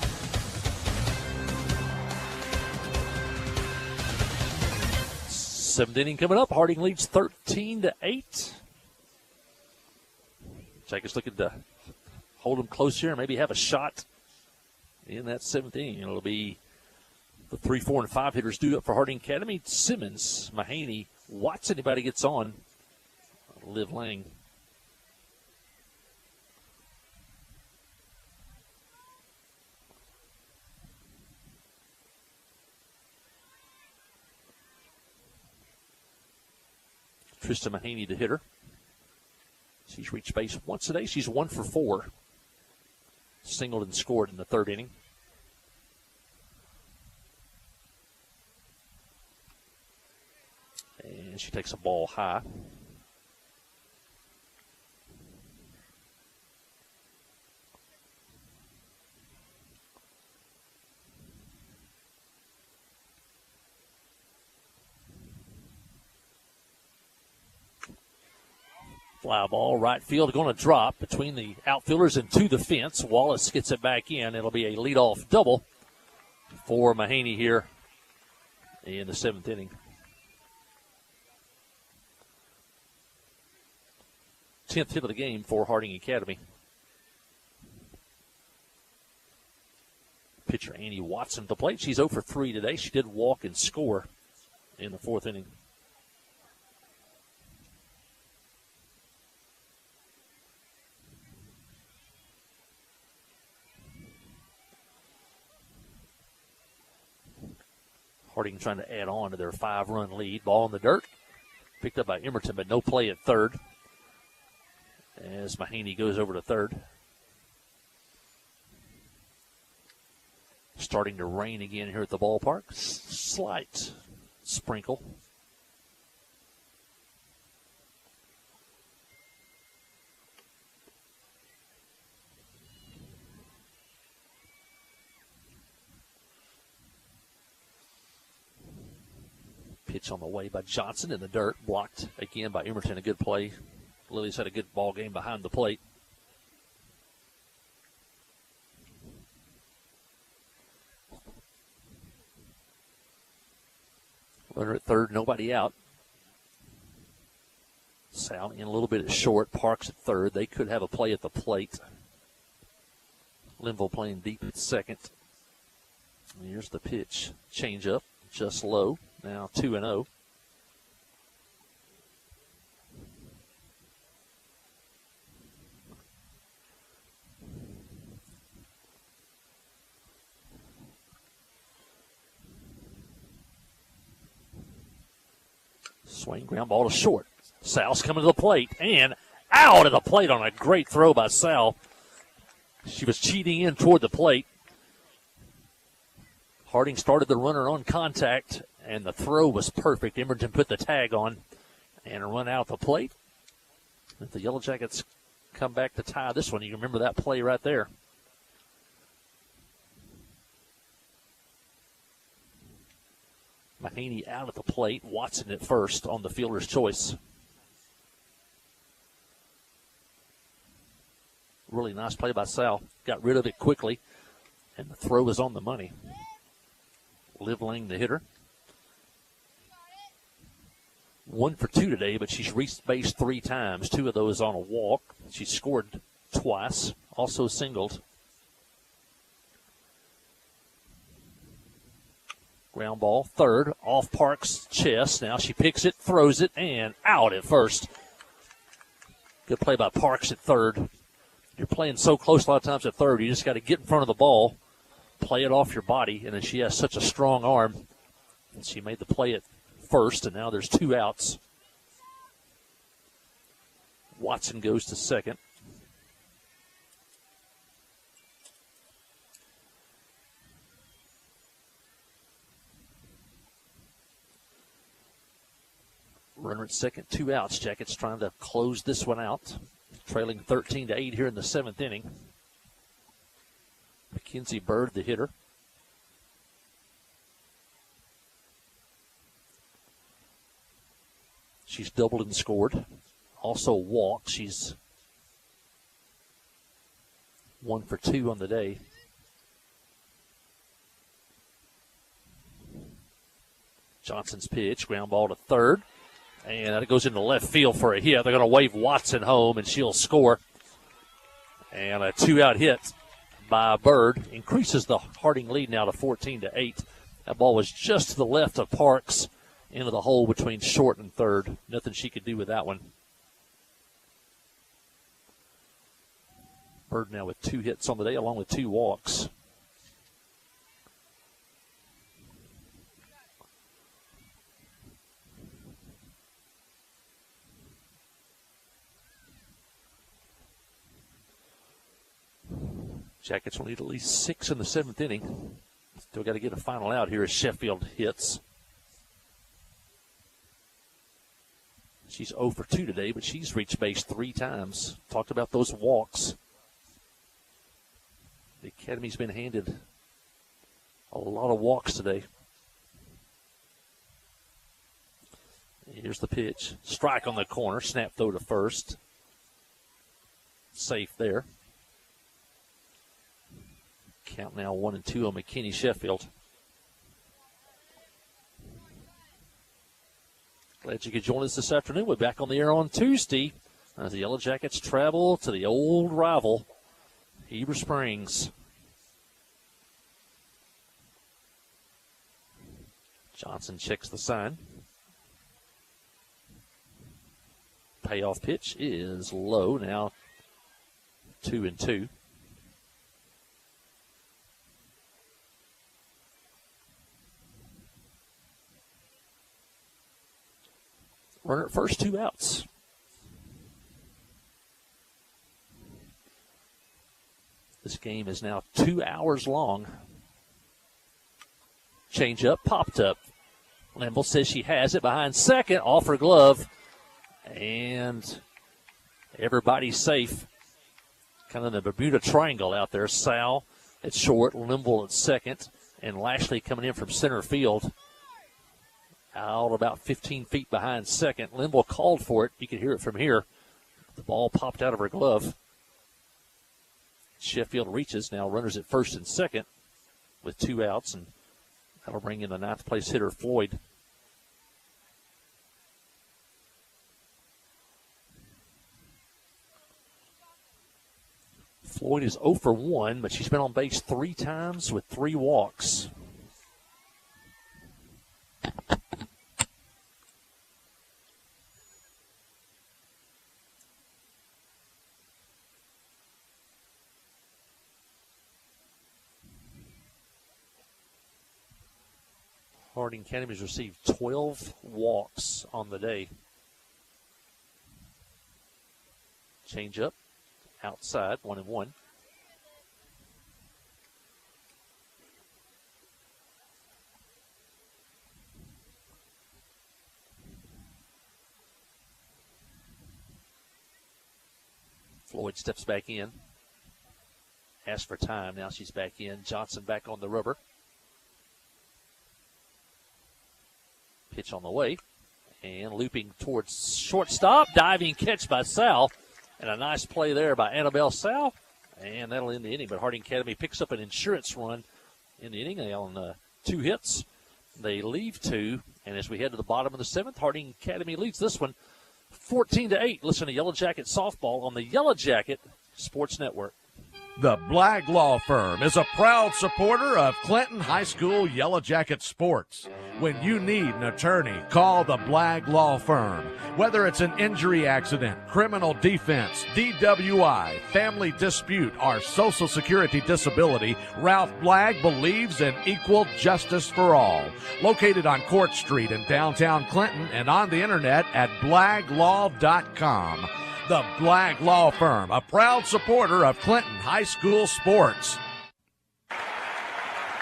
Seventh inning coming up. Harding leads 13-8. Jackets looking to hold them close here and maybe have a shot in that seventh inning. It'll be the 3, 4, and 5 hitters due up for Harding Academy. Simmons, Mahaney, Watts. Anybody gets on. Liv Lang. Trista Mahaney, the hitter. She's reached base once today. She's 1 for 4. Singled and scored in the third inning. And she takes a ball high. Fly ball, right field, going to drop between the outfielders and to the fence. Wallace gets it back in. It'll be a leadoff double for Mahaney here in the seventh inning. 10th hit of the game for Harding Academy. Pitcher Annie Watson at the plate. She's 0 for 3 today. She did walk and score in the fourth inning. Harding trying to add on to their 5-run lead. Ball in the dirt. Picked up by Emerton, but no play at third. As Mahaney goes over to third. Starting to rain again here at the ballpark. Slight sprinkle. Pitch on the way by Johnson in the dirt. Blocked again by Emerton. A good play. Lily's had a good ball game behind the plate. Runner at third, nobody out. Sal in a little bit at short. Parks at third. They could have a play at the plate. Linville playing deep at second. And here's the pitch. Change up. Just low. Now 2-0. Swing, ground ball to short. Sal's coming to the plate and out of the plate on a great throw by Sal. She was cheating in toward the plate. Harding started the runner on contact, and the throw was perfect. Emerton put the tag on and run out the plate. If the Yellow Jackets come back to tie this one, you remember that play right there. Mahaney out at the plate. Watson at first on the fielder's choice. Really nice play by Sal. Got rid of it quickly, and the throw was on the money. Liv Lang, the hitter. 1 for 2 today, but she's reached base 3 times. 2 of those on a walk. She scored twice, also singled. Ground ball, third, off Park's chest. Now she picks it, throws it, and out at first. Good play by Parks at third. You're playing so close a lot of times at third, you just got to get in front of the ball, play it off your body, and then she has such a strong arm. And she made the play at first, and now there's 2 outs. Watson goes to second. Runner at second, 2 outs. Jackets trying to close this one out. Trailing 13-8 here in the 7th inning. Mackenzie Bird, the hitter. She's doubled and scored. Also walked. She's 1 for 2 on the day. Johnson's pitch, ground ball to third. And that goes into left field for a hit. They're going to wave Watson home, and she'll score. And a 2-out hit by Bird increases the Harding lead now to 14-8. That ball was just to the left of Parks into the hole between short and third. Nothing she could do with that one. Bird now with 2 hits on the day along with 2 walks. Jackets will need at least 6 in the 7th inning. Still got to get a final out here as Sheffield hits. She's 0 for 2 today, but she's reached base 3 times. Talked about those walks. The Academy's been handed a lot of walks today. Here's the pitch. Strike on the corner. Snap throw to first. Safe there. Count now 1-2 on McKinney Sheffield. Glad you could join us this afternoon. We're back on the air on Tuesday as the Yellow Jackets travel to the old rival, Heber Springs. Johnson checks the sign. Payoff pitch is low, now 2-2. Runner at first, 2 outs. This game is now 2 hours long. Change up, popped up. Limble says she has it behind second, off her glove. And everybody's safe. Kind of the Bermuda Triangle out there. Sal at short, Limble at second, and Lashley coming in from center field. Out about 15 feet behind second. Limble called for it. You can hear it from here. The ball popped out of her glove. Sheffield reaches. Now runners at first and second with 2 outs, and that'll bring in the 9th place hitter, Floyd. Floyd is 0 for 1, but she's been on base 3 times with 3 walks. Harding Academy has received 12 walks on the day. Change up, outside, 1-1. Floyd steps back in. Asks for time. Now she's back in. Johnson back on the rubber. Pitch on the way, and looping towards shortstop. Diving catch by Sal, and a nice play there by Annabelle Sal, and that'll end the inning. But Harding Academy picks up an insurance run in the inning. They on 2 hits. They leave 2, and as we head to the bottom of the 7th, Harding Academy leads this one 14-8. Listen to Yellow Jacket Softball on the Yellow Jacket Sports Network. The Blagg Law Firm is a proud supporter of Clinton High School Yellow Jacket sports. When you need an attorney, call the Blagg Law Firm. Whether it's an injury accident, criminal defense, DWI, family dispute, or Social Security disability, Ralph Blagg believes in equal justice for all. Located on Court Street in downtown Clinton and on the internet at blagglaw.com. The Blagg Law Firm, a proud supporter of Clinton High School sports.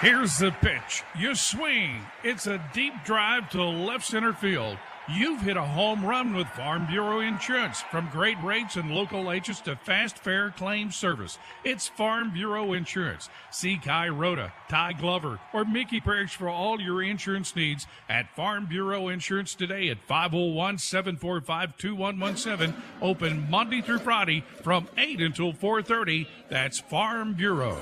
Here's the pitch. You swing. It's a deep drive to left center field. You've hit a home run with Farm Bureau Insurance. From great rates and local agents to fast, fair claim service, it's Farm Bureau Insurance. See Kai Rhoda, Ty Glover, or Mickey Parrish for all your insurance needs at Farm Bureau Insurance today at 501-745-2117. Open Monday through Friday from 8 until 4:30. That's Farm Bureau.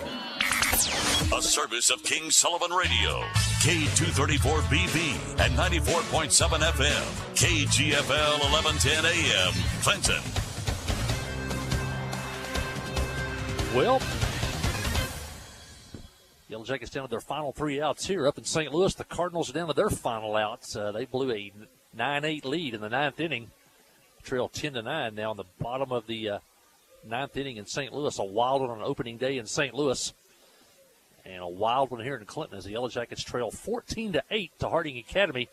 A service of King Sullivan Radio, K234BB and 94.7 FM, KGFL 1110 AM, Clinton. Well, Yellow Jackets down to their final 3 outs here. Up in St. Louis, the Cardinals are down to their final outs. They blew a 9-8 lead in the 9th inning. Trail 10-9 now in the bottom of the 9th inning in St. Louis. A wild one on an opening day in St. Louis. And a wild one here in Clinton as the Yellow Jackets trail 14-8 to Harding Academy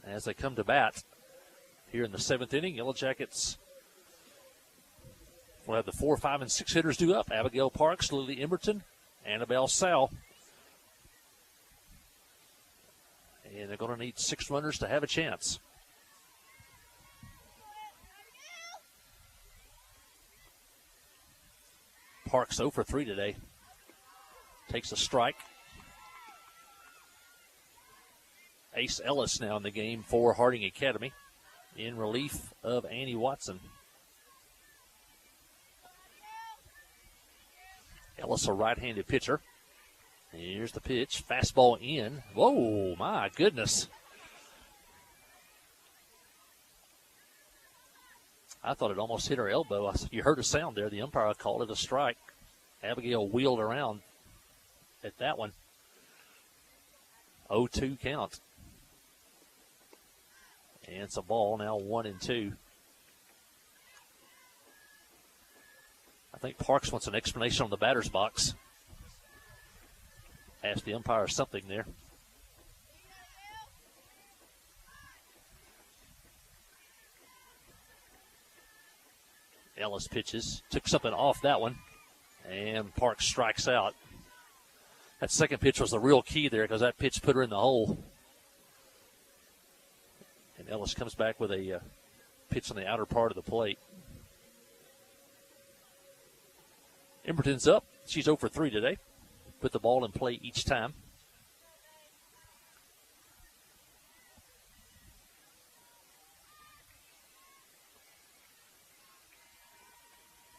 as they come to bat here in the 7th inning. Yellow Jackets will have the 4, 5, and 6 hitters due up. Abigail Parks, Lily Emberton, Annabelle Sal. And they're going to need 6 runners to have a chance. Parks 0 for 3 today. Takes a strike. Ace Ellis now in the game for Harding Academy in relief of Annie Watson. Ellis, a right-handed pitcher. Here's the pitch. Fastball in. Whoa, my goodness. I thought it almost hit her elbow. You heard a sound there. The umpire called it a strike. Abigail wheeled around at that one. 0-2 count. And it's a ball now, 1-2. I think Parks wants an explanation on the batter's box. Ask the umpire something there. Ellis pitches. Took something off that one. And Parks strikes out. That second pitch was the real key there because that pitch put her in the hole. And Ellis comes back with a pitch on the outer part of the plate. Emberton's up. She's 0 for 3 today. Put the ball in play each time.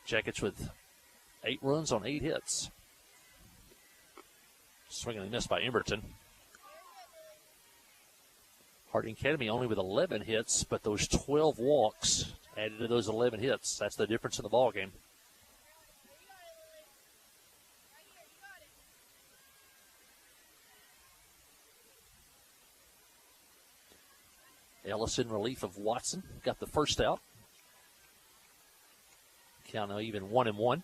Jackets with 8 runs on 8 hits. Swing and a miss by Emberton. Harding Academy only with 11 hits, but those 12 walks added to those 11 hits. That's the difference in the ball game. Ellis in relief of Watson. Got the first out. Count now even 1-1.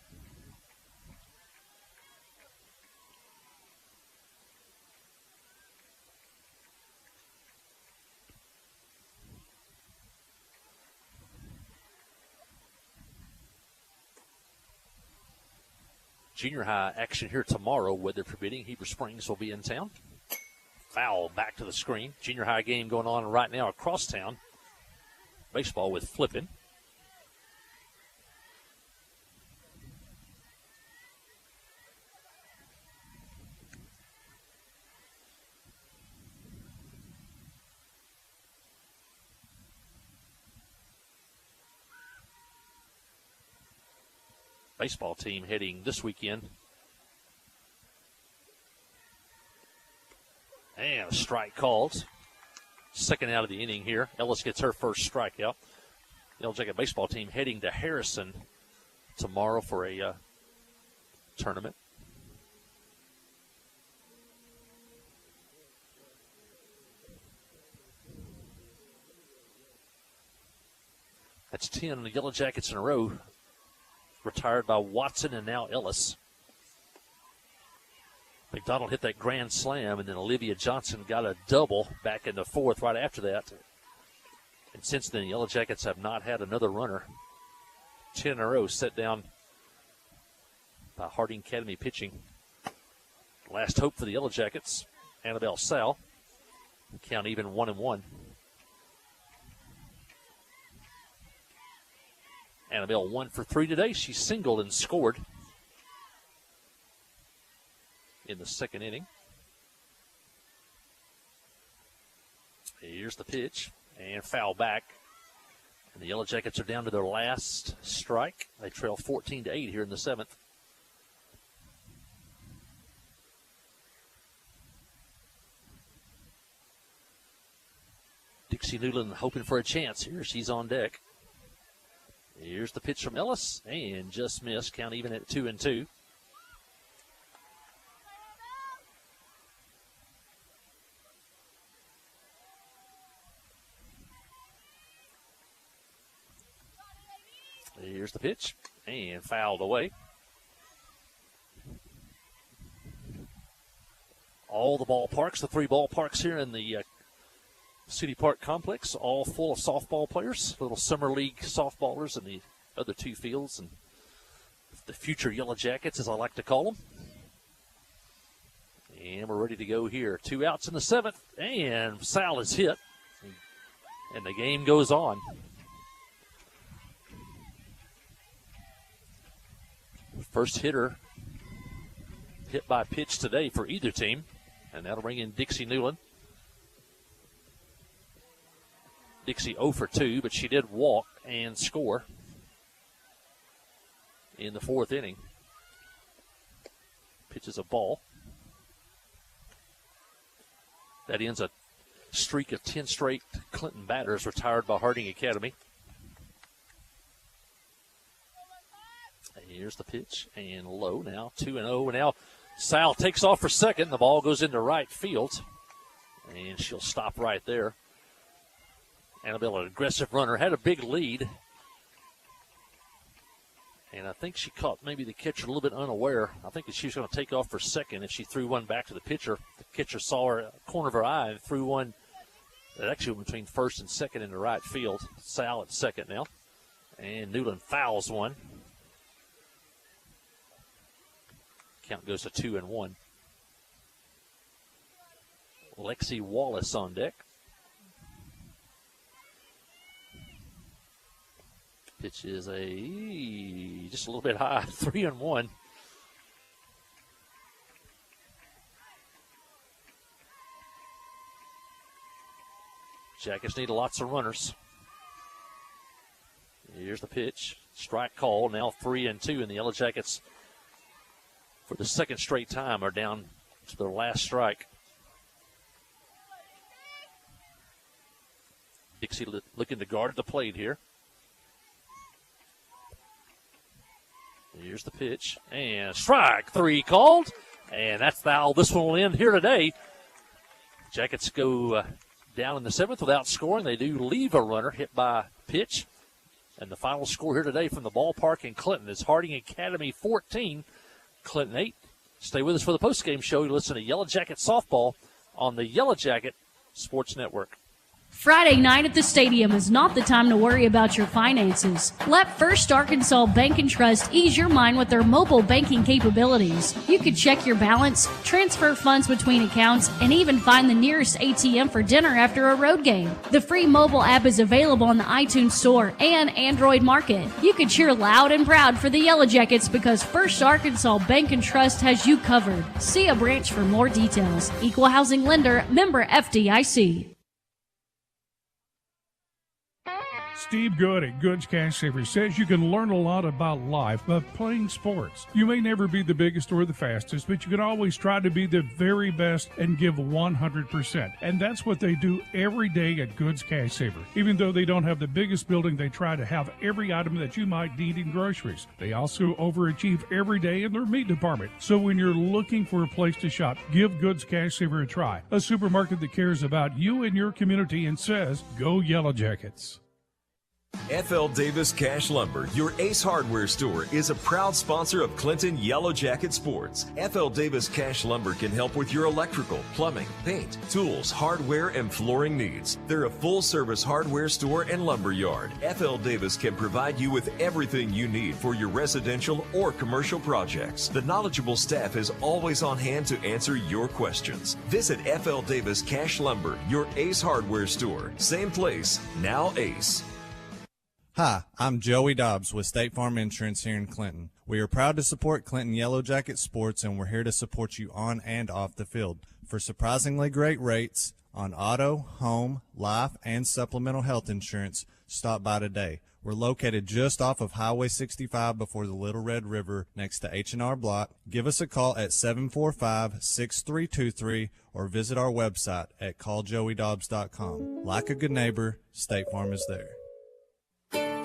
Junior high action here tomorrow, weather permitting. Heber Springs will be in town. Foul back to the screen. Junior high game going on right now across town. Baseball with Flippin. Baseball team heading this weekend. And a strike called. Second out of the inning here. Ellis gets her first strikeout. The Yellow Jacket baseball team heading to Harrison tomorrow for a tournament. That's 10 of the Yellow Jackets in a row. Retired by Watson and now Ellis. McDonald hit that grand slam, and then Olivia Johnson got a double back in the fourth right after that. And since then, the Yellow Jackets have not had another runner. 10 in a row set down by Harding Academy pitching. Last hope for the Yellow Jackets, Annabelle Sal. Count even 1-1. Annabelle 1 for 3 today. She singled and scored in the second inning. Here's the pitch, and foul back. And the Yellow Jackets are down to their last strike. They trail 14-8 here in the 7th. Dixie Newland hoping for a chance here. She's on deck. Here's the pitch from Ellis, and just missed. Count even at 2-2. Here's the pitch, and fouled away. All the ballparks, the 3 ballparks here in the City Park complex, all full of softball players, little summer league softballers in the other 2 fields, and the future Yellow Jackets, as I like to call them. And we're ready to go here. 2 outs in the 7th, and Sal is hit, and the game goes on. First hitter hit by pitch today for either team, and that'll bring in Dixie Newland. Dixie 0 for 2, but she did walk and score in the 4th inning. Pitches a ball. That ends a streak of 10 straight Clinton batters retired by Harding Academy. Here's the pitch, and low now, 2-0. Now Sal takes off for second. The ball goes into right field, and she'll stop right there. Annabelle, an aggressive runner, had a big lead. And I think she caught maybe the catcher a little bit unaware. I think that she was going to take off for second if she threw one back to the pitcher. The catcher saw her corner of her eye and threw one that actually went between first and second into right field. Sal at second now. And Newland fouls one. Count goes to 2-1. Lexi Wallace on deck. Pitch is just a little bit high, 3-1. Jackets need lots of runners. Here's the pitch. Strike call, now 3-2, and the Yellow Jackets, for the second straight time, are down to their last strike. Dixie looking to guard the plate here. Here's the pitch, and strike 3 called, and that's how this one will end here today. Jackets go down in the 7th without scoring. They do leave a runner hit by pitch, and the final score here today from the ballpark in Clinton is Harding Academy 14, Clinton 8. Stay with us for the postgame show. You listen to Yellow Jacket Softball on the Yellow Jacket Sports Network. Friday night at the stadium is not the time to worry about your finances. Let First Arkansas Bank and Trust ease your mind with their mobile banking capabilities. You can check your balance, transfer funds between accounts, and even find the nearest ATM for dinner after a road game. The free mobile app is available on the iTunes Store and Android Market. You can cheer loud and proud for the Yellow Jackets because First Arkansas Bank and Trust has you covered. See a branch for more details. Equal housing lender, member FDIC. Steve Good at Goods Cash Savers says you can learn a lot about life by playing sports. You may never be the biggest or the fastest, but you can always try to be the very best and give 100%. And that's what they do every day at Goods Cash Saver. Even though they don't have the biggest building, they try to have every item that you might need in groceries. They also overachieve every day in their meat department. So when you're looking for a place to shop, give Goods Cash Saver a try. A supermarket that cares about you and your community and says, go Yellow Jackets. F.L. Davis Cash Lumber, your Ace Hardware store, is a proud sponsor of Clinton Yellow Jacket Sports. F.L. Davis Cash Lumber can help with your electrical, plumbing, paint, tools, hardware, and flooring needs. They're a full-service hardware store and lumber yard. F.L. Davis can provide you with everything you need for your residential or commercial projects. The knowledgeable staff is always on hand to answer your questions. Visit F.L. Davis Cash Lumber, your Ace Hardware store. Same place, now Ace. Hi, I'm Joey Dobbs with State Farm Insurance here in Clinton. We are proud to support Clinton Yellow Jacket Sports, and we're here to support you on and off the field. For surprisingly great rates on auto, home, life, and supplemental health insurance, stop by today. We're located just off of Highway 65 before the Little Red River next to H&R Block. Give us a call at 745-6323 or visit our website at calljoeydobbs.com. Like a good neighbor, State Farm is there.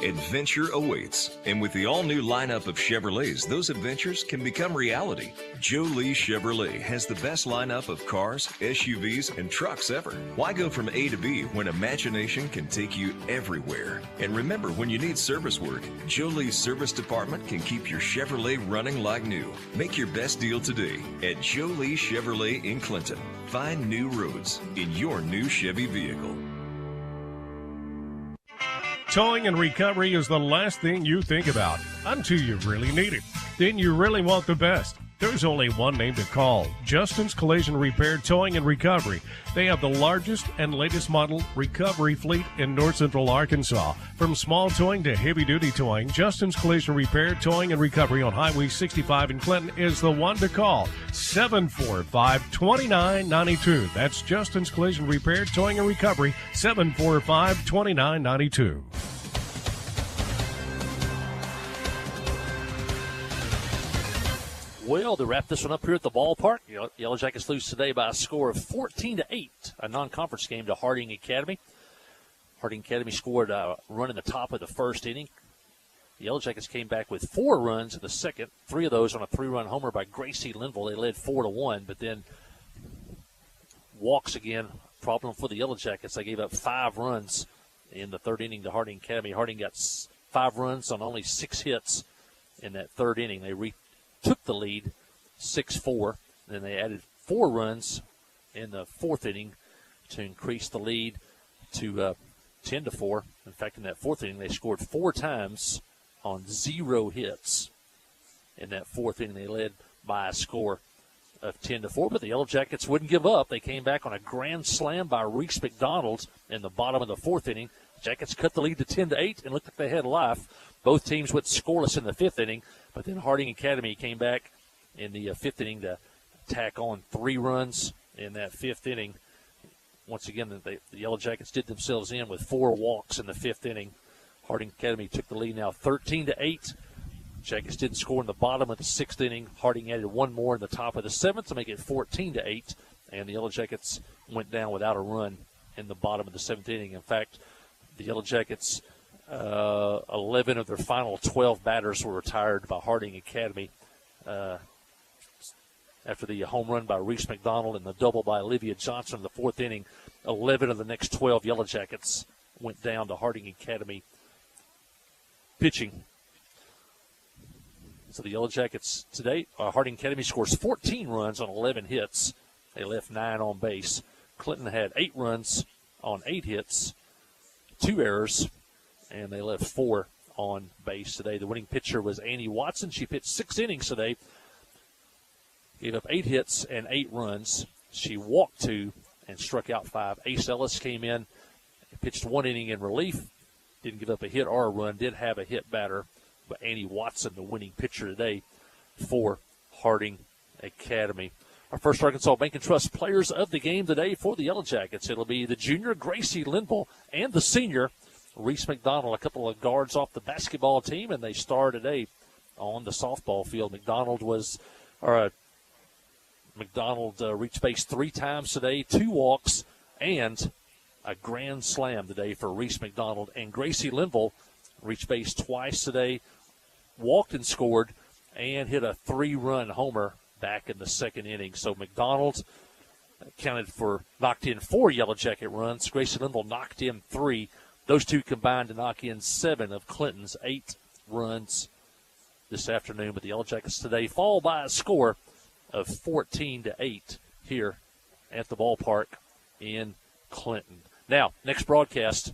Adventure awaits, and with the all-new lineup of Chevrolets, those adventures can become reality. Joe Lee Chevrolet has the best lineup of cars, SUVs, and trucks ever. Why go from A to B when imagination can take you everywhere? And remember, when you need service work, Joe Lee's service department can keep your Chevrolet running like new. Make your best deal today at Joe Lee Chevrolet in Clinton. Find new roads in your new Chevy vehicle. Towing and recovery is the last thing you think about until you really need it. Then you really want the best. There's only one name to call: Justin's Collision Repair Towing and Recovery. They have the largest and latest model recovery fleet in North Central Arkansas. From small towing to heavy-duty towing, Justin's Collision Repair Towing and Recovery on Highway 65 in Clinton is the one to call. 745-2992. That's Justin's Collision Repair Towing and Recovery, 745-2992. Well, to wrap this one up here at the ballpark, Yellow Jackets lose today by a score of 14-8, a non-conference game to Harding Academy. Harding Academy scored a run in the top of the first inning. The Yellow Jackets came back with 4 runs in the second, 3 of those on a 3-run homer by Gracie Linville. They led 4-1, but then walks again, problem for the Yellow Jackets. They gave up 5 runs in the third inning to Harding Academy. Harding got 5 runs on only 6 hits in that third inning. They took the lead 6-4. Then they added 4 runs in the fourth inning to increase the lead to 10-4. In fact, in that fourth inning, they scored 4 times on 0 hits. In that fourth inning, they led by a score of 10-4. But the Yellow Jackets wouldn't give up. They came back on a grand slam by Reese McDonald in the bottom of the fourth inning. Jackets cut the lead to 10-8 and looked like they had life. Both teams went scoreless in the fifth inning, but then Harding Academy came back in the fifth inning to tack on 3 runs in that fifth inning. Once again, the Yellow Jackets did themselves in with 4 walks in the fifth inning. Harding Academy took the lead now 13-8. Jackets didn't score in the bottom of the sixth inning. Harding added 1 more in the top of the seventh to make it 14-8, and the Yellow Jackets went down without a run in the bottom of the seventh inning. In fact, the Yellow Jackets, 11 of their final 12 batters were retired by Harding Academy after the home run by Reese McDonald and the double by Olivia Johnson in the fourth inning. 11 of the next 12 Yellow Jackets went down to Harding Academy pitching. So the Yellow Jackets today, Harding Academy scores 14 runs on 11 hits. They left 9 on base. Clinton had 8 runs on 8 hits, 2 errors, and they left 4 on base today. The winning pitcher was Annie Watson. She pitched 6 innings today, gave up 8 hits and 8 runs. She walked 2 and struck out 5. Ace Ellis came in, pitched 1 inning in relief, didn't give up a hit or a run, did have a hit batter, but Annie Watson, the winning pitcher today for Harding Academy. Our first Arkansas Bank and Trust players of the game today for the Yellow Jackets. It'll be the junior Gracie Linville and the senior Reese McDonald, a couple of guards off the basketball team, and they star today on the softball field. McDonald reached base 3 times today, 2 walks, and a grand slam today for Reese McDonald. And Gracie Linville reached base twice today, walked and scored, and hit a 3-run homer back in the second inning. So McDonald knocked in 4 Yellow Jacket runs. Gracie Linville knocked in 3. Those two combined to knock in 7 of Clinton's 8 runs this afternoon. But the Yellow Jackets today fall by a score of 14-8 here at the ballpark in Clinton. Now, next broadcast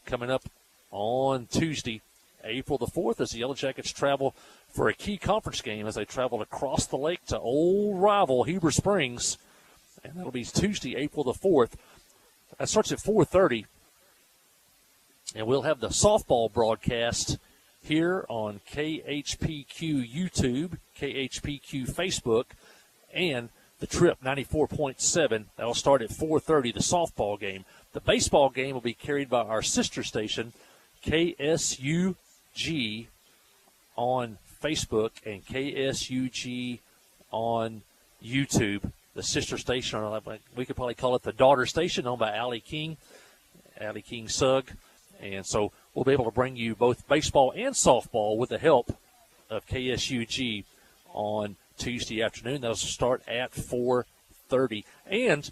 coming up on Tuesday, April the 4th, as the Yellow Jackets travel for a key conference game as they travel across the lake to old rival Heber Springs. And that'll be Tuesday, April the 4th. That starts at 4:30. And we'll have the softball broadcast here on KHPQ YouTube, KHPQ Facebook, and the Trip 94.7. That'll start at 4:30, the softball game. The baseball game will be carried by our sister station, KSUG, on Facebook and KSUG on YouTube. The sister station, or we could probably call it the daughter station, owned by Allie King Sugg. And so we'll be able to bring you both baseball and softball with the help of KSUG on Tuesday afternoon. That'll start at 4:30. And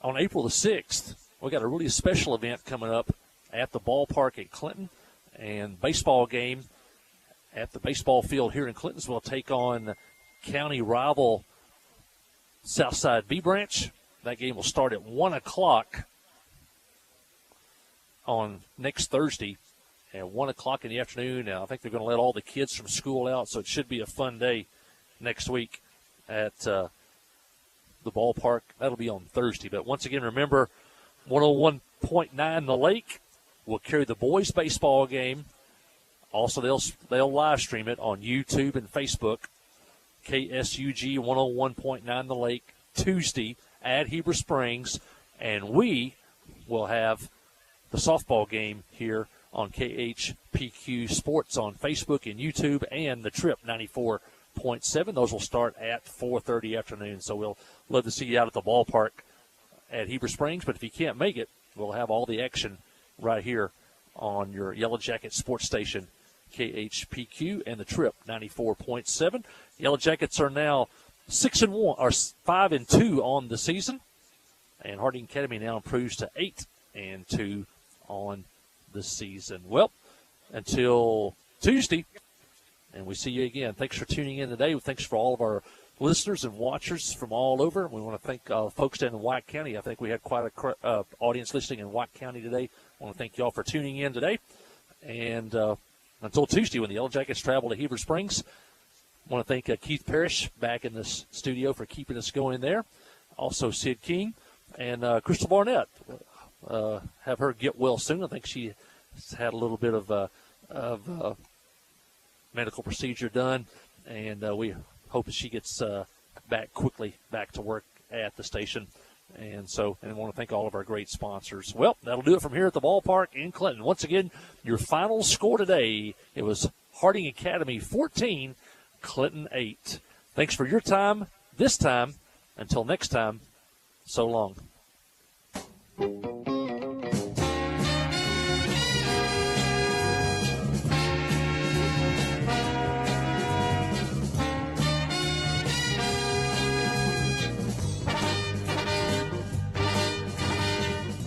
on April the 6th, we got a really special event coming up at the ballpark at Clinton, and baseball game at the baseball field here in Clinton. We'll take on county rival Southside B Branch. That game will start at 1 o'clock on next Thursday at 1 o'clock in the afternoon. Now, I think they're going to let all the kids from school out, so it should be a fun day next week at the ballpark. That'll be on Thursday. But once again, remember, 101.9 The Lake will carry the boys' baseball game. Also, they'll live stream it on YouTube and Facebook. KSUG 101.9 The Lake Tuesday at Heber Springs, and we will have the softball game here on KHPQ Sports on Facebook and YouTube, and the Trip 94.7. Those will start at 4:30 afternoon. So we'll love to see you out at the ballpark at Heber Springs. But if you can't make it, we'll have all the action right here on your Yellow Jacket Sports Station, KHPQ, and the Trip 94.7. Yellow Jackets are now 6-1 or 5-2 on the season, and Harding Academy now improves to 8-2 on the season. Well, until Tuesday, and we see you again. Thanks for tuning in today. Thanks for all of our listeners and watchers from all over. We want to thank folks down in White County. I think we had quite a audience listening in White County today. I want to thank you all for tuning in today. And until Tuesday, when the Yellow Jackets travel to Heber Springs, I want to thank Keith Parrish back in this studio for keeping us going there. Also, Sid King and Crystal Barnett. Have her get well soon. I think she has had a little bit of medical procedure done, and we hope that she gets back quickly back to work at the station. And I want to thank all of our great sponsors. Well, that'll do it from here at the ballpark in Clinton. Once again, your final score today, it was Harding Academy 14, Clinton 8. Thanks for your time this time. Until next time, so long.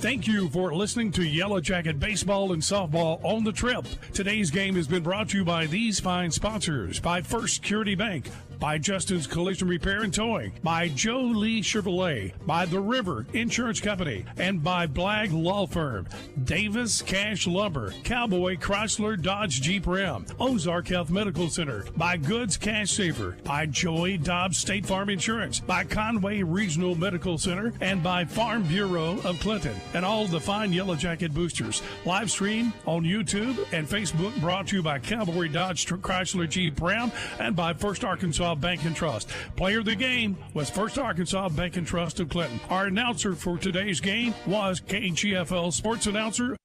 Thank you for listening to Yellow Jacket Baseball and Softball on the Trip. Today's game has been brought to you by these fine sponsors: by First Security Bank, by Justin's Collision Repair and Towing, by Joe Lee Chevrolet, by The River Insurance Company, and by Blagg Law Firm, Davis Cash Lumber, Cowboy Chrysler Dodge Jeep Ram, Ozark Health Medical Center, by Goods Cash Saver, by Joey Dobbs State Farm Insurance, by Conway Regional Medical Center, and by Farm Bureau of Clinton, and all the fine Yellow Jacket boosters. Live stream on YouTube and Facebook, brought to you by Cowboy Dodge Chrysler Jeep Ram and by First Arkansas Bank and Trust. Player of the game was First Arkansas Bank and Trust of Clinton. Our announcer for today's game was KGFL sports announcer